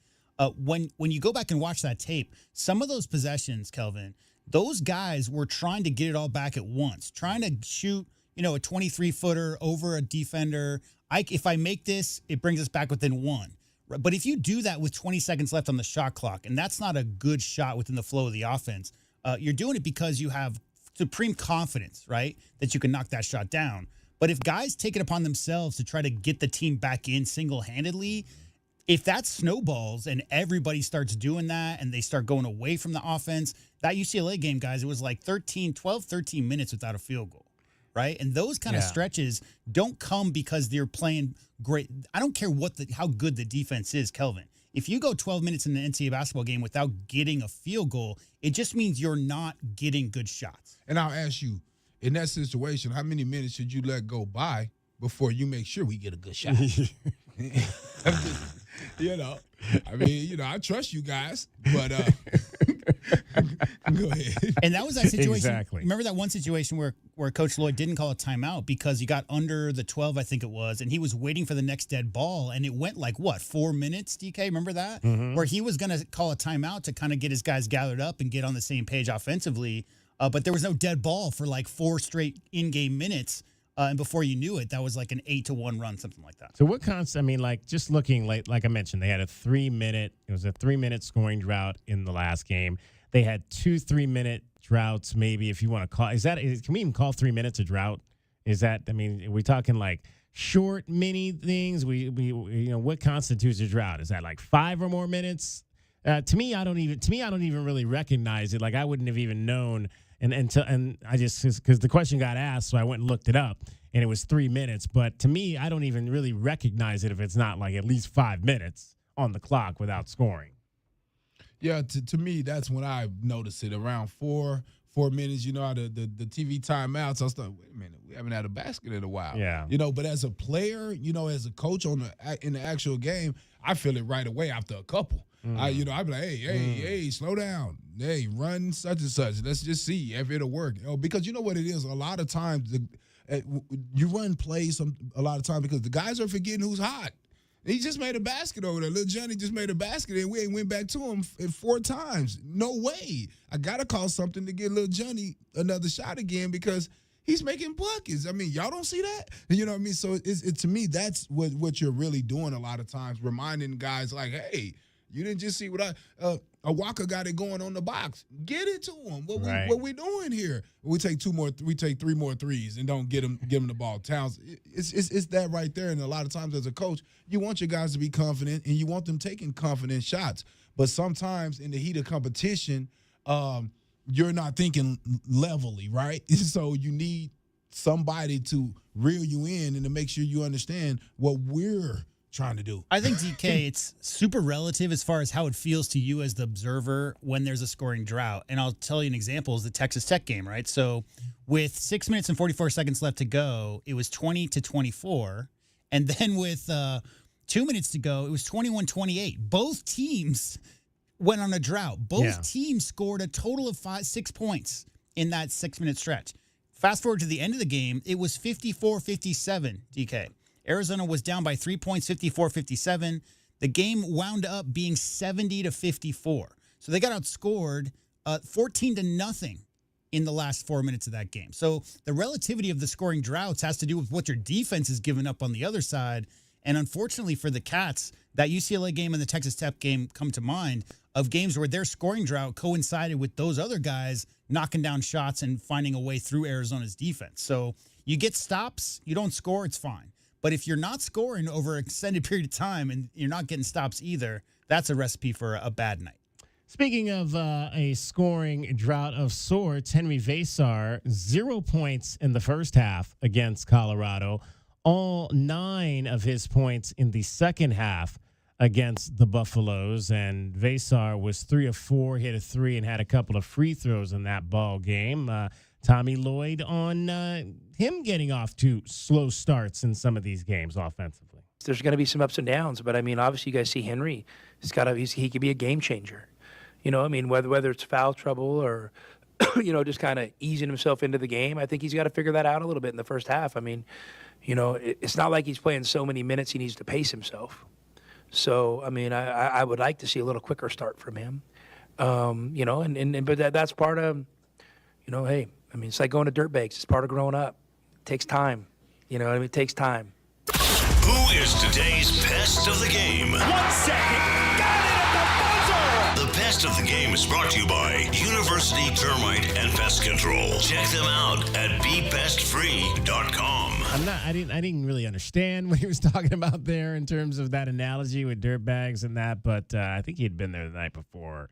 When you go back and watch that tape, some of those possessions, Kelvin, those guys were trying to get it all back at once, trying to shoot, a 23-footer over a defender. If I make this, it brings us back within 1. But if you do that with 20 seconds left on the shot clock, and that's not a good shot within the flow of the offense, you're doing it because you have supreme confidence, right, that you can knock that shot down. But if guys take it upon themselves to try to get the team back in single-handedly, if that snowballs and everybody starts doing that and they start going away from the offense, that UCLA game, guys, it was like 12, 13 minutes without a field goal, right? And those kind of stretches don't come because they're playing great. I don't care how good the defense is, Kelvin. If you go 12 minutes in the NCAA basketball game without getting a field goal, it just means you're not getting good shots. And I'll ask you, in that situation, how many minutes should you let go by before you make sure we get a good shot? I trust you guys, but go ahead. And that was that situation. Exactly. Remember that one situation where Coach Lloyd didn't call a timeout because he got under the 12, I think it was, and he was waiting for the next dead ball, and it went 4 minutes, DK? Remember that? Mm-hmm. Where he was going to call a timeout to kind of get his guys gathered up and get on the same page offensively, but there was no dead ball for 4 straight in-game minutes. And before you knew it, that was like an 8-1 run, something like that. So what just looking like I mentioned, they had a 3-minute scoring drought in the last game. They had 2 3-minute droughts, maybe, if you want to call. Can we even call 3 minutes a drought? Are we talking short, mini things? What constitutes a drought? Is that 5 or more minutes? To me, I don't even really recognize it. I wouldn't have even known. And I just, because the question got asked, so I went and looked it up, and it was 3 minutes. But to me, I don't even really recognize it if it's not at least 5 minutes on the clock without scoring. Yeah, to me, that's when I noticed it, around 4 minutes. The TV timeouts. I was like, wait a minute, we haven't had a basket in a while. Yeah. But as a player, as a coach in the actual game, I feel it right away after a couple. I'd be like, hey, slow down. Hey, run such and such. Let's just see if it'll work. Because you know what it is? A lot of times you run plays a lot of times because the guys are forgetting who's hot. He just made a basket over there. Little Johnny just made a basket, and we ain't went back to him 4 times. No way. I got to call something to get little Johnny another shot again because he's making buckets. Y'all don't see that? You know what I mean? So to me, that's what you're really doing a lot of times, reminding guys hey, you didn't just see what a Walker got it going on the box. Get it to him. What we doing here? We take 3 more threes and don't give him the ball. Towns, it's that right there. And a lot of times as a coach, you want your guys to be confident and you want them taking confident shots. But sometimes in the heat of competition, you're not thinking levelly, right? So you need somebody to reel you in and to make sure you understand what we're trying to do. I think, DK, it's super relative as far as how it feels to you as the observer when there's a scoring drought. And I'll tell you an example is the Texas Tech game, right? So with 6 minutes and 44 seconds left to go, it was 20-24. And then with 2 minutes to go, it was 21-28. Both teams went on a drought. Both teams scored a total of 6 points in that 6-minute stretch. Fast forward to the end of the game, it was 54-57, DK. Arizona was down by 3 points, 54-57. The game wound up being 70-54. So they got outscored 14-0 in the last 4 minutes of that game. So the relativity of the scoring droughts has to do with what your defense has given up on the other side. And unfortunately for the Cats, that UCLA game and the Texas Tech game come to mind of games where their scoring drought coincided with those other guys knocking down shots and finding a way through Arizona's defense. So you get stops, you don't score, it's fine. But if you're not scoring over an extended period of time and you're not getting stops either, that's a recipe for a bad night. Speaking of a scoring drought of sorts, Henry Vasar, 0 points in the first half against Colorado. All 9 of his points in the second half against the Buffaloes. And Vasar was 3 of 4, hit a 3, and had a couple of free throws in that ball game. Tommy Lloyd on him getting off to slow starts in some of these games offensively. There's going to be some ups and downs, but obviously you guys see Henry. He could be a game changer. Whether it's foul trouble or just kind of easing himself into the game. I think he's got to figure that out a little bit in the first half. It's not like he's playing so many minutes he needs to pace himself. So I would like to see a little quicker start from him. But that's part of hey. It's like going to dirt bakes. It's part of growing up. It takes time. It takes time. Who is today's pest of the game? 1 second. Got it at the buzzer. The Best of the Game is brought to you by University Termite and Pest Control. Check them out at bepestfree.com. I didn't really understand what he was talking about there in terms of that analogy with dirt bags and that, but I think he had been there the night before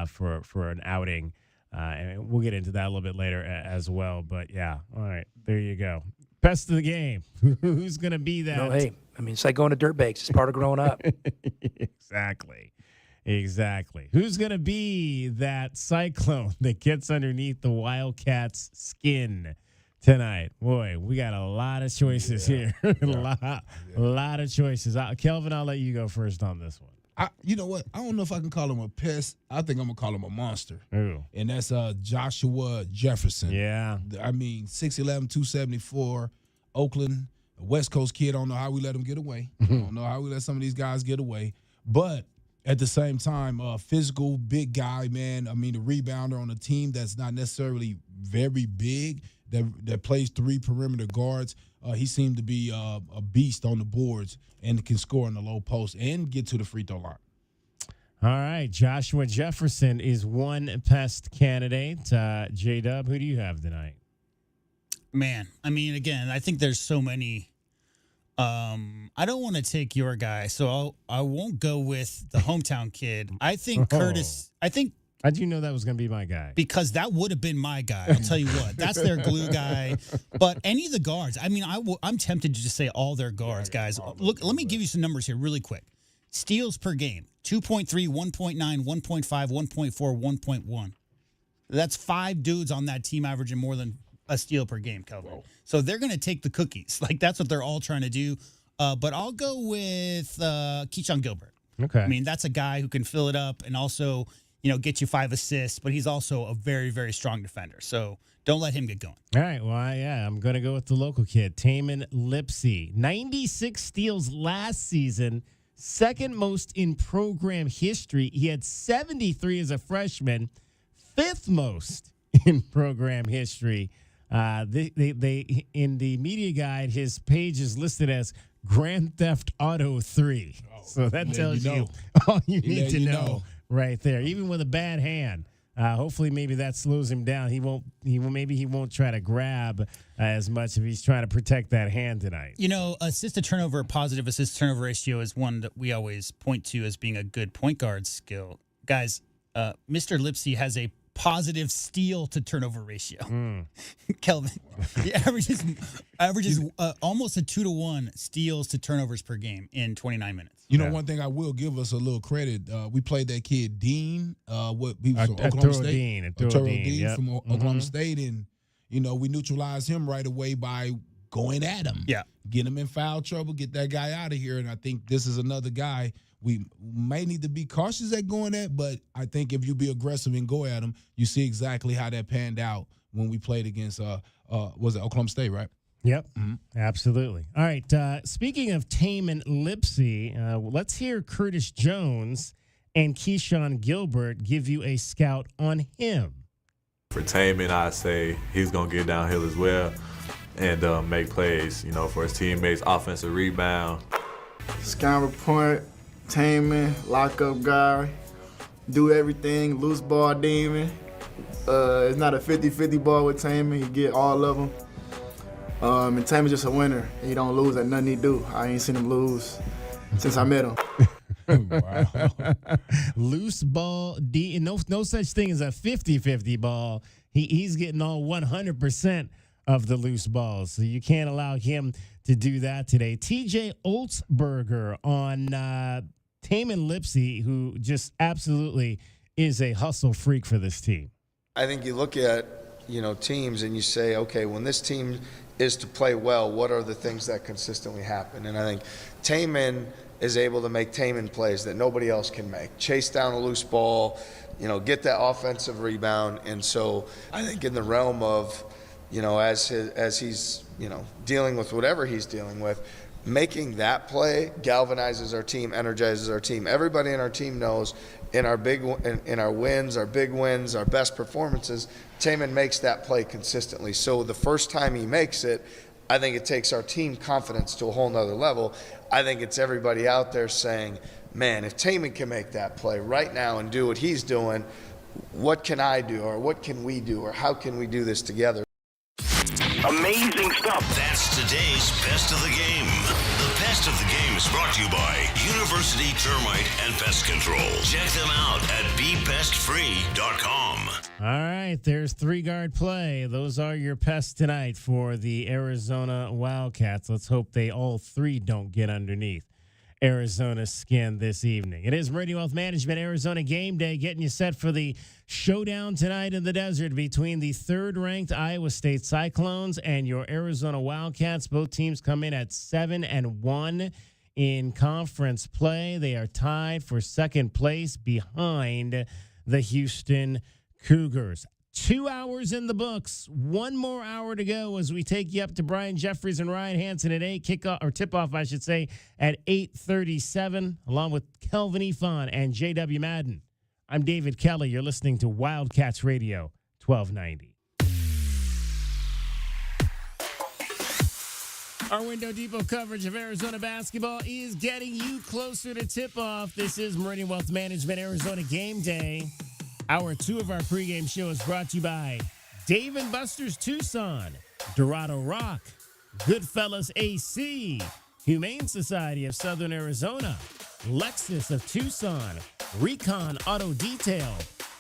for an outing. And we'll get into that a little bit later as well. But yeah, all right, there you go. Best of the game. Who's going to be that? No, hey, I mean, it's like going to dirt bags. It's part of growing up. Exactly. Who's going to be that cyclone that gets underneath the Wildcats' skin tonight? Boy, we got a lot of choices here. A lot of choices. Kelvin, I'll let you go first on this one. You know what? I don't know if I can call him a pest. I think I'm going to call him a monster. Ooh. And that's Joshua Jefferson. Yeah. I mean, 6'11", 274, Oakland, a West Coast kid. I don't know how we let him get away. I don't know how we let some of these guys get away. But at the same time, physical, big guy, man. I mean, a rebounder on a team that's not necessarily very big, that plays 3 perimeter guards. He seemed to be a beast on the boards and can score in the low post and get to the free throw line. All right, Joshua Jefferson is one pest candidate. J-Dub, who do you have tonight? Man, I mean, again, I think there's so many. I don't want to take your guy, so I won't go with the hometown kid. I think Curtis. How'd you know that was going to be my guy? Because that would have been my guy. I'll tell you what. That's their glue guy. But any of the guards, I mean, I'm tempted to just say all their guards, guys. Look, let me give you some numbers here really quick. Steals per game, 2.3, 1.9, 1.5, 1.4, 1.1. That's 5 dudes on that team averaging more than a steal per game, Kelvin. Whoa. So they're going to take the cookies. Like, that's what they're all trying to do. But I'll go with Keyshawn Gilbert. Okay. I mean, that's a guy who can fill it up and also – get you 5 assists, but he's also a very, very strong defender. So don't let him get going. All right. Well, I'm going to go with the local kid, Tamin Lipsey. 96 steals last season, second most in program history. He had 73 as a freshman, 5th most in program history. They in the media guide, his page is listed as Grand Theft Auto 3. So that tells you all you need to know. Right there, even with a bad hand. Hopefully, maybe that slows him down. Maybe he won't try to grab as much if he's trying to protect that hand tonight. Positive assist turnover ratio is one that we always point to as being a good point guard skill. Guys, Mr. Lipsey has a positive steal to turnover ratio. Kelvin, he averages almost a 2-to-1 steals to turnovers per game in 29 minutes. One thing I will give us a little credit. We played that kid Dean. He was from Oklahoma State. Dean from Oklahoma State, and we neutralized him right away by going at him. Yeah, get him in foul trouble, get that guy out of here. And I think this is another guy we may need to be cautious at going at, but I think if you be aggressive and go at him, you see exactly how that panned out when we played against was it Oklahoma State, right? Yep, absolutely. All right, speaking of Tamin Lipsey, let's hear Curtis Jones and Keyshawn Gilbert give you a scout on him. For Tamin, I say he's going to get downhill as well and make plays, for his teammates, offensive rebound. Scout point, Tamin, lockup guy, do everything, loose ball demon. It's not a 50-50 ball with Tamin. You get all of them. And Tamin's just a winner. He don't lose at nothing he do. I ain't seen him lose since I met him. Wow. Loose ball, no such thing as a 50-50 ball. He's getting all 100% of the loose balls. So you can't allow him to do that today. TJ Olsberger on Tamin Lipsey, who just absolutely is a hustle freak for this team. I think you look at, teams and you say, okay, when this team is to play well, what are the things that consistently happen? And I think Tamin is able to make Tamin plays that nobody else can make. Chase down a loose ball, get that offensive rebound. And so I think in the realm of, as he's, dealing with whatever he's dealing with, making that play galvanizes our team, energizes our team. Everybody in our team knows in our wins, our big wins, our best performances, Tamin makes that play consistently. So the first time he makes it, I think it takes our team confidence to a whole nother level. I think it's everybody out there saying, man, if Taman can make that play right now and do what he's doing, what can I do, or what can we do, or how can we do this together? Amazing stuff. That's today's Best of the Game. The Best of the Game is brought to you by University Termite and Pest Control. Check them out at BePestFree.com. All right, there's three-guard play. Those are your pests tonight for the Arizona Wildcats. Let's hope they all three don't get underneath Arizona's skin this evening. It is Meridian Wealth Management Arizona Game Day, getting you set for the showdown tonight in the desert between the third-ranked Iowa State Cyclones and your Arizona Wildcats. Both teams come in at 7-1 in conference play. They are tied for second place behind the Houston Cougars. 2 hours in the books. One more hour to go as we take you up to Brian Jeffries and Ryan Hansen at 8. Tip-off, I should say, at 8:37, along with Kelvin Ifan and J.W. Madden. I'm David Kelly. You're listening to Wildcats Radio 1290. Our Window Depot coverage of Arizona basketball is getting you closer to tip-off. This is Meridian Wealth Management Arizona Game Day. Hour 2 of our pregame show is brought to you by Dave & Buster's Tucson, Dorado Rock, Goodfellas AC, Humane Society of Southern Arizona, Lexus of Tucson, Recon Auto Detail,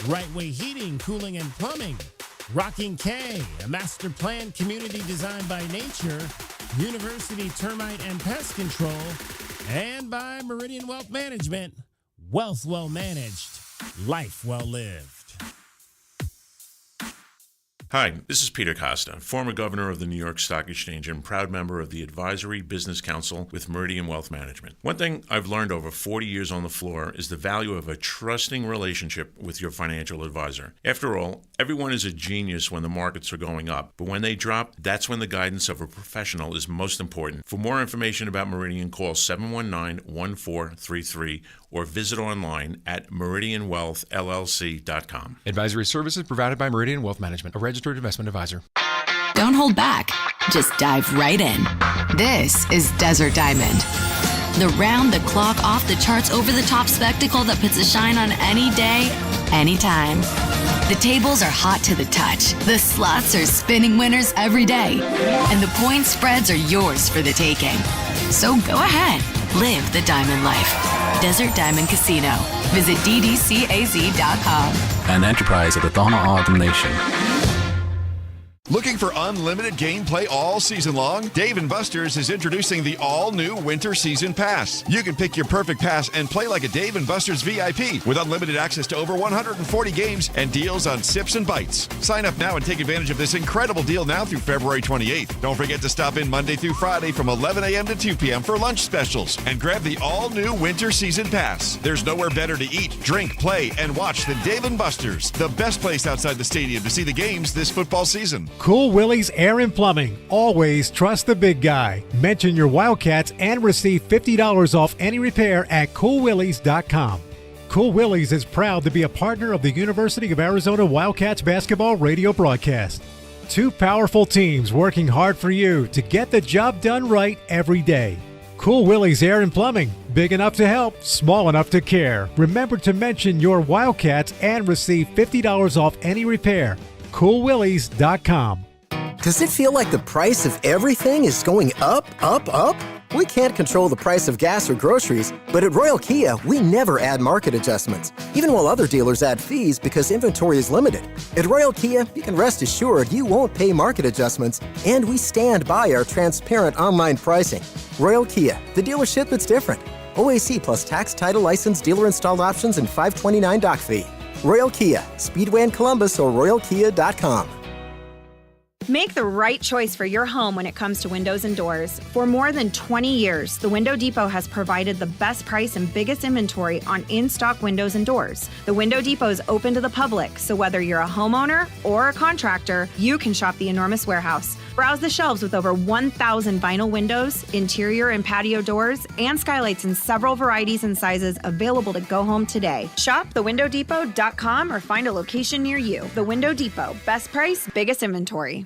Right Way Heating, Cooling, and Plumbing, Rocking K, a master planned community designed by nature, University Termite and Pest Control, and by Meridian Wealth Management, wealth well managed, life well lived. Hi, this is Peter Costa, former governor of the New York Stock Exchange and proud member of the Advisory Business Council with Meridian Wealth Management. One thing I've learned over 40 years on the floor is the value of a trusting relationship with your financial advisor. After all, everyone is a genius when the markets are going up, but when they drop, that's when the guidance of a professional is most important. For more information about Meridian, call 719-1433 or visit online at meridianwealthllc.com. Advisory services provided by Meridian Wealth Management, a registered investment advisor. Don't hold back. Just dive right in. This is Desert Diamond. The round-the-clock, off-the-charts, over-the-top spectacle that puts a shine on any day, anytime. The tables are hot to the touch. The slots are spinning winners every day. And the point spreads are yours for the taking. So go ahead. Live the diamond life. Desert Diamond Casino. Visit ddcaz.com. An enterprise of the Thana Ardent Nation. Looking for unlimited gameplay all season long? Dave & Buster's is introducing the all-new Winter Season Pass. You can pick your perfect pass and play like a Dave & Buster's VIP with unlimited access to over 140 games and deals on sips and bites. Sign up now and take advantage of this incredible deal now through February 28th. Don't forget to stop in Monday through Friday from 11 a.m. to 2 p.m. for lunch specials and grab the all-new Winter Season Pass. There's nowhere better to eat, drink, play, and watch than Dave & Buster's, the best place outside the stadium to see the games this football season. Cool Willie's Air and Plumbing. Always trust the big guy. Mention your Wildcats and receive $50 off any repair at coolwillies.com. Cool Willie's is proud to be a partner of the University of Arizona Wildcats basketball radio broadcast. Two powerful teams working hard for you to get the job done right every day. Cool Willie's Air and Plumbing. Big enough to help, small enough to care. Remember to mention your Wildcats and receive $50 off any repair. coolwillies.com. Does it feel like the price of everything is going up, up, up? We can't control the price of gas or groceries, but at Royal Kia, we never add market adjustments, even while other dealers add fees because inventory is limited. At Royal Kia, you can rest assured you won't pay market adjustments, and we stand by our transparent online pricing. Royal Kia, the dealership that's different. OAC plus tax, title, license, dealer installed options, and $529 doc fee. Royal Kia, Speedway in Columbus or royalkia.com. Make the right choice for your home when it comes to windows and doors. For more than 20 years, the Window Depot has provided the best price and biggest inventory on in-stock windows and doors. The Window Depot is open to the public, so whether you're a homeowner or a contractor, you can shop the enormous warehouse. Browse the shelves with over 1,000 vinyl windows, interior and patio doors, and skylights in several varieties and sizes available to go home today. Shop thewindowdepot.com or find a location near you. The Window Depot. Best price, biggest inventory.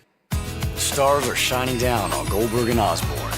Stars are shining down on Goldberg and Osborne.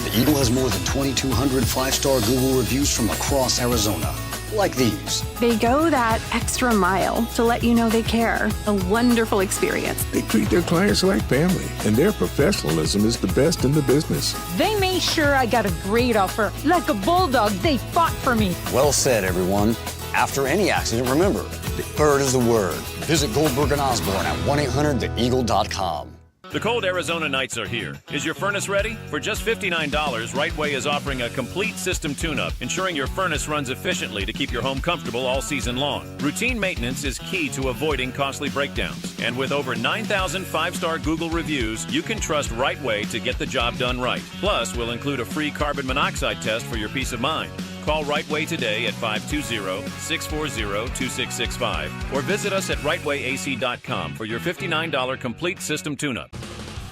The Eagle has more than 2,200 5-star Google reviews from across Arizona, like these. They go that extra mile to let you know they care. A wonderful experience. They treat their clients like family, and their professionalism is the best in the business. They made sure I got a great offer. Like a bulldog, they fought for me. Well said, everyone. After any accident, remember, the bird is the word. Visit Goldberg and Osborne at 1-800-THEEAGLE.com. The cold Arizona nights are here. Is your furnace ready? For just $59, Rightway is offering a complete system tune-up, ensuring your furnace runs efficiently to keep your home comfortable all season long. Routine maintenance is key to avoiding costly breakdowns. And with over 9,000 5-star Google reviews, you can trust Rightway to get the job done right. Plus, we'll include a free carbon monoxide test for your peace of mind. Call Rightway today at 520-640-2665 or visit us at rightwayac.com for your $59 complete system tune-up.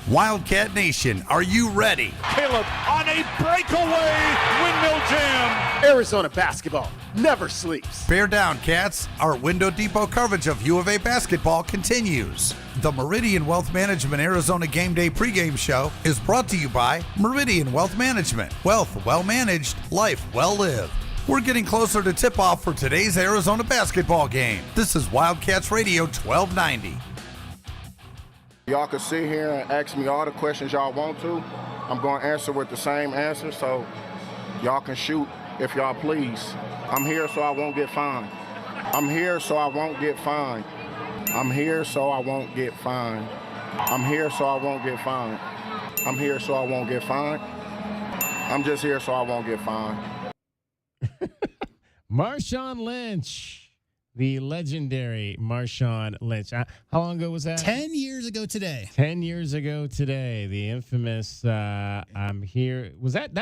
Wildcat Nation, are you ready? Caleb on a breakaway windmill jam. Arizona basketball never sleeps. Bear down, Cats. Our Window Depot coverage of U of A basketball continues. The Meridian Wealth Management Arizona Gameday pregame show is brought to you by Meridian Wealth Management. Wealth well managed, life well lived. We're getting closer to tip-off for today's Arizona basketball game. This is Wildcats Radio 1290. Y'all can sit here and ask me all the questions y'all want to. I'm going to answer with the same answer, so y'all can shoot if y'all please. I'm here so I won't get fined. I'm here so I won't get fined. I'm here so I won't get fined. I'm here so I won't get fined. I'm here so I won't get fined. I'm just here so I won't get fined. Marshawn Lynch. The legendary Marshawn Lynch. How long ago was that? 10 years ago today. 10 years ago today. The infamous I'm here. Was that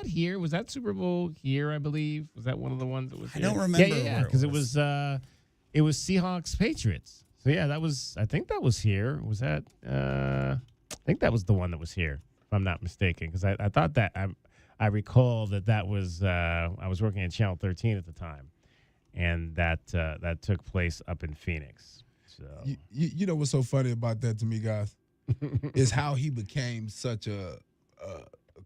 here? Was that Super Bowl here, I believe? Was that one of the ones that was here? I don't remember. Yeah, because it was Seahawks Patriots. So yeah, I think that was here. Was that I think that was the one that was here, if I'm not mistaken. Because I thought that I recall that was I was working at Channel 13 at the time. And that took place up in Phoenix. So you know what's so funny about that to me, guys, is how he became such a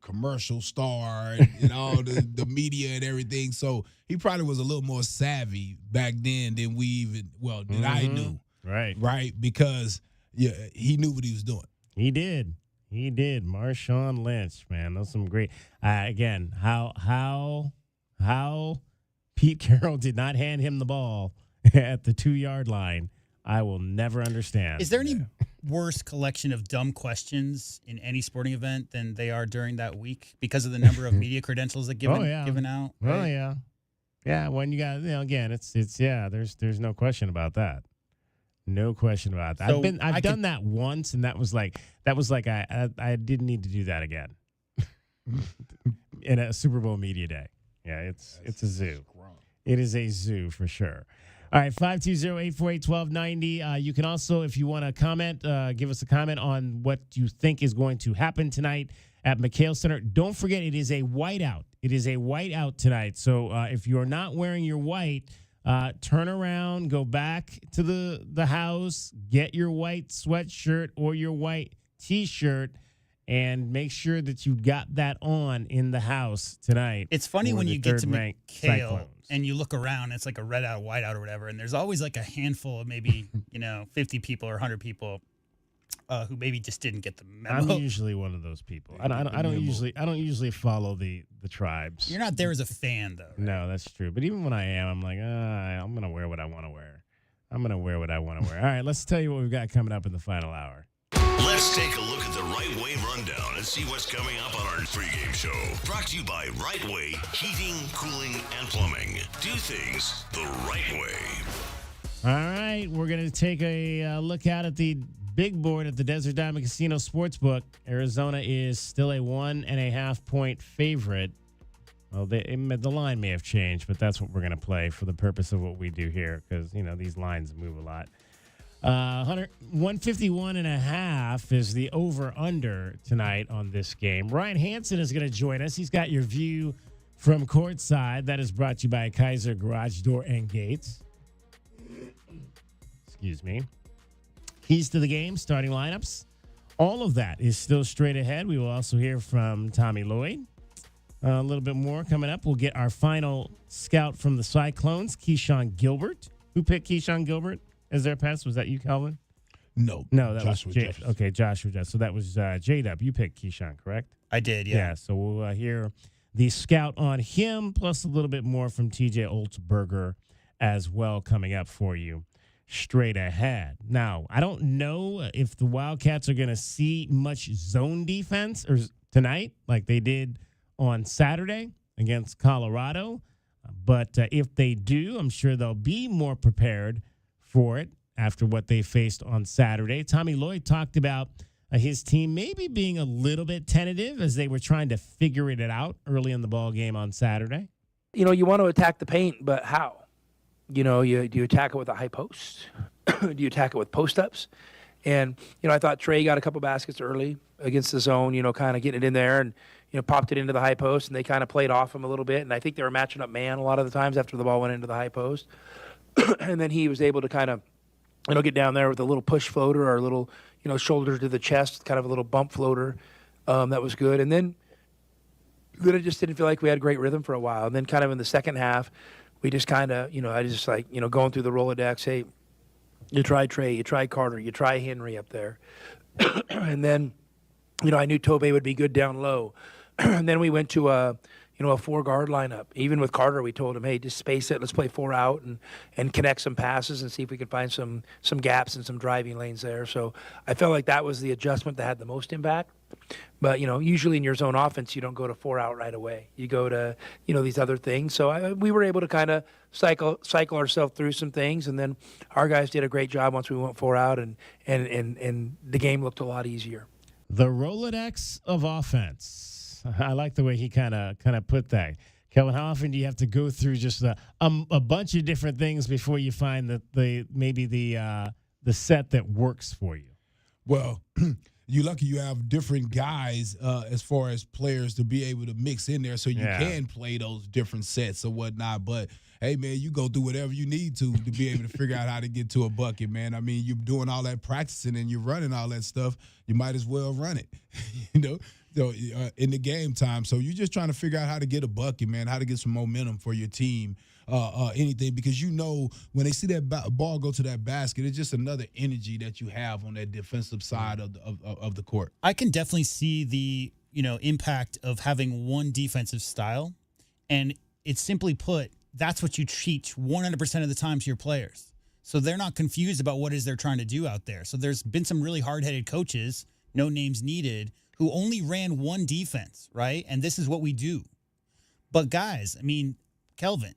commercial star and all the media and everything. So he probably was a little more savvy back then than I knew. Right, because he knew what he was doing. He did. Marshawn Lynch, man, those some great. Again, how Pete Carroll did not hand him the ball at the 2-yard line, I will never understand. Is there any worse collection of dumb questions in any sporting event than they are during that week because of the number of media credentials that given out? Right? Oh yeah. Yeah, when you got again, it's there's no question about that. No question about that. So I've done that once, and that was like I didn't need to do that again in a Super Bowl media day. Yeah, it's a zoo. It is a zoo for sure. All right, 520-848-1290. You can also, if you want to comment, give us a comment on what you think is going to happen tonight at McHale Center. Don't forget, it is a whiteout. It is a whiteout tonight. So if you're not wearing your white, turn around, go back to the house, get your white sweatshirt or your white T-shirt, and make sure that you got that on in the house tonight. It's funny when you get to McHale Cyclones. and you look around, it's like a red out, white out or whatever, and there's always like a handful of maybe 50 people or 100 people who maybe just didn't get the memo. I'm usually one of those people. I don't usually follow the tribes. You're not there as a fan though. Right? No, that's true. But even when I am, I'm like, I'm gonna wear what I want to wear. All right, let's tell you what we've got coming up in the final hour. Let's take a look at the Right Way Rundown and see what's coming up on our pregame show. Brought to you by Right Way Heating, Cooling, and Plumbing. Do things the right way. All right, we're going to take a look out at the big board at the Desert Diamond Casino Sportsbook. Arizona is still a 1.5-point favorite. Well, the line may have changed, but that's what we're going to play for the purpose of what we do here because, these lines move a lot. 151.5 is the over-under tonight on this game. Ryan Hansen is going to join us. He's got your view from courtside. That is brought to you by Kaiser Garage Door and Gates. Excuse me. Keys to the game, starting lineups. All of that is still straight ahead. We will also hear from Tommy Lloyd. A little bit more coming up. We'll get our final scout from the Cyclones, Keyshawn Gilbert. Who picked Keyshawn Gilbert as their pass? Was that you, Calvin? No, that Joshua was Jay. Jefferson. Okay, Joshua Jefferson. So that was J-Dub. You picked Keyshawn, correct? I did, yeah. So we'll hear the scout on him, plus a little bit more from TJ Olsberger as well coming up for you straight ahead. Now, I don't know if the Wildcats are going to see much zone defense or tonight like they did on Saturday against Colorado. But if they do, I'm sure they'll be more prepared for it after what they faced on Saturday. Tommy Lloyd talked about his team maybe being a little bit tentative as they were trying to figure it out early in the ball game on Saturday. You want to attack the paint, but how? Do you attack it with a high post? Do you attack it with post-ups? And, I thought Trey got a couple baskets early against the zone, kind of getting it in there and, popped it into the high post, and they kind of played off him a little bit. And I think they were matching up man a lot of the times after the ball went into the high post. And then he was able to kind of, get down there with a little push floater or a little, shoulder to the chest, kind of a little bump floater. That was good. And then I just didn't feel like we had great rhythm for a while. And then kind of in the second half, we just kind of, I just like, going through the Rolodex, hey, you try Trey, you try Carter, you try Henry up there. And then, I knew Tobe would be good down low. And then we went to a 4-guard lineup. Even with Carter, we told him, hey, just space it. Let's play 4 out and connect some passes and see if we could find some gaps and some driving lanes there. So I felt like that was the adjustment that had the most impact. But, usually in your zone offense, you don't go to 4 out right away. You go to, these other things. So we were able to kind of cycle ourselves through some things. And then our guys did a great job once we went 4 out, and the game looked a lot easier. The Rolodex of offense. I like the way he kind of put that. Kelvin, how often do you have to go through just a bunch of different things before you find the set that works for you? Well, you're lucky you have different guys as far as players to be able to mix in there so you can play those different sets or whatnot. But, hey, man, you go through whatever you need to be able to figure out how to get to a bucket, man. I mean, you're doing all that practicing and you're running all that stuff. You might as well run it, So in the game time. So you're just trying to figure out how to get a bucket, man, how to get some momentum for your team, anything. Because when they see that ball go to that basket, it's just another energy that you have on that defensive side of the court. I can definitely see the impact of having one defensive style. And it's simply put, that's what you teach 100% of the time to your players. So they're not confused about what it is they're trying to do out there. So there's been some really hard-headed coaches, no names needed, who only ran one defense, right? And this is what we do. But guys, I mean, Kelvin,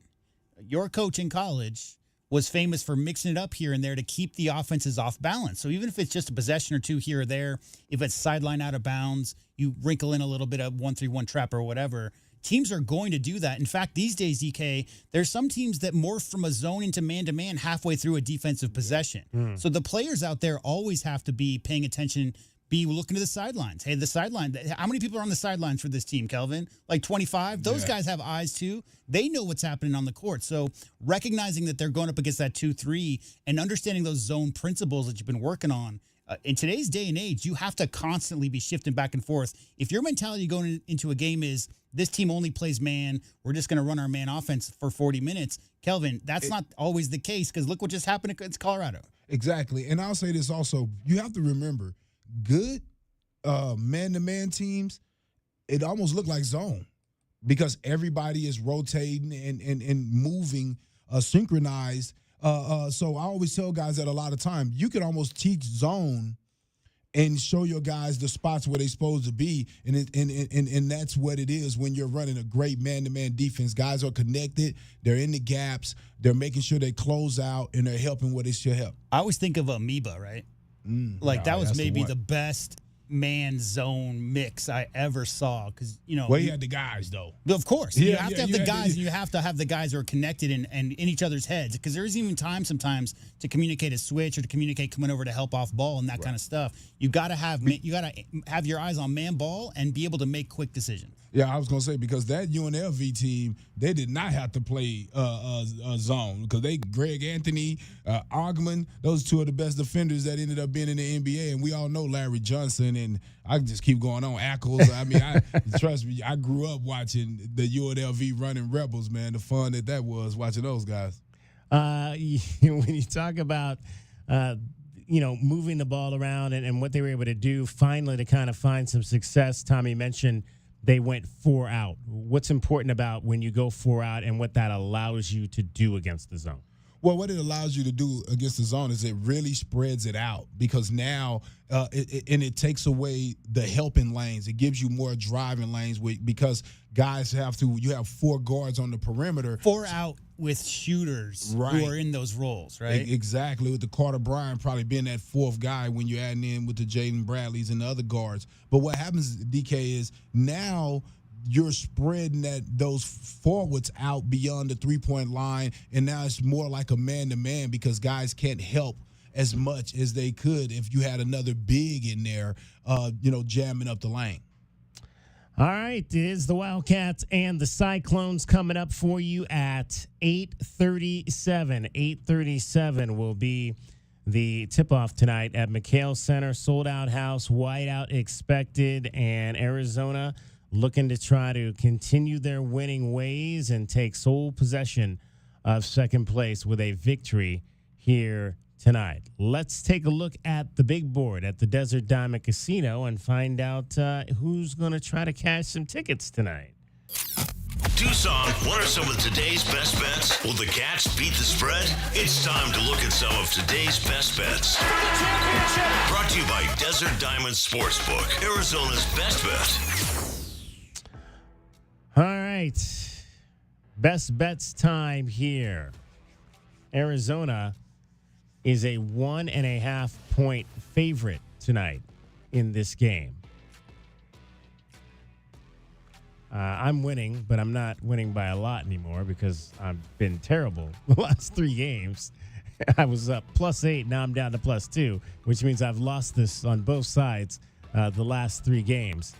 your coach in college was famous for mixing it up here and there to keep the offenses off balance. So even if it's just a possession or two here or there, if it's sideline out of bounds, you wrinkle in a little bit of 1-3-1 trap or whatever, teams are going to do that. In fact, these days, DK, there's some teams that morph from a zone into man-to-man halfway through a defensive possession. So the players out there always have to be paying attention, be looking to the sidelines. Hey, the sideline. How many people are on the sidelines for this team, Kelvin? Like 25? Those guys have eyes, too. They know what's happening on the court. So recognizing that they're going up against that 2-3 and understanding those zone principles that you've been working on, in today's day and age, you have to constantly be shifting back and forth. If your mentality going into a game is, this team only plays man, we're just going to run our man offense for 40 minutes, Kelvin, that's not always the case, because look what just happened against Colorado. Exactly. And I'll say this also. You have to remember, good man-to-man teams, it almost look like zone because everybody is rotating and moving synchronized. So I always tell guys that a lot of time, you can almost teach zone and show your guys the spots where they're supposed to be, and that's what it is when you're running a great man-to-man defense. Guys are connected, they're in the gaps, they're making sure they close out, and they're helping where they should help. I always think of amoeba, right? That was maybe the best man zone mix I ever saw. Because, Well, you had the guys, though. Of course. You Yeah, have yeah, to have you the had guys, the- and you have to have the guys who are connected and in each other's heads. Because there is even time sometimes to communicate a switch or to communicate coming over to help off ball and that kind of stuff. You got to have your eyes on man ball and be able to make quick decisions. Yeah, I was gonna say because that UNLV team, they did not have to play a zone because Greg Anthony, Ogman, those two are the best defenders that ended up being in the NBA, and we all know Larry Johnson, and I can just keep going on. Ackles, I mean, trust me, I grew up watching the UNLV running Rebels, man. The fun that was watching those guys. When you talk about moving the ball around and what they were able to do finally to kind of find some success, Tommy mentioned they went 4 out. What's important about when you go 4 out and what that allows you to do against the zone? Well, what it allows you to do against the zone is it really spreads it out because now it takes away the helping lanes. It gives you more driving lanes because guys you have 4 guards on the perimeter. 4 out with shooters who are in those roles, right? Exactly. With the Carter Bryant probably being that 4th guy when you're adding in with the Jaden Bradleys and the other guards. But what happens, DK, is now you're spreading those forwards out beyond the 3-point line, and now it's more like a man-to-man because guys can't help as much as they could if you had another big in there, jamming up the lane. All right, it is the Wildcats and the Cyclones coming up for you at 8:37. 8:37 will be the tip-off tonight at McHale Center. Sold-out house, whiteout expected, and Arizona looking to try to continue their winning ways and take sole possession of second place with a victory here tonight. Let's take a look at the big board at the Desert Diamond Casino and find out who's going to try to cash some tickets tonight. Tucson, what are some of today's best bets? Will the Cats beat the spread? It's time to look at some of today's best bets. Brought to you by Desert Diamond Sportsbook, Arizona's best bet. All right. Best bets time here. Arizona is a 1.5 point favorite tonight in this game. I'm winning, but I'm not winning by a lot anymore because I've been terrible the last 3 games. I was up +8, now I'm down to +2, which means I've lost this on both sides the last 3 games.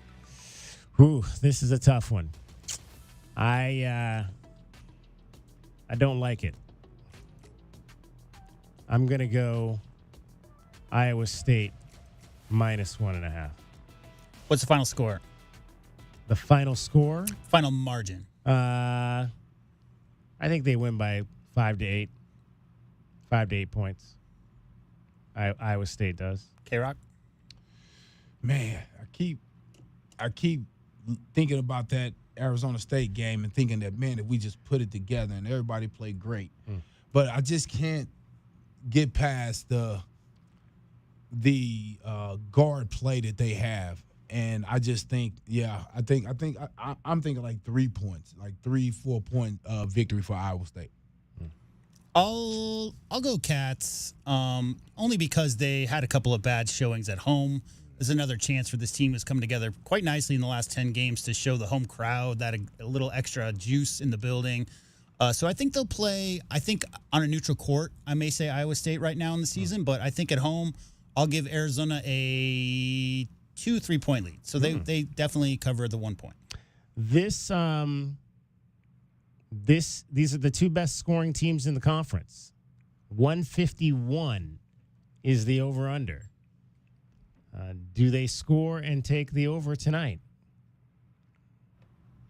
Whew, this is a tough one. I don't like it. I'm going to go Iowa State -1.5. What's the final score? The final score? Final margin. I think they win by 5 to 8. 5 to 8 points. Iowa State does. K-Rock? Man, I keep thinking about that Arizona State game and thinking that, man, if we just put it together and everybody played great. But I just can't get past the guard play that they have. And I just think, I'm thinking like 3 points, like 3-4 point victory for Iowa State. I'll go Cats, only because they had a couple of bad showings at home. There's another chance for this team that's come together quite nicely in the last 10 games to show the home crowd that a little extra juice in the building. So I think they'll play, on a neutral court, I may say Iowa State right now in the season, but I think at home I'll give Arizona a 2-3 point lead. So they definitely cover the 1 point. These are the 2 best scoring teams in the conference. 151 is the over-under. Do they score and take the over tonight?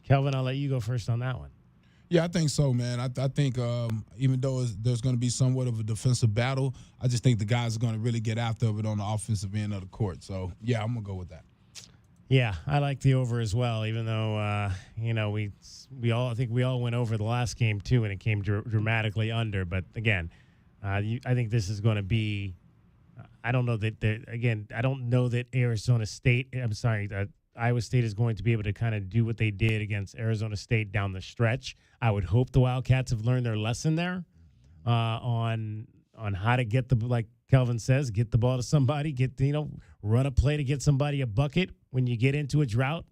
Kelvin, I'll let you go first on that one. Yeah, I think so, man. I think even though there's going to be somewhat of a defensive battle, I just think the guys are going to really get after it on the offensive end of the court. So, yeah, I'm going to go with that. Yeah, I like the over as well, even though, I think we all went over the last game, too, and it came dramatically under. But, again, I think this is going to be I don't know that Iowa State is going to be able to kind of do what they did against Arizona State down the stretch. I would hope the Wildcats have learned their lesson there on how to get Kelvin says, get the ball to somebody, run a play to get somebody a bucket when you get into a drought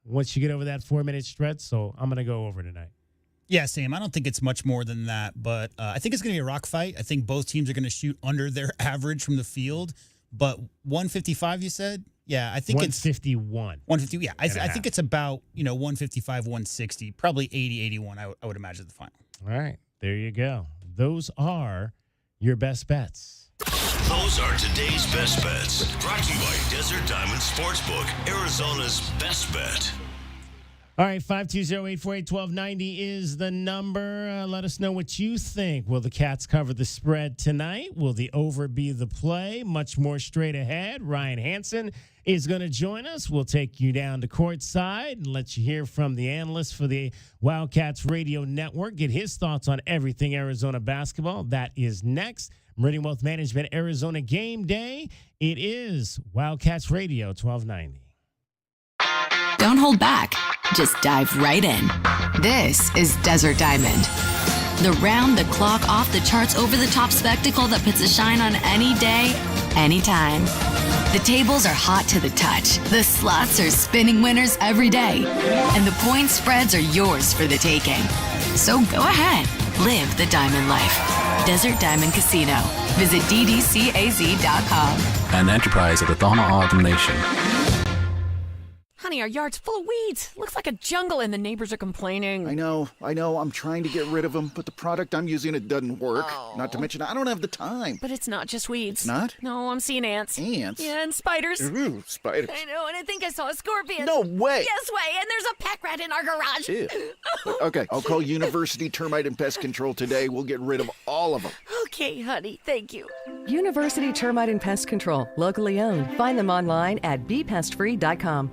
once you get over that 4-minute stretch. So I'm going to go over tonight. Yeah, same. I don't think it's much more than that, but I think it's going to be a rock fight. I think both teams are going to shoot under their average from the field, but 155, you said? Yeah, I think 151. 150, yeah. I think it's about, 155, 160, probably 80, 81, I would imagine the final. All right, there you go. Those are your best bets. Those are today's best bets. Brought to you by Desert Diamond Sportsbook, Arizona's best bet. All right, 520-848-1290 is the number. Let us know what you think. Will the Cats cover the spread tonight? Will the over be the play? Much more straight ahead. Ryan Hansen is going to join us. We'll take you down to courtside and let you hear from the analyst for the Wildcats Radio Network. Get his thoughts on everything Arizona basketball. That is next. Meridian Wealth Management, Arizona Game Day. It is Wildcats Radio 1290. Don't hold back. Just dive right in. This is Desert Diamond. The round-the-clock, off-the-charts, over-the-top spectacle that puts a shine on any day, anytime. The tables are hot to the touch. The slots are spinning winners every day. And the point spreads are yours for the taking. So go ahead. Live the diamond life. Desert Diamond Casino. Visit ddcaz.com. An enterprise of the Thana Ardham Nation. Honey, our yard's full of weeds. Looks like a jungle and the neighbors are complaining. I know. I'm trying to get rid of them, but the product I'm using, it doesn't work. Oh. Not to mention, I don't have the time. But it's not just weeds. It's not? No, I'm seeing ants. Ants? Yeah, and spiders. Ooh, spiders. I know, and I think I saw a scorpion. No way. Yes way, and there's a pack rat in our garage. Ew. Okay, I'll call University Termite and Pest Control today. We'll get rid of all of them. Okay, honey, thank you. University Termite and Pest Control, locally owned. Find them online at bepestfree.com.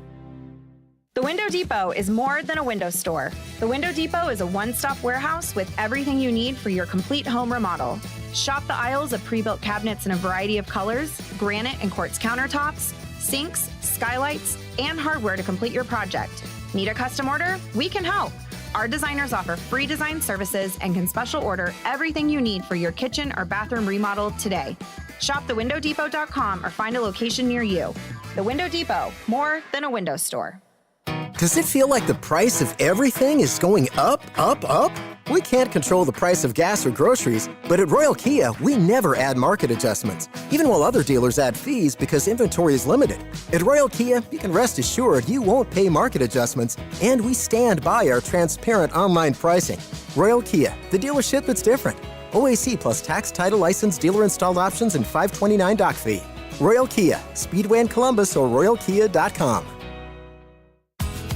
The Window Depot is more than a window store. The Window Depot is a one-stop warehouse with everything you need for your complete home remodel. Shop the aisles of pre-built cabinets in a variety of colors, granite and quartz countertops, sinks, skylights, and hardware to complete your project. Need a custom order? We can help. Our designers offer free design services and can special order everything you need for your kitchen or bathroom remodel today. Shop thewindowdepot.com or find a location near you. The Window Depot, more than a window store. Does it feel like the price of everything is going up, up, up? We can't control the price of gas or groceries, but at Royal Kia, we never add market adjustments, even while other dealers add fees because inventory is limited. At Royal Kia, you can rest assured you won't pay market adjustments, and we stand by our transparent online pricing. Royal Kia, the dealership that's different. OAC plus tax, title, license, dealer installed options, and $529 doc fee. Royal Kia, Speedway in Columbus or royalkia.com.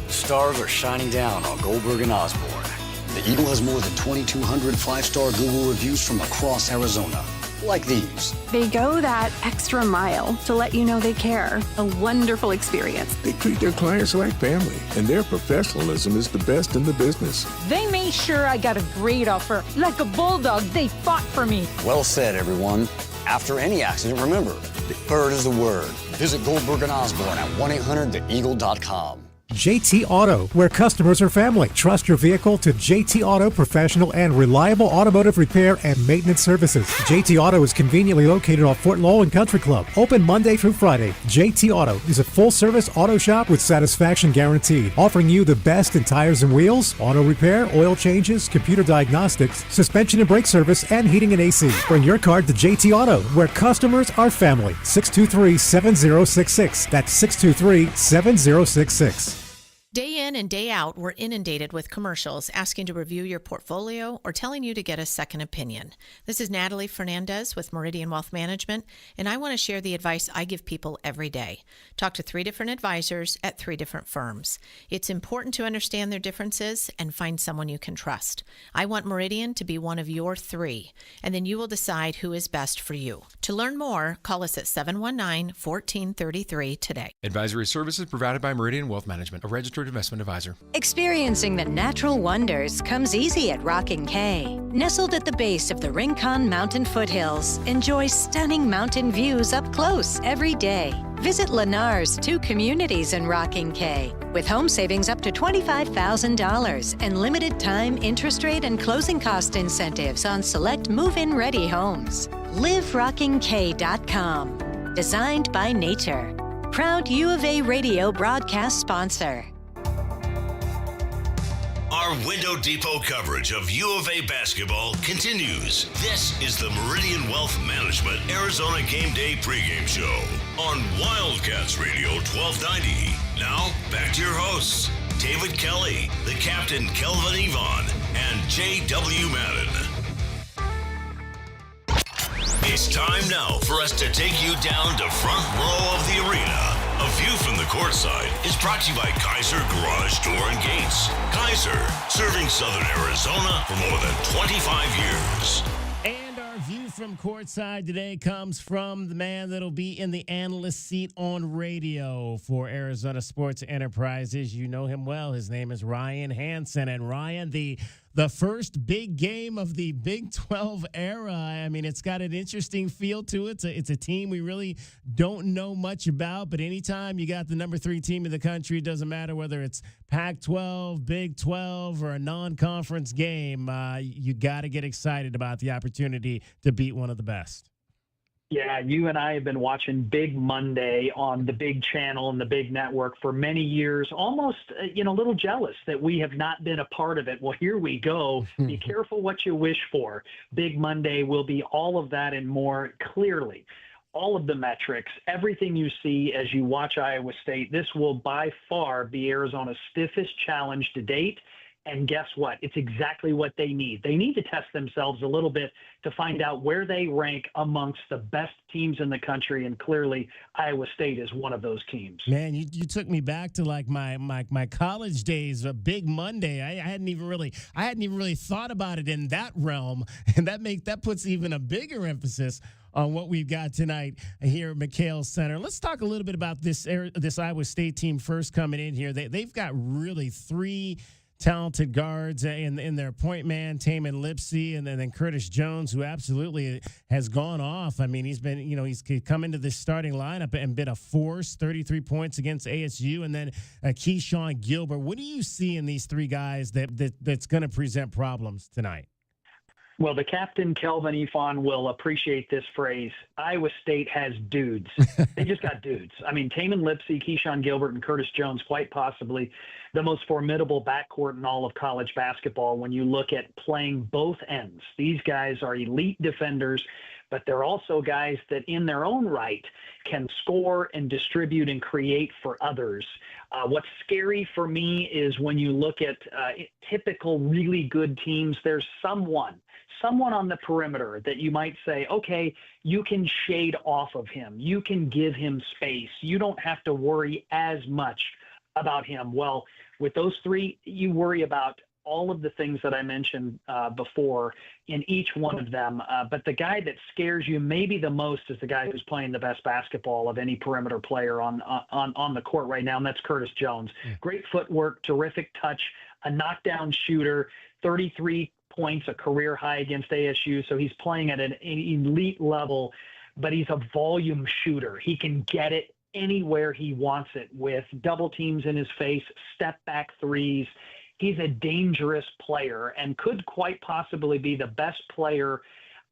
Stars are shining down on Goldberg and Osborne. The Eagle has more than 2,200 five-star Google reviews from across Arizona, like these. They go that extra mile to let you know they care. A wonderful experience. They treat their clients like family, and their professionalism is the best in the business. They made sure I got a great offer. Like a bulldog, they fought for me. Well said, everyone. After any accident, remember, the bird is the word. Visit Goldberg and Osborne at 1-800-THEEAGLE.com. JT Auto, where customers are family. Trust your vehicle to JT Auto professional and reliable automotive repair and maintenance services. JT Auto is conveniently located off Fort Lowell and Country Club. Open Monday through Friday. JT Auto is a full-service auto shop with satisfaction guaranteed, offering you the best in tires and wheels, auto repair, oil changes, computer diagnostics, suspension and brake service, and heating and AC. Bring your car to JT Auto, where customers are family. 623-7066. That's 623-7066. Day in and day out, we're inundated with commercials asking to review your portfolio or telling you to get a second opinion. This is Natalie Fernandez with Meridian Wealth Management, and I want to share the advice I give people every day. Talk to 3 different advisors at 3 different firms. It's important to understand their differences and find someone you can trust. I want Meridian to be one of your 3, and then you will decide who is best for you. To learn more, call us at 719-1433 today. Advisory services provided by Meridian Wealth Management, a registered registered investment advisor. Experiencing the natural wonders comes easy at Rocking K. Nestled at the base of the Rincon Mountain foothills, enjoy stunning mountain views up close every day. Visit Lennar's 2 communities in Rocking K, with home savings up to $25,000 and limited time interest rate and closing cost incentives on select move-in ready homes. LiveRockingK.com. Designed by nature. Proud U of A radio broadcast sponsor. Our Window Depot coverage of U of A basketball continues. This is the Meridian Wealth Management Arizona Game Day pregame show on Wildcats Radio 1290. Now, back to your hosts, David Kelly, the captain Kelvin Yvonne, and J.W. Madden. It's time now for us to take you down to front row of the arena. A view from the courtside is brought to you by Kaiser Garage Door and Gates. Kaiser, serving Southern Arizona for more than 25 years. And our view from courtside today comes from the man that'll be in the analyst seat on radio for Arizona Sports Enterprises. You know him well. His name is Ryan Hansen. And Ryan, the first big game of the Big 12 era. I mean, it's got an interesting feel to it. It's a team we really don't know much about, but anytime you got the number 3 team in the country, it doesn't matter whether it's Pac-12, Big 12, or a non-conference game, you got to get excited about the opportunity to beat one of the best. Yeah, you and I have been watching Big Monday on the big channel and the big network for many years, almost, a little jealous that we have not been a part of it. Well, here we go. Be careful what you wish for. Big Monday will be all of that and more. Clearly, all of the metrics, everything you see as you watch Iowa State, this will by far be Arizona's stiffest challenge to date. And guess what? It's exactly what they need. They need to test themselves a little bit to find out where they rank amongst the best teams in the country. And clearly, Iowa State is one of those teams. Man, you took me back to like my college days. A Big Monday. I hadn't even really thought about it in that realm, and that puts even a bigger emphasis on what we've got tonight here at McHale Center. Let's talk a little bit about this Iowa State team first coming in here. They've got really 3 talented guards in their point man, Taman Lipsey, and then Curtis Jones, who absolutely has gone off. I mean, he's been, he's come into this starting lineup and been a force, 33 points against ASU, and then Keyshawn Gilbert. What do you see in these 3 guys that's going to present problems tonight? Well, the captain, Kelvin Yvonne, will appreciate this phrase. Iowa State has dudes. They just got dudes. I mean, Taman Lipsey, Keyshawn Gilbert, and Curtis Jones, quite possibly the most formidable backcourt in all of college basketball when you look at playing both ends. These guys are elite defenders, but they're also guys that in their own right can score and distribute and create for others. What's scary for me is when you look at typical really good teams, there's someone on the perimeter that you might say, okay, you can shade off of him. You can give him space. You don't have to worry as much about him. Well, with those 3, you worry about all of the things that I mentioned before in each one of them. But the guy that scares you maybe the most is the guy who's playing the best basketball of any perimeter player on the court right now, and that's Curtis Jones. Great footwork, terrific touch, a knockdown shooter, 33 points, a career high against ASU. So he's playing at an elite level, but he's a volume shooter. He can get it anywhere he wants it with double teams in his face, step back threes. He's a dangerous player and could quite possibly be the best player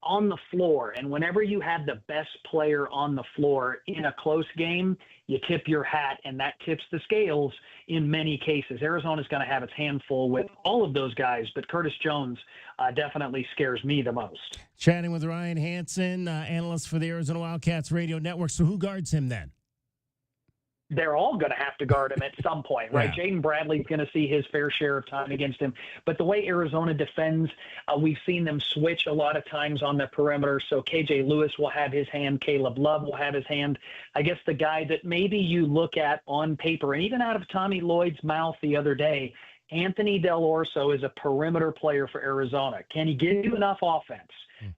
on the floor. And whenever you have the best player on the floor in a close game, you tip your hat, and that tips the scales in many cases. Arizona's going to have its handful with all of those guys, but Curtis Jones definitely scares me the most. Chatting with Ryan Hansen, analyst for the Arizona Wildcats Radio Network. So who guards him then? They're all going to have to guard him at some point, right? Yeah. Jaden Bradley's going to see his fair share of time against him. But the way Arizona defends, we've seen them switch a lot of times on the perimeter. So KJ Lewis will have his hand. Caleb Love will have his hand. I guess the guy that maybe you look at on paper, and even out of Tommy Lloyd's mouth the other day, Anthony Del Orso is a perimeter player for Arizona. Can he give you enough offense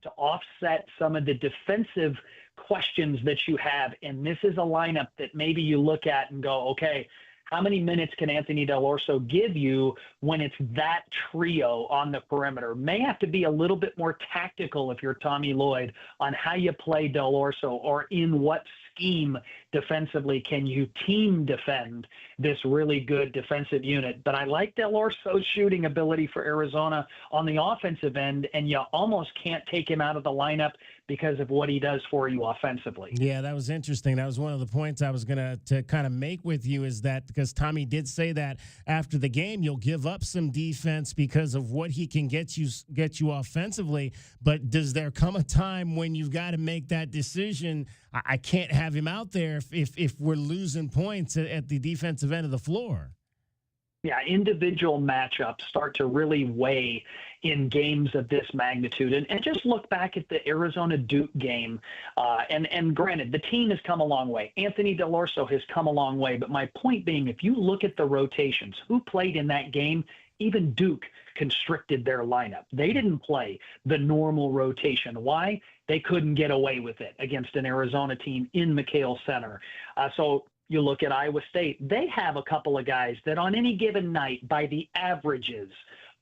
to offset some of the defensive questions that you have? And this is a lineup that maybe you look at and go, okay, How many minutes can Anthony Del Orso give you when it's that trio on the perimeter? May have to be a little bit more tactical if you're Tommy Lloyd on how you play Del Orso, or in what scheme defensively can you team defend this really good defensive unit. But I like Del Orso's shooting ability for Arizona on the offensive end, and you almost can't take him out of the lineup because of what he does for you offensively. Yeah, that was interesting. That was one of the points I was going to kind of make with you, is that because Tommy did say that after the game, you'll give up some defense because of what he can get you offensively. But does there come a time when you've got to make that decision? I can't have him out there if we're losing points at the defensive end of the floor. Yeah, individual matchups start to really weigh in games of this magnitude. And just look back at the Arizona-Duke game. And granted, the team has come a long way. Anthony Del Orso has come a long way. But my point being, if you look at the rotations, who played in that game, even Duke constricted their lineup. They didn't play the normal rotation. Why? They couldn't get away with it against an Arizona team in McKale Center. So you look at Iowa State, they have a couple of guys that on any given night, by the averages,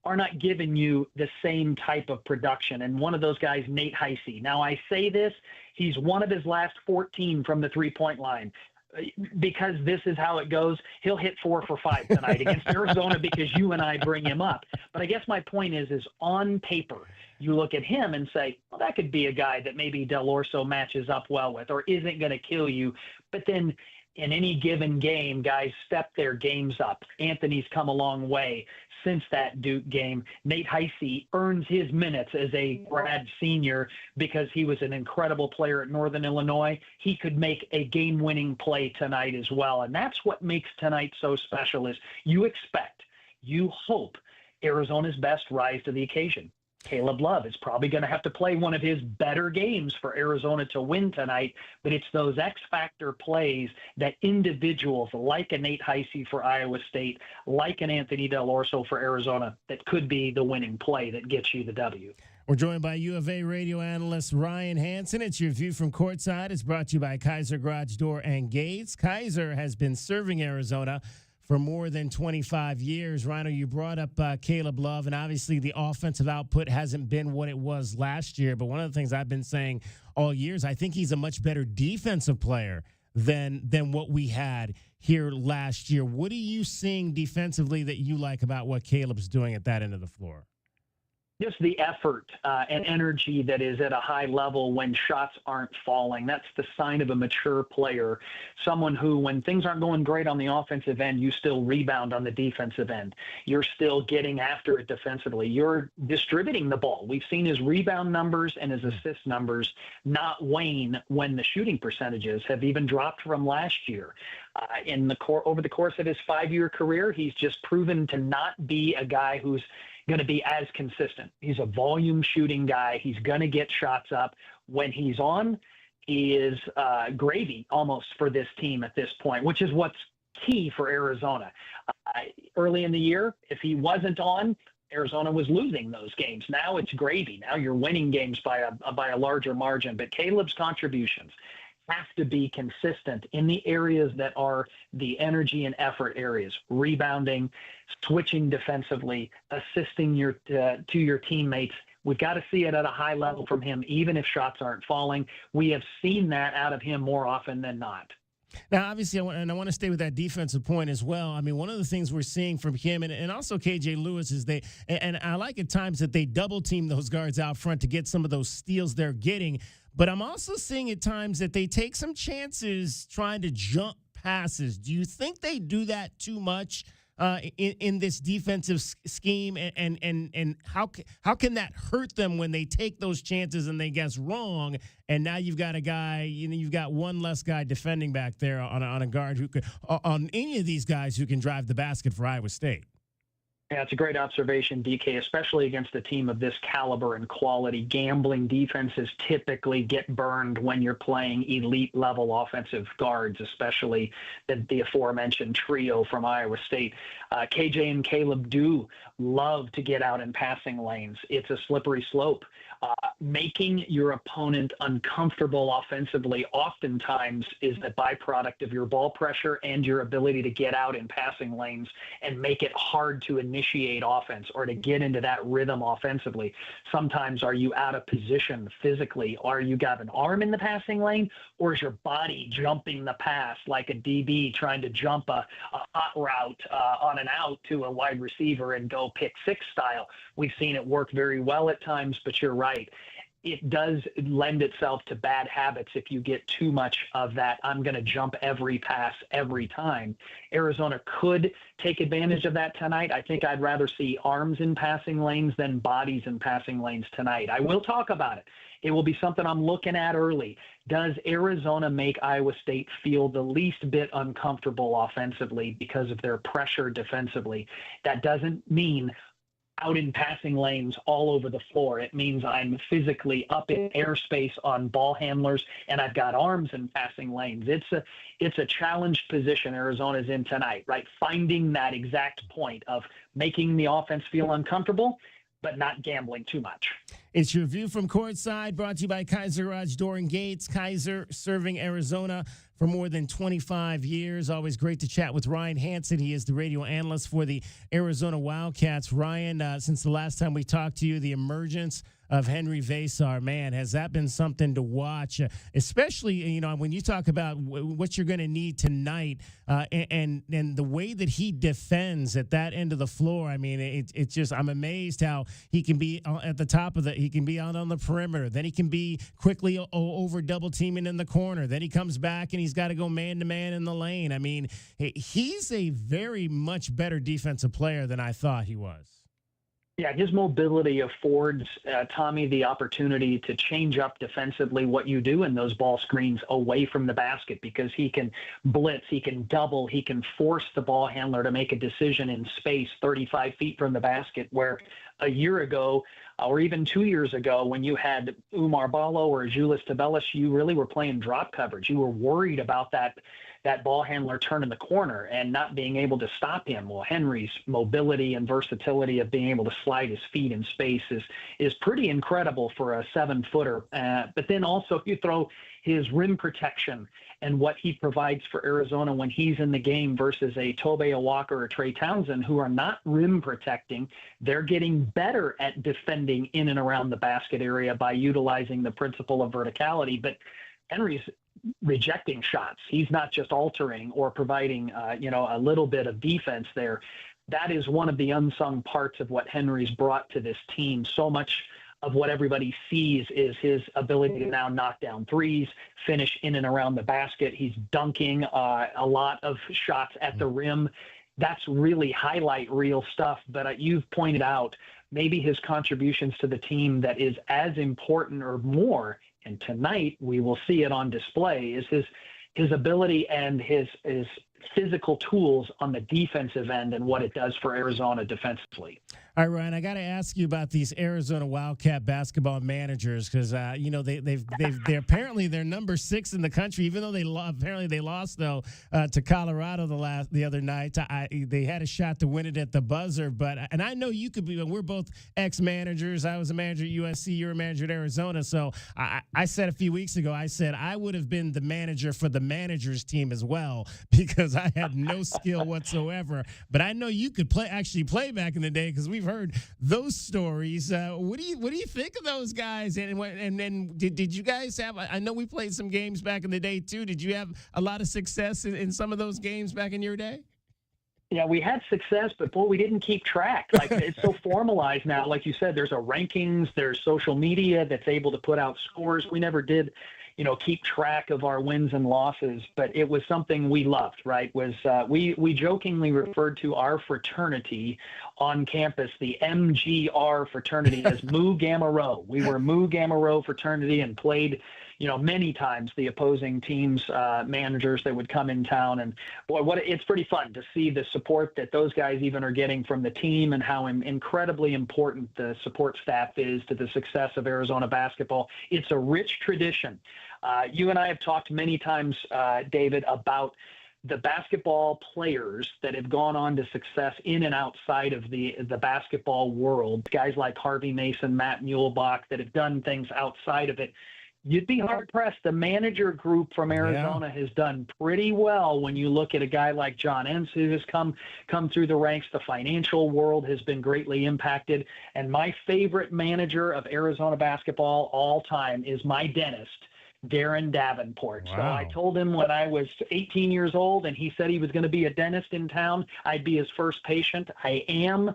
are not giving you the same type of production. And one of those guys, Nate Heisey. Now, I say this, he's one of his last 14 from the three-point line. Because this is how it goes, he'll hit 4 for 5 tonight against Arizona because you and I bring him up. But I guess my point is on paper, you look at him and say, well, that could be a guy that maybe Del Orso matches up well with or isn't going to kill you. But then in any given game, guys step their games up. Anthony's come a long way since that Duke game. Nate Heisey earns his minutes as a grad senior because he was an incredible player at Northern Illinois. He could make a game-winning play tonight as well. And that's what makes tonight so special, is you expect, you hope Arizona's best rise to the occasion. Caleb Love is probably going to have to play one of his better games for Arizona to win tonight, but it's those X-factor plays that individuals like a Nate Heisey for Iowa State, like an Anthony Del Orso for Arizona, that could be the winning play that gets you the W. We're joined by U of A radio analyst Ryan Hansen. It's your view from courtside. It's brought to you by Kaiser Garage Door and Gates. Kaiser has been serving Arizona for more than 25 years. Rhino, you brought up Caleb Love, and obviously the offensive output hasn't been what it was last year. But one of the things I've been saying all year is I think he's a much better defensive player than what we had here last year. What are you seeing defensively that you like about what Caleb's doing at that end of the floor? Just the effort and energy that is at a high level when shots aren't falling. That's the sign of a mature player, someone who, when things aren't going great on the offensive end, you still rebound on the defensive end. You're still getting after it defensively. You're distributing the ball. We've seen his rebound numbers and his assist numbers not wane when the shooting percentages have even dropped from last year. Over the course of his 5-year career, he's just proven to not be a guy who's going to be as consistent. He's a volume shooting guy. He's going to get shots up. When he's on, he is gravy almost for this team at this point, which is what's key for Arizona. Early in the year, if he wasn't on, Arizona was losing those games. Now it's gravy. Now you're winning games by a larger margin. But Caleb's contributions have to be consistent in the areas that are the energy and effort areas: rebounding, switching defensively, assisting to your teammates. We've got to see it at a high level from him, even if shots aren't falling. We have seen that out of him more often than not. Now, obviously, I want to stay with that defensive point as well. I mean, one of the things we're seeing from him and also KJ Lewis is and I like at times that they double team those guards out front to get some of those steals they're getting. But I'm also seeing at times that they take some chances trying to jump passes. Do you think they do that too much in this defensive scheme? And how can that hurt them when they take those chances and they guess wrong? And now you've got a guy, you've got one less guy defending back there on a guard who could, on any of these guys who can drive the basket for Iowa State. Yeah, it's a great observation, DK, especially against a team of this caliber and quality. Gambling defenses typically get burned when you're playing elite-level offensive guards, especially the aforementioned trio from Iowa State. KJ and Caleb do love to get out in passing lanes. It's a slippery slope Making your opponent uncomfortable offensively oftentimes is the byproduct of your ball pressure and your ability to get out in passing lanes and make it hard to initiate offense or to get into that rhythm offensively. Sometimes are you out of position physically? Are you got an arm in the passing lane, or is your body jumping the pass like a DB trying to jump a hot route on an out to a wide receiver and go pick six style? We've seen it work very well at times, but you're right. It does lend itself to bad habits if you get too much of that. I'm going to jump every pass every time. Arizona could take advantage of that tonight. I think I'd rather see arms in passing lanes than bodies in passing lanes tonight. I will talk about it. It will be something I'm looking at early. Does Arizona make Iowa State feel the least bit uncomfortable offensively because of their pressure defensively? That doesn't mean out in passing lanes all over the floor. It means I'm physically up in airspace on ball handlers and I've got arms in passing lanes. It's a challenged position Arizona's in tonight, right? Finding that exact point of making the offense feel uncomfortable, but not gambling too much. It's your view from courtside, brought to you by Kaiser Garage Door and Gates. Kaiser serving Arizona for more than 25 years. Always great to chat with Ryan Hansen. He is the radio analyst for the Arizona Wildcats. Ryan, since the last time we talked to you, the emergence of Henry Vasar, man, has that been something to watch? Especially, when you talk about what you're going to need tonight, and the way that he defends at that end of the floor. I mean, it's just, I'm amazed how he can be at the top of he can be out on the perimeter. Then he can be quickly over double teaming in the corner. Then he comes back and he's got to go man to man in the lane. I mean, he's a very much better defensive player than I thought he was. Yeah, his mobility affords Tommy the opportunity to change up defensively what you do in those ball screens away from the basket, because he can blitz, he can double, he can force the ball handler to make a decision in space 35 feet from the basket, where a year ago or even 2 years ago when you had Umar Ballo or Julius Tabelis, you really were playing drop coverage. You were worried about that ball handler turning the corner and not being able to stop him. Well, Henry's mobility and versatility of being able to slide his feet in space is pretty incredible for a 7-footer. But then also you throw his rim protection and what he provides for Arizona when he's in the game versus a Tobe Walker or Trey Townsend, who are not rim protecting. They're getting better at defending in and around the basket area by utilizing the principle of verticality. But Henry's rejecting shots. He's not just altering or providing, a little bit of defense there. That is one of the unsung parts of what Henry's brought to this team. So much of what everybody sees is his ability to now knock down threes, finish in and around the basket. He's dunking a lot of shots at the rim. That's really highlight reel stuff. But you've pointed out maybe his contributions to the team that is as important or more, and tonight we will see it on display, is his ability and his physical tools on the defensive end and what it does for Arizona defensively. All right, Ryan, I got to ask you about these Arizona Wildcat basketball managers, because they're apparently they're number 6 in the country, even though they lost though to Colorado the other night. They had a shot to win it at the buzzer, and I know you could be. We're both ex-managers. I was a manager at USC. You're a manager at Arizona. So I said a few weeks ago, I said I would have been the manager for the managers team as well, because I had no skill whatsoever. But I know you could play back in the day, because we've heard those stories. What do you think of those guys? And then did you guys have? I know we played some games back in the day too. Did you have a lot of success in some of those games back in your day? Yeah, we had success, but boy, we didn't keep track. Like, it's so formalized now. Like you said, there's a rankings, there's social media that's able to put out scores. We never did, keep track of our wins and losses, but it was something we loved, right? We jokingly referred to our fraternity on campus, the MGR fraternity, as Mu Gamma Rho. We were Mu Gamma Rho fraternity and played, many times the opposing teams, managers that would come in town. And boy, it's pretty fun to see the support that those guys even are getting from the team, and how incredibly important the support staff is to the success of Arizona basketball. It's a rich tradition. You and I have talked many times, David, about the basketball players that have gone on to success in and outside of the basketball world, guys like Harvey Mason, Matt Muehlbach, that have done things outside of it, you'd be hard-pressed. The manager group from Arizona has done pretty well when you look at a guy like John Entz, who has come through the ranks. The financial world has been greatly impacted. And my favorite manager of Arizona basketball all time is my dentist, Darren Davenport. Wow. So I told him when I was 18 years old and he said he was going to be a dentist in town, I'd be his first patient. I am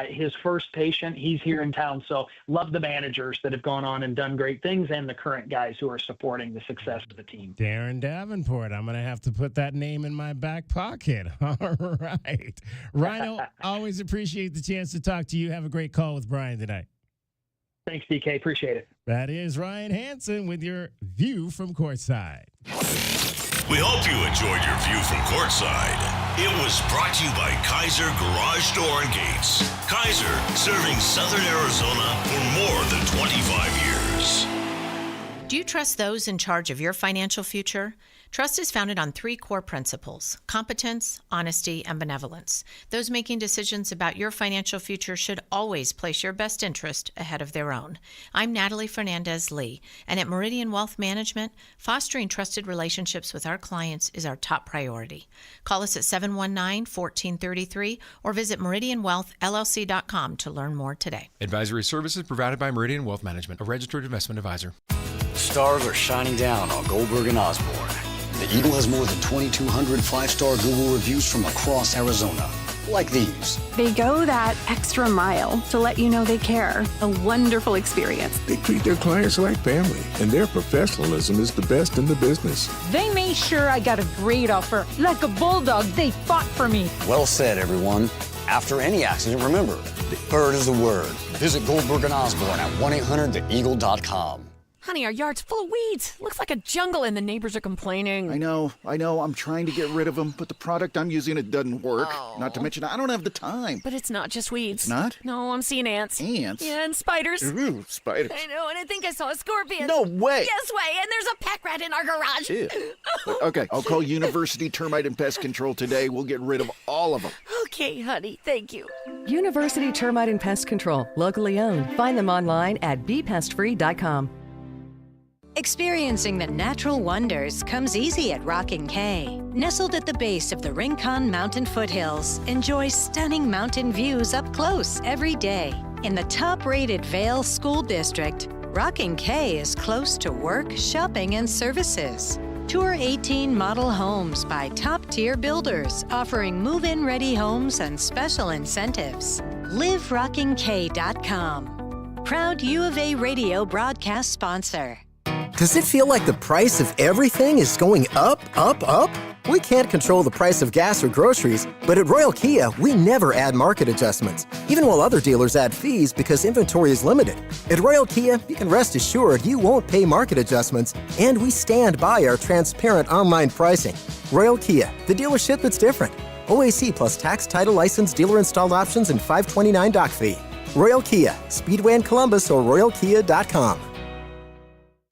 his first patient. He's here in town. So love the managers that have gone on and done great things and the current guys who are supporting the success of the team. Darren Davenport. I'm going to have to put that name in my back pocket. All right. Rhino, always appreciate the chance to talk to you. Have a great call with Brian tonight. Thanks, DK. Appreciate it. That is Ryan Hansen with your view from courtside. We hope you enjoyed your view from courtside. It was brought to you by Kaiser Garage Door and Gates. Kaiser, serving Southern Arizona for more than 25 years. Do you trust those in charge of your financial future? Trust is founded on 3 core principles: competence, honesty, and benevolence. Those making decisions about your financial future should always place your best interest ahead of their own. I'm Natalie Fernandez-Lee, and at Meridian Wealth Management, fostering trusted relationships with our clients is our top priority. Call us at 719-1433 or visit meridianwealthllc.com to learn more today. Advisory services provided by Meridian Wealth Management, a registered investment advisor. Stars are shining down on Goldberg and Osborne. The Eagle has more than 2,200 5-star Google reviews from across Arizona, like these. They go that extra mile to let you know they care. A wonderful experience. They treat their clients like family, and their professionalism is the best in the business. They made sure I got a great offer. Like a bulldog, they fought for me. Well said, everyone. After any accident, remember, the bird is the word. Visit Goldberg and Osborne at 1-800-THEEAGLE.com. Honey, our yard's full of weeds. Looks like a jungle and the neighbors are complaining. I know. I'm trying to get rid of them, but the product I'm using, it doesn't work. Oh. Not to mention, I don't have the time. But it's not just weeds. Not? No, I'm seeing ants. Ants? Yeah, and spiders. Ooh, spiders. I know, and I think I saw a scorpion. No way. Yes way, and there's a pack rat in our garage. Ew. Okay, I'll call University Termite and Pest Control today. We'll get rid of all of them. Okay, honey, thank you. University Termite and Pest Control, locally owned. Find them online at bepestfree.com. Experiencing the natural wonders comes easy at Rocking K. Nestled at the base of the Rincon Mountain foothills, enjoy stunning mountain views up close every day. In the top-rated Vail School District, Rocking K is close to work, shopping, and services. Tour 18 model homes by top-tier builders, offering move-in ready homes and special incentives. LiveRockingK.com. Proud U of A radio broadcast sponsor. Does it feel like the price of everything is going up, up, up? We can't control the price of gas or groceries, but at Royal Kia, we never add market adjustments, even while other dealers add fees because inventory is limited. At Royal Kia, you can rest assured you won't pay market adjustments, and we stand by our transparent online pricing. Royal Kia, the dealership that's different. OAC plus tax, title, license, dealer installed options, and $529 doc fee. Royal Kia, Speedway in Columbus or RoyalKia.com.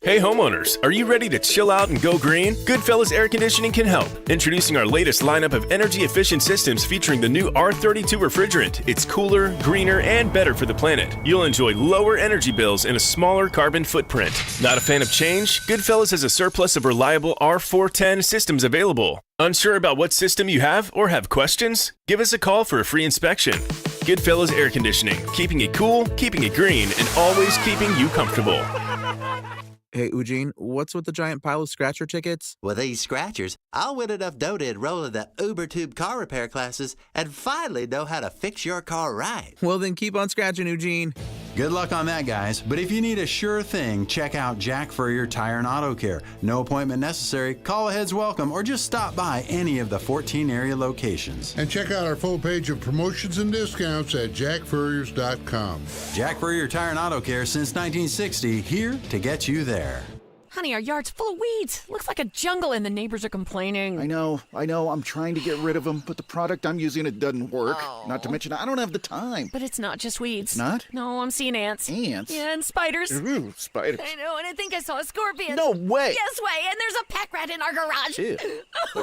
Hey homeowners, are you ready to chill out and go green? Goodfellas Air Conditioning can help. Introducing our latest lineup of energy-efficient systems featuring the new R32 refrigerant. It's cooler, greener, and better for the planet. You'll enjoy lower energy bills and a smaller carbon footprint. Not a fan of change? Goodfellas has a surplus of reliable R410 systems available. Unsure about what system you have or have questions? Give us a call for a free inspection. Goodfellas Air Conditioning, keeping it cool, keeping it green, and always keeping you comfortable. Hey, Eugene, what's with the giant pile of scratcher tickets? With these scratchers, I'll win enough dough to enroll in the UberTube car repair classes and finally know how to fix your car right. Well, then keep on scratching, Eugene. Good luck on that, guys. But if you need a sure thing, check out Jack Furrier Tire and Auto Care. No appointment necessary, call ahead's welcome, or just stop by any of the 14 area locations. And check out our full page of promotions and discounts at jackfurriers.com. Jack Furrier Tire and Auto Care since 1960, here to get you there. Honey, our yard's full of weeds. Looks like a jungle and the neighbors are complaining. I know. I'm trying to get rid of them, but the product I'm using, it doesn't work. Oh. Not to mention, I don't have the time. But it's not just weeds. It's not? No, I'm seeing ants. Ants? Yeah, and spiders. Ooh, spiders. I know, and I think I saw a scorpion. No way. Yes way, and there's a pack rat in our garage. Ew.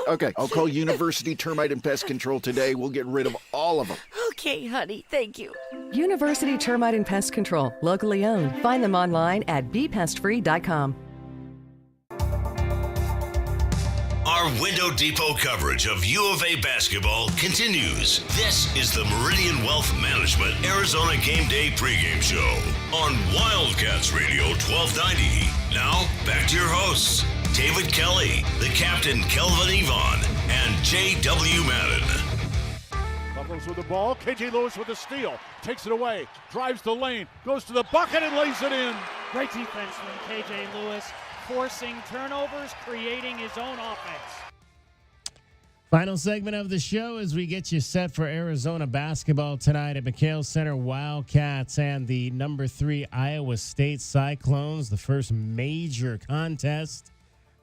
Okay, I'll call University Termite and Pest Control today. We'll get rid of all of them. Okay, honey, thank you. University Termite and Pest Control, locally owned. Find them online at bepestfree.com. Our Window Depot coverage of U of A basketball continues. This is the Meridian Wealth Management Arizona Gameday pregame show on Wildcats Radio 1290. Now, back to your hosts, David Kelly, the captain Kelvin Yvonne, and J.W. Madden. Buffaloes with the ball. KJ Lewis with the steal. Takes it away. Drives the lane. Goes to the bucket and lays it in. Great defense from KJ Lewis, forcing turnovers, creating his own offense. Final segment of the show as we get you set for Arizona basketball tonight at McHale Center. Wildcats and the number 3 Iowa State Cyclones. The first major contest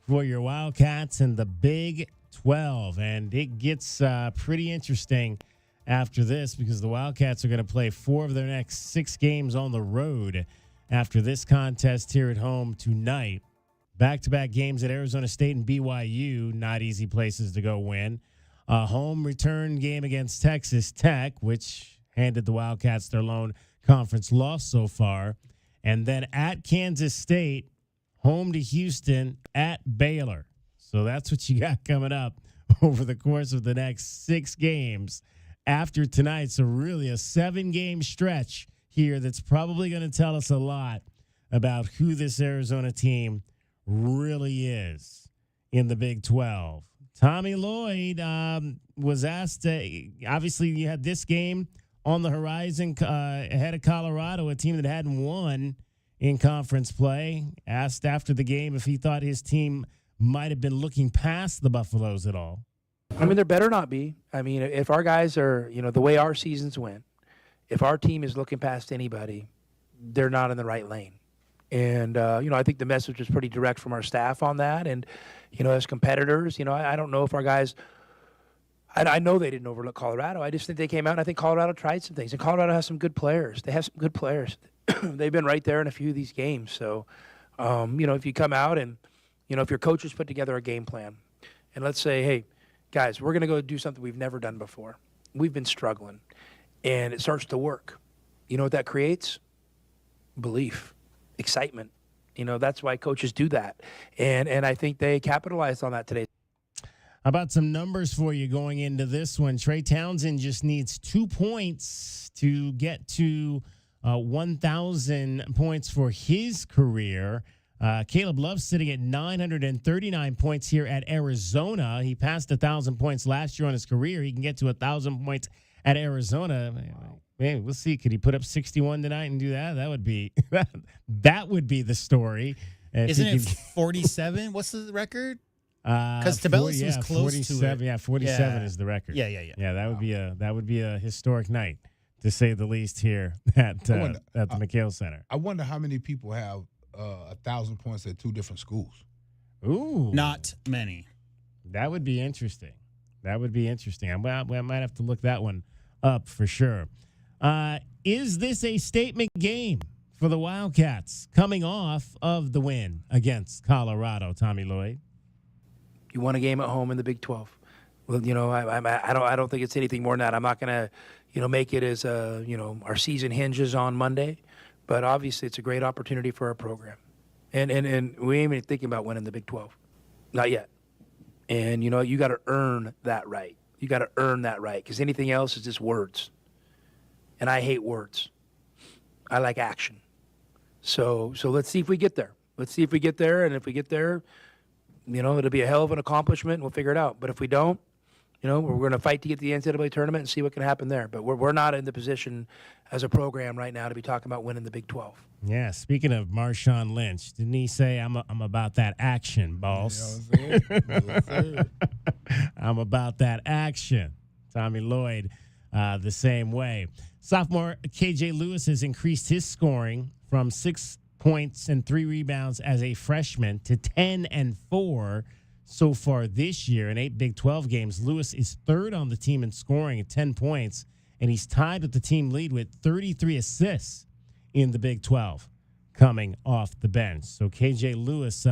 for your Wildcats in the Big 12. And it gets pretty interesting after this because the Wildcats are going to play 4 of their next 6 games on the road after this contest here at home tonight. Back-to-back games at Arizona State and BYU, not easy places to go win. A home return game against Texas Tech, which handed the Wildcats their lone conference loss so far. And then at Kansas State, home to Houston, at Baylor. So that's what you got coming up over the course of the next 6 games after tonight. So really a 7-game stretch here that's probably going to tell us a lot about who this Arizona team really is in the Big 12. Tommy Lloyd was asked, obviously you had this game on the horizon ahead of Colorado, a team that hadn't won in conference play. Asked after the game if he thought his team might have been looking past the Buffaloes at all. I mean, there better not be. I mean, if our guys are, the way our seasons went, if our team is looking past anybody, they're not in the right lane. And, I think the message was pretty direct from our staff on that. And, as competitors, I don't know if our guys – I know they didn't overlook Colorado. I just think they came out, and I think Colorado tried some things. And Colorado has some good players. They have some good players. They've been right there in a few of these games. So, if you come out and, if your coaches put together a game plan, and let's say, hey, guys, we're going to go do something we've never done before. We've been struggling. And it starts to work. You know what that creates? Belief. Excitement. That's why coaches do that. And I think they capitalized on that today. How about some numbers for you going into this one? Trey Townsend just needs 2 points to get to 1,000 points for his career. Caleb Love sitting at 939 points here at Arizona. He passed 1,000 points last year on his career. He can get to 1,000 points at Arizona. Man, we'll see. Could he put up 61 tonight and do that? That would be that would be the story. Isn't it 47? What's the record? Because Tabellis was close 47, to it. 47 is the record. Yeah. Yeah, that would be a historic night, to say the least, here at the McHale Center. I wonder how many people have 1,000 points at 2 different schools. Ooh, not many. That would be interesting. I might have to look that one up for sure. Is this a statement game for the Wildcats coming off of the win against Colorado, Tommy Lloyd? You won a game at home in the Big 12. Well, I don't think it's anything more than that. I'm not going to, make it as our season hinges on Monday, but obviously it's a great opportunity for our program, and we ain't even thinking about winning the Big 12, not yet. And you got to earn that right. You got to earn that right because anything else is just words, and I hate words. I like action. So let's see if we get there. And if we get there, it'll be a hell of an accomplishment, and we'll figure it out. But if we don't, we're going to fight to get to the NCAA tournament and see what can happen there. But we're not in the position as a program right now to be talking about winning the Big 12. Yeah, speaking of Marshawn Lynch, didn't he say, I'm about that action, boss? I'm about that action. Tommy Lloyd, the same way. Sophomore KJ Lewis has increased his scoring from 6 points and 3 rebounds as a freshman to 10 and 4 so far this year in 8 Big 12 games. Lewis is third on the team in scoring at 10 points, and he's tied with the team lead with 33 assists in the Big 12 coming off the bench. So KJ Lewis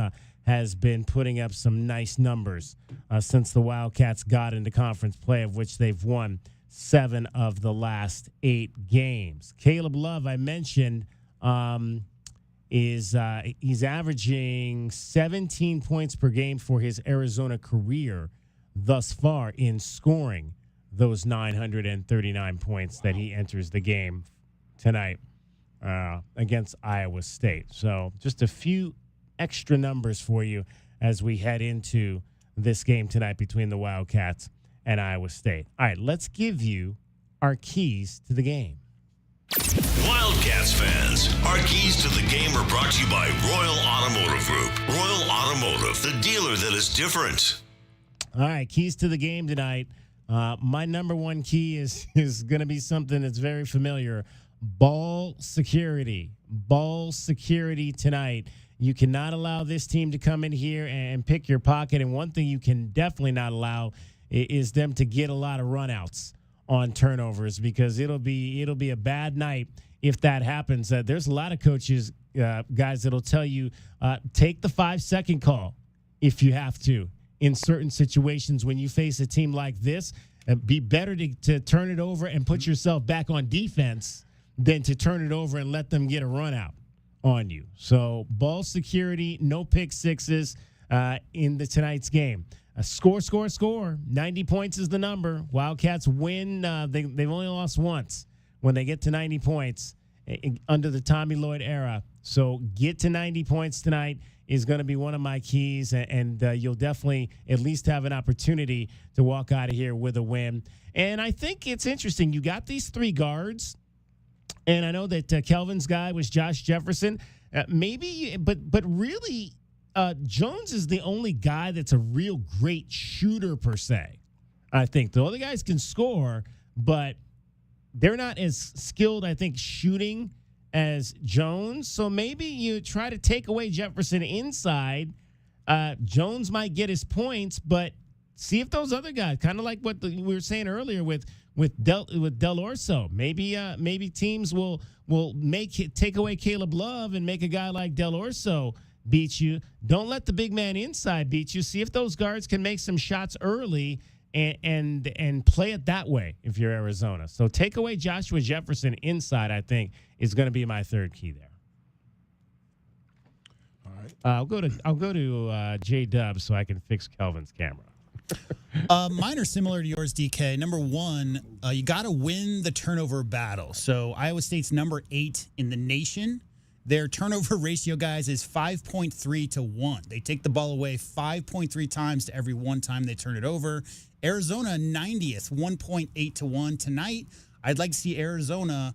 has been putting up some nice numbers since the Wildcats got into conference play, of which they've won 7 of the last 8 games. Caleb Love, I mentioned, he's averaging 17 points per game for his Arizona career thus far in scoring those 939 points that he enters the game tonight against Iowa State. So just a few extra numbers for you as we head into this game tonight between the Wildcats and Iowa State. All right, let's give you our keys to the game. Wildcats fans, our keys to the game are brought to you by Royal Automotive Group. Royal Automotive, the dealer that is different. All right, keys to the game tonight. My number one key is going to be something that's very familiar. Ball security. Ball security tonight. You cannot allow this team to come in here and pick your pocket. And one thing you can definitely not allow is them to get a lot of runouts on turnovers, because it'll be a bad night if that happens. There's a lot of coaches, guys, that'll tell you take the 5-second call if you have to in certain situations when you face a team like this. Be better to turn it over and put yourself back on defense than to turn it over and let them get a run out on you. So ball security, no pick sixes in tonight's game. Score. 90 points is the number. Wildcats win. They've only lost once when they get to 90 points under the Tommy Lloyd era. So get to 90 points tonight is going to be one of my keys, and you'll definitely at least have an opportunity to walk out of here with a win. And I think it's interesting. You got these 3 guards, and I know that Kelvin's guy was Josh Jefferson. But really, Jones is the only guy that's a real great shooter per se. I think the other guys can score, but they're not as skilled, I think, shooting as Jones. So maybe you try to take away Jefferson inside. Jones might get his points, but see if those other guys, kind of like what we were saying earlier with Del Orso, maybe teams will take away Caleb Love and make a guy like Del Orso beat you. Don't let the big man inside beat you. See if those guards can make some shots early and play it that way if you're Arizona. So take away Joshua Jefferson inside, I think, is going to be my third key there. All right. I'll go to J-Dub so I can fix Kelvin's camera. Mine are similar to yours, DK. Number one, you got to win the turnover battle. So Iowa State's number 8 in the nation. Their turnover ratio, guys, is 5.3 to 1. They take the ball away 5.3 times to every one time they turn it over. Arizona, 90th, 1.8 to 1. Tonight, I'd like to see Arizona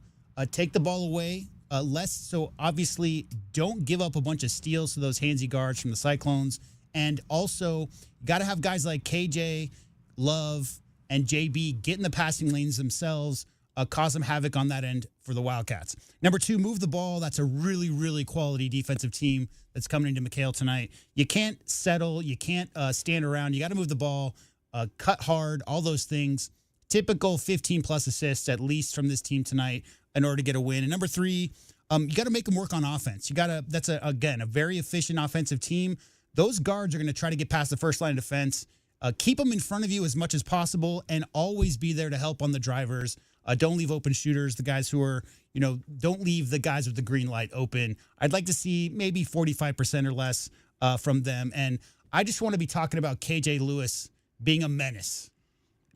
take the ball away less. So obviously, don't give up a bunch of steals to those handsy guards from the Cyclones. And also, got to have guys like KJ, Love, and JB get in the passing lanes themselves, cause some havoc on that end for the Wildcats. Number 2, move the ball. That's a really, really quality defensive team that's coming into McHale tonight. You can't settle. You can't stand around. You got to move the ball, cut hard, all those things. Typical 15-plus assists, at least, from this team tonight in order to get a win. And number 3, you got to make them work on offense. That's, again, a very efficient offensive team. Those guards are going to try to get past the first line of defense. Keep them in front of you as much as possible and always be there to help on the drivers. Don't leave open shooters, the guys who are, don't leave the guys with the green light open. I'd like to see maybe 45% or less from them. And I just want to be talking about KJ Lewis being a menace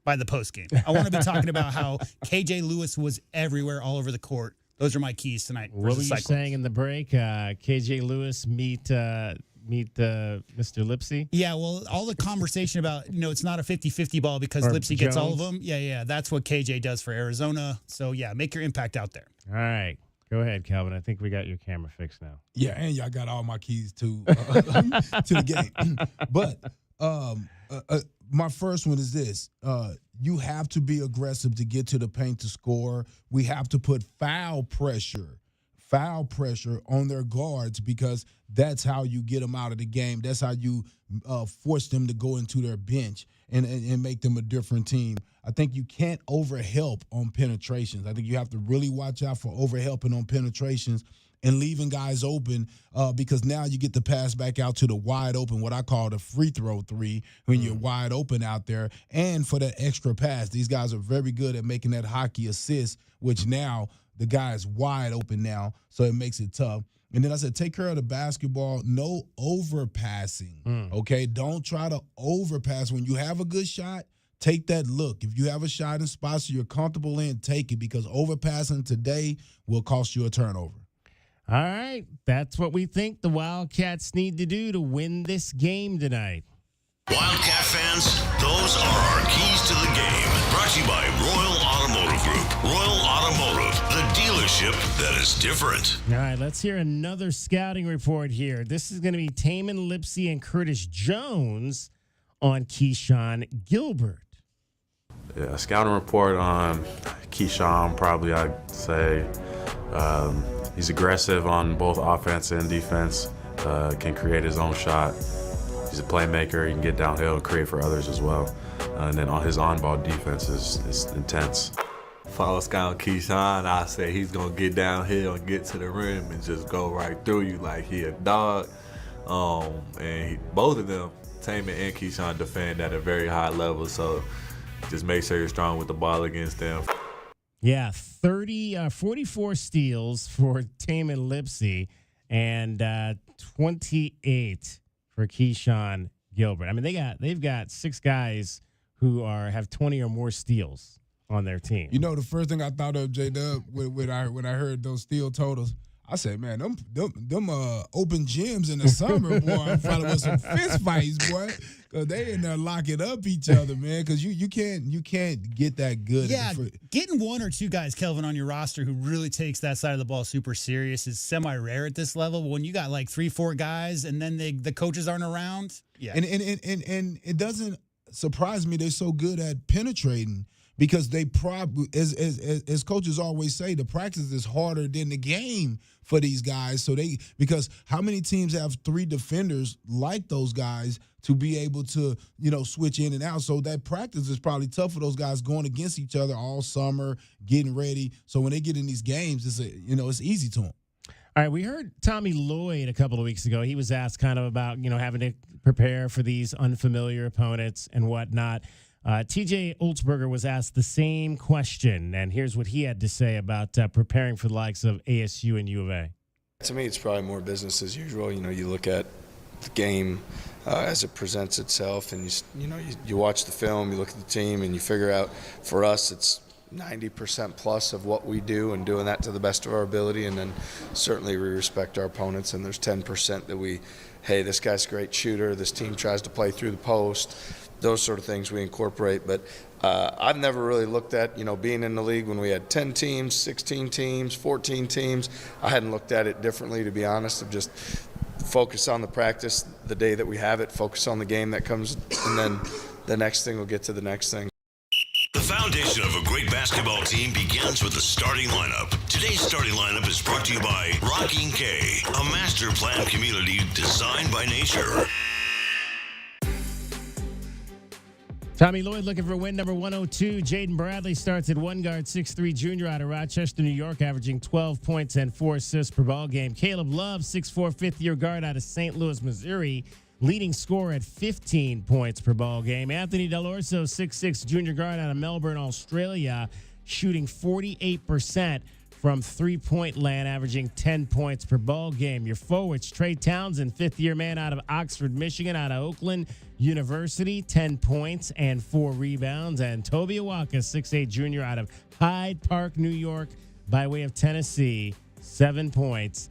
by the postgame. I want to be talking about how KJ Lewis was everywhere, all over the court. Those are my keys tonight. What were you saying in the break? KJ Lewis meet Mr. Lipsy? Yeah, well, all the conversation about, it's not a 50-50 ball because Lipsy gets all of them. Yeah, that's what KJ does for Arizona. So, yeah, make your impact out there. All right. Go ahead, Calvin. I think we got your camera fixed now. Yeah, and y'all got all my keys to the game. But my first one is this. You have to be aggressive to get to the paint to score. We have to put foul pressure foul pressure on their guards because that's how you get them out of the game. That's how you force them to go into their bench and make them a different team. I think you can't overhelp on penetrations. I think you have to really watch out for overhelping on penetrations and leaving guys open because now you get the pass back out to the wide open, what I call the free throw three, when you're wide open out there, and for that extra pass. These guys are very good at making that hockey assist, which now the guy is wide open now, so it makes it tough. And then I said, take care of the basketball. No overpassing, okay? Don't try to overpass. When you have a good shot, take that look. If you have a shot in spots you're comfortable in, take it, because overpassing today will cost you a turnover. All right, that's what we think the Wildcats need to do to win this game tonight. Wildcat fans, those are our keys to the game. Brought to you by Royal Automotive Group. Royal Automotive, the dealership that is different. All right, let's hear another scouting report here. This is going to be Taman Lipsey and Curtis Jones on Keyshawn Gilbert. Yeah, scouting report on Keyshawn, probably I'd say he's aggressive on both offense and defense, can create his own shot. He's a playmaker. He can get downhill and create for others as well. And then on his on-ball defense is intense. If I was scouting Keyshawn, I'd say he's going to get downhill and get to the rim and just go right through you like he a dog. Both of them, Taman and Keyshawn, defend at a very high level. So just make sure you're strong with the ball against them. Yeah, 44 steals for Taman Lipsey and 28 for Keyshawn Gilbert. I mean, they've got 6 guys who have 20 or more steals on their team. You know, the first thing I thought of, J-Dub, when I heard those steal totals, I said, man, them open gyms in the summer, boy, I'm probably with some fist fights, boy, because they in there locking up each other, man, because you can't get that good. Yeah, getting 1 or 2 guys, Kelvin, on your roster who really takes that side of the ball super serious is semi-rare at this level. But when you got like 3-4 guys and then the coaches aren't around, yeah. And it doesn't surprise me they're so good at penetrating. Because they as coaches always say, the practice is harder than the game for these guys. Because how many teams have 3 defenders like those guys to be able to, switch in and out? So that practice is probably tough for those guys going against each other all summer, getting ready. So when they get in these games, it's easy to them. All right, we heard Tommy Lloyd a couple of weeks ago. He was asked kind of about, having to prepare for these unfamiliar opponents and whatnot. TJ Olsberger was asked the same question, and here's what he had to say about preparing for the likes of ASU and U of A. To me, it's probably more business as usual. You look at the game as it presents itself, and you watch the film, you look at the team, and you figure out, for us, it's 90% plus of what we do and doing that to the best of our ability. And then certainly we respect our opponents, and there's 10% that hey, this guy's a great shooter, this team tries to play through the post. Those sort of things we incorporate. But I've never really looked at, being in the league when we had 10 teams, 16 teams, 14 teams. I hadn't looked at it differently, to be honest, of just focus on the practice the day that we have it, focus on the game that comes, and then the next thing will get to the next thing. The foundation of a great basketball team begins with the starting lineup. Today's starting lineup is brought to you by Rocking K, a master plan community designed by nature. Tommy Lloyd looking for win number 102. Jaden Bradley starts at 1 guard, 6'3" junior out of Rochester, New York, averaging 12 points and 4 assists per ball game. Caleb Love, 6'4", fifth-year guard out of St. Louis, Missouri, leading scorer at 15 points per ball game. Anthony Del Orso, 6'6", junior guard out of Melbourne, Australia, shooting 48% from three-point land, averaging 10 points per ball game. Your forwards, Trey Townsend, fifth-year man out of Oxford, Michigan, out of Oakland University, 10 points and 4 rebounds. And Toby Awaka, 6'8", junior out of Hyde Park, New York, by way of Tennessee, 7 points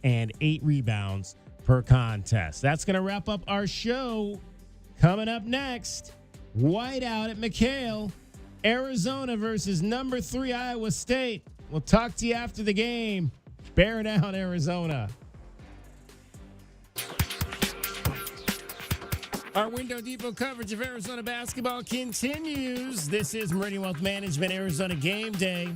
and 8 rebounds per contest. That's going to wrap up our show. Coming up next, Whiteout at McHale, Arizona versus number 3 Iowa State. We'll talk to you after the game. Bear down, Arizona. Our Window Depot coverage of Arizona basketball continues. This is Meridian Wealth Management Arizona Game Day.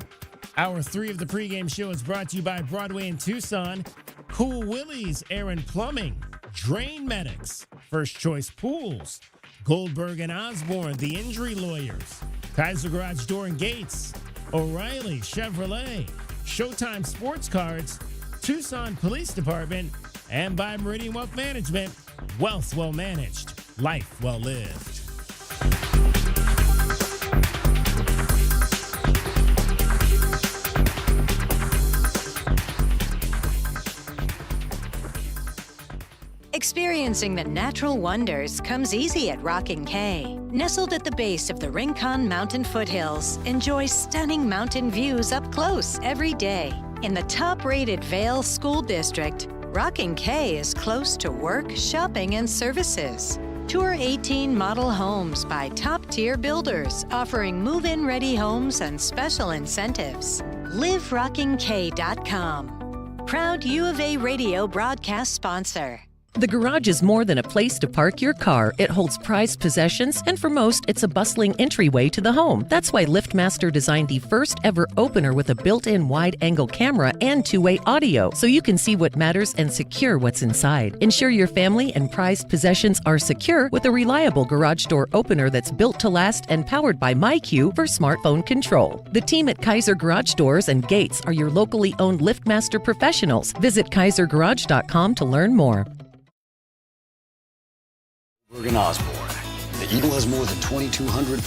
Hour 3 of the pregame show is brought to you by Broadway in Tucson, Cool Willie's Air and Plumbing, Drain Medics, First Choice Pools, Goldberg and Osborne, the Injury Lawyers, Kaiser Garage Door and Gates, O'Reilly Chevrolet, Showtime Sports Cards, Tucson Police Department, and by Meridian Wealth Management, wealth well managed, life well lived. Experiencing the natural wonders comes easy at Rocking K. Nestled at the base of the Rincon Mountain foothills, enjoy stunning mountain views up close every day. In the top-rated Vail School District, Rocking K is close to work, shopping, and services. Tour 18 model homes by top-tier builders offering move-in ready homes and special incentives. LiveRockingK.com. Proud U of A radio broadcast sponsor. The garage is more than a place to park your car. It holds prized possessions, and for most, it's a bustling entryway to the home. That's why LiftMaster designed the first ever opener with a built-in wide-angle camera and two-way audio, so you can see what matters and secure what's inside. Ensure your family and prized possessions are secure with a reliable garage door opener that's built to last and powered by MyQ for smartphone control. The team at Kaiser Garage Doors and Gates are your locally owned LiftMaster professionals. Visit KaiserGarage.com to learn more. Osborne. The Eagle has more than 2,200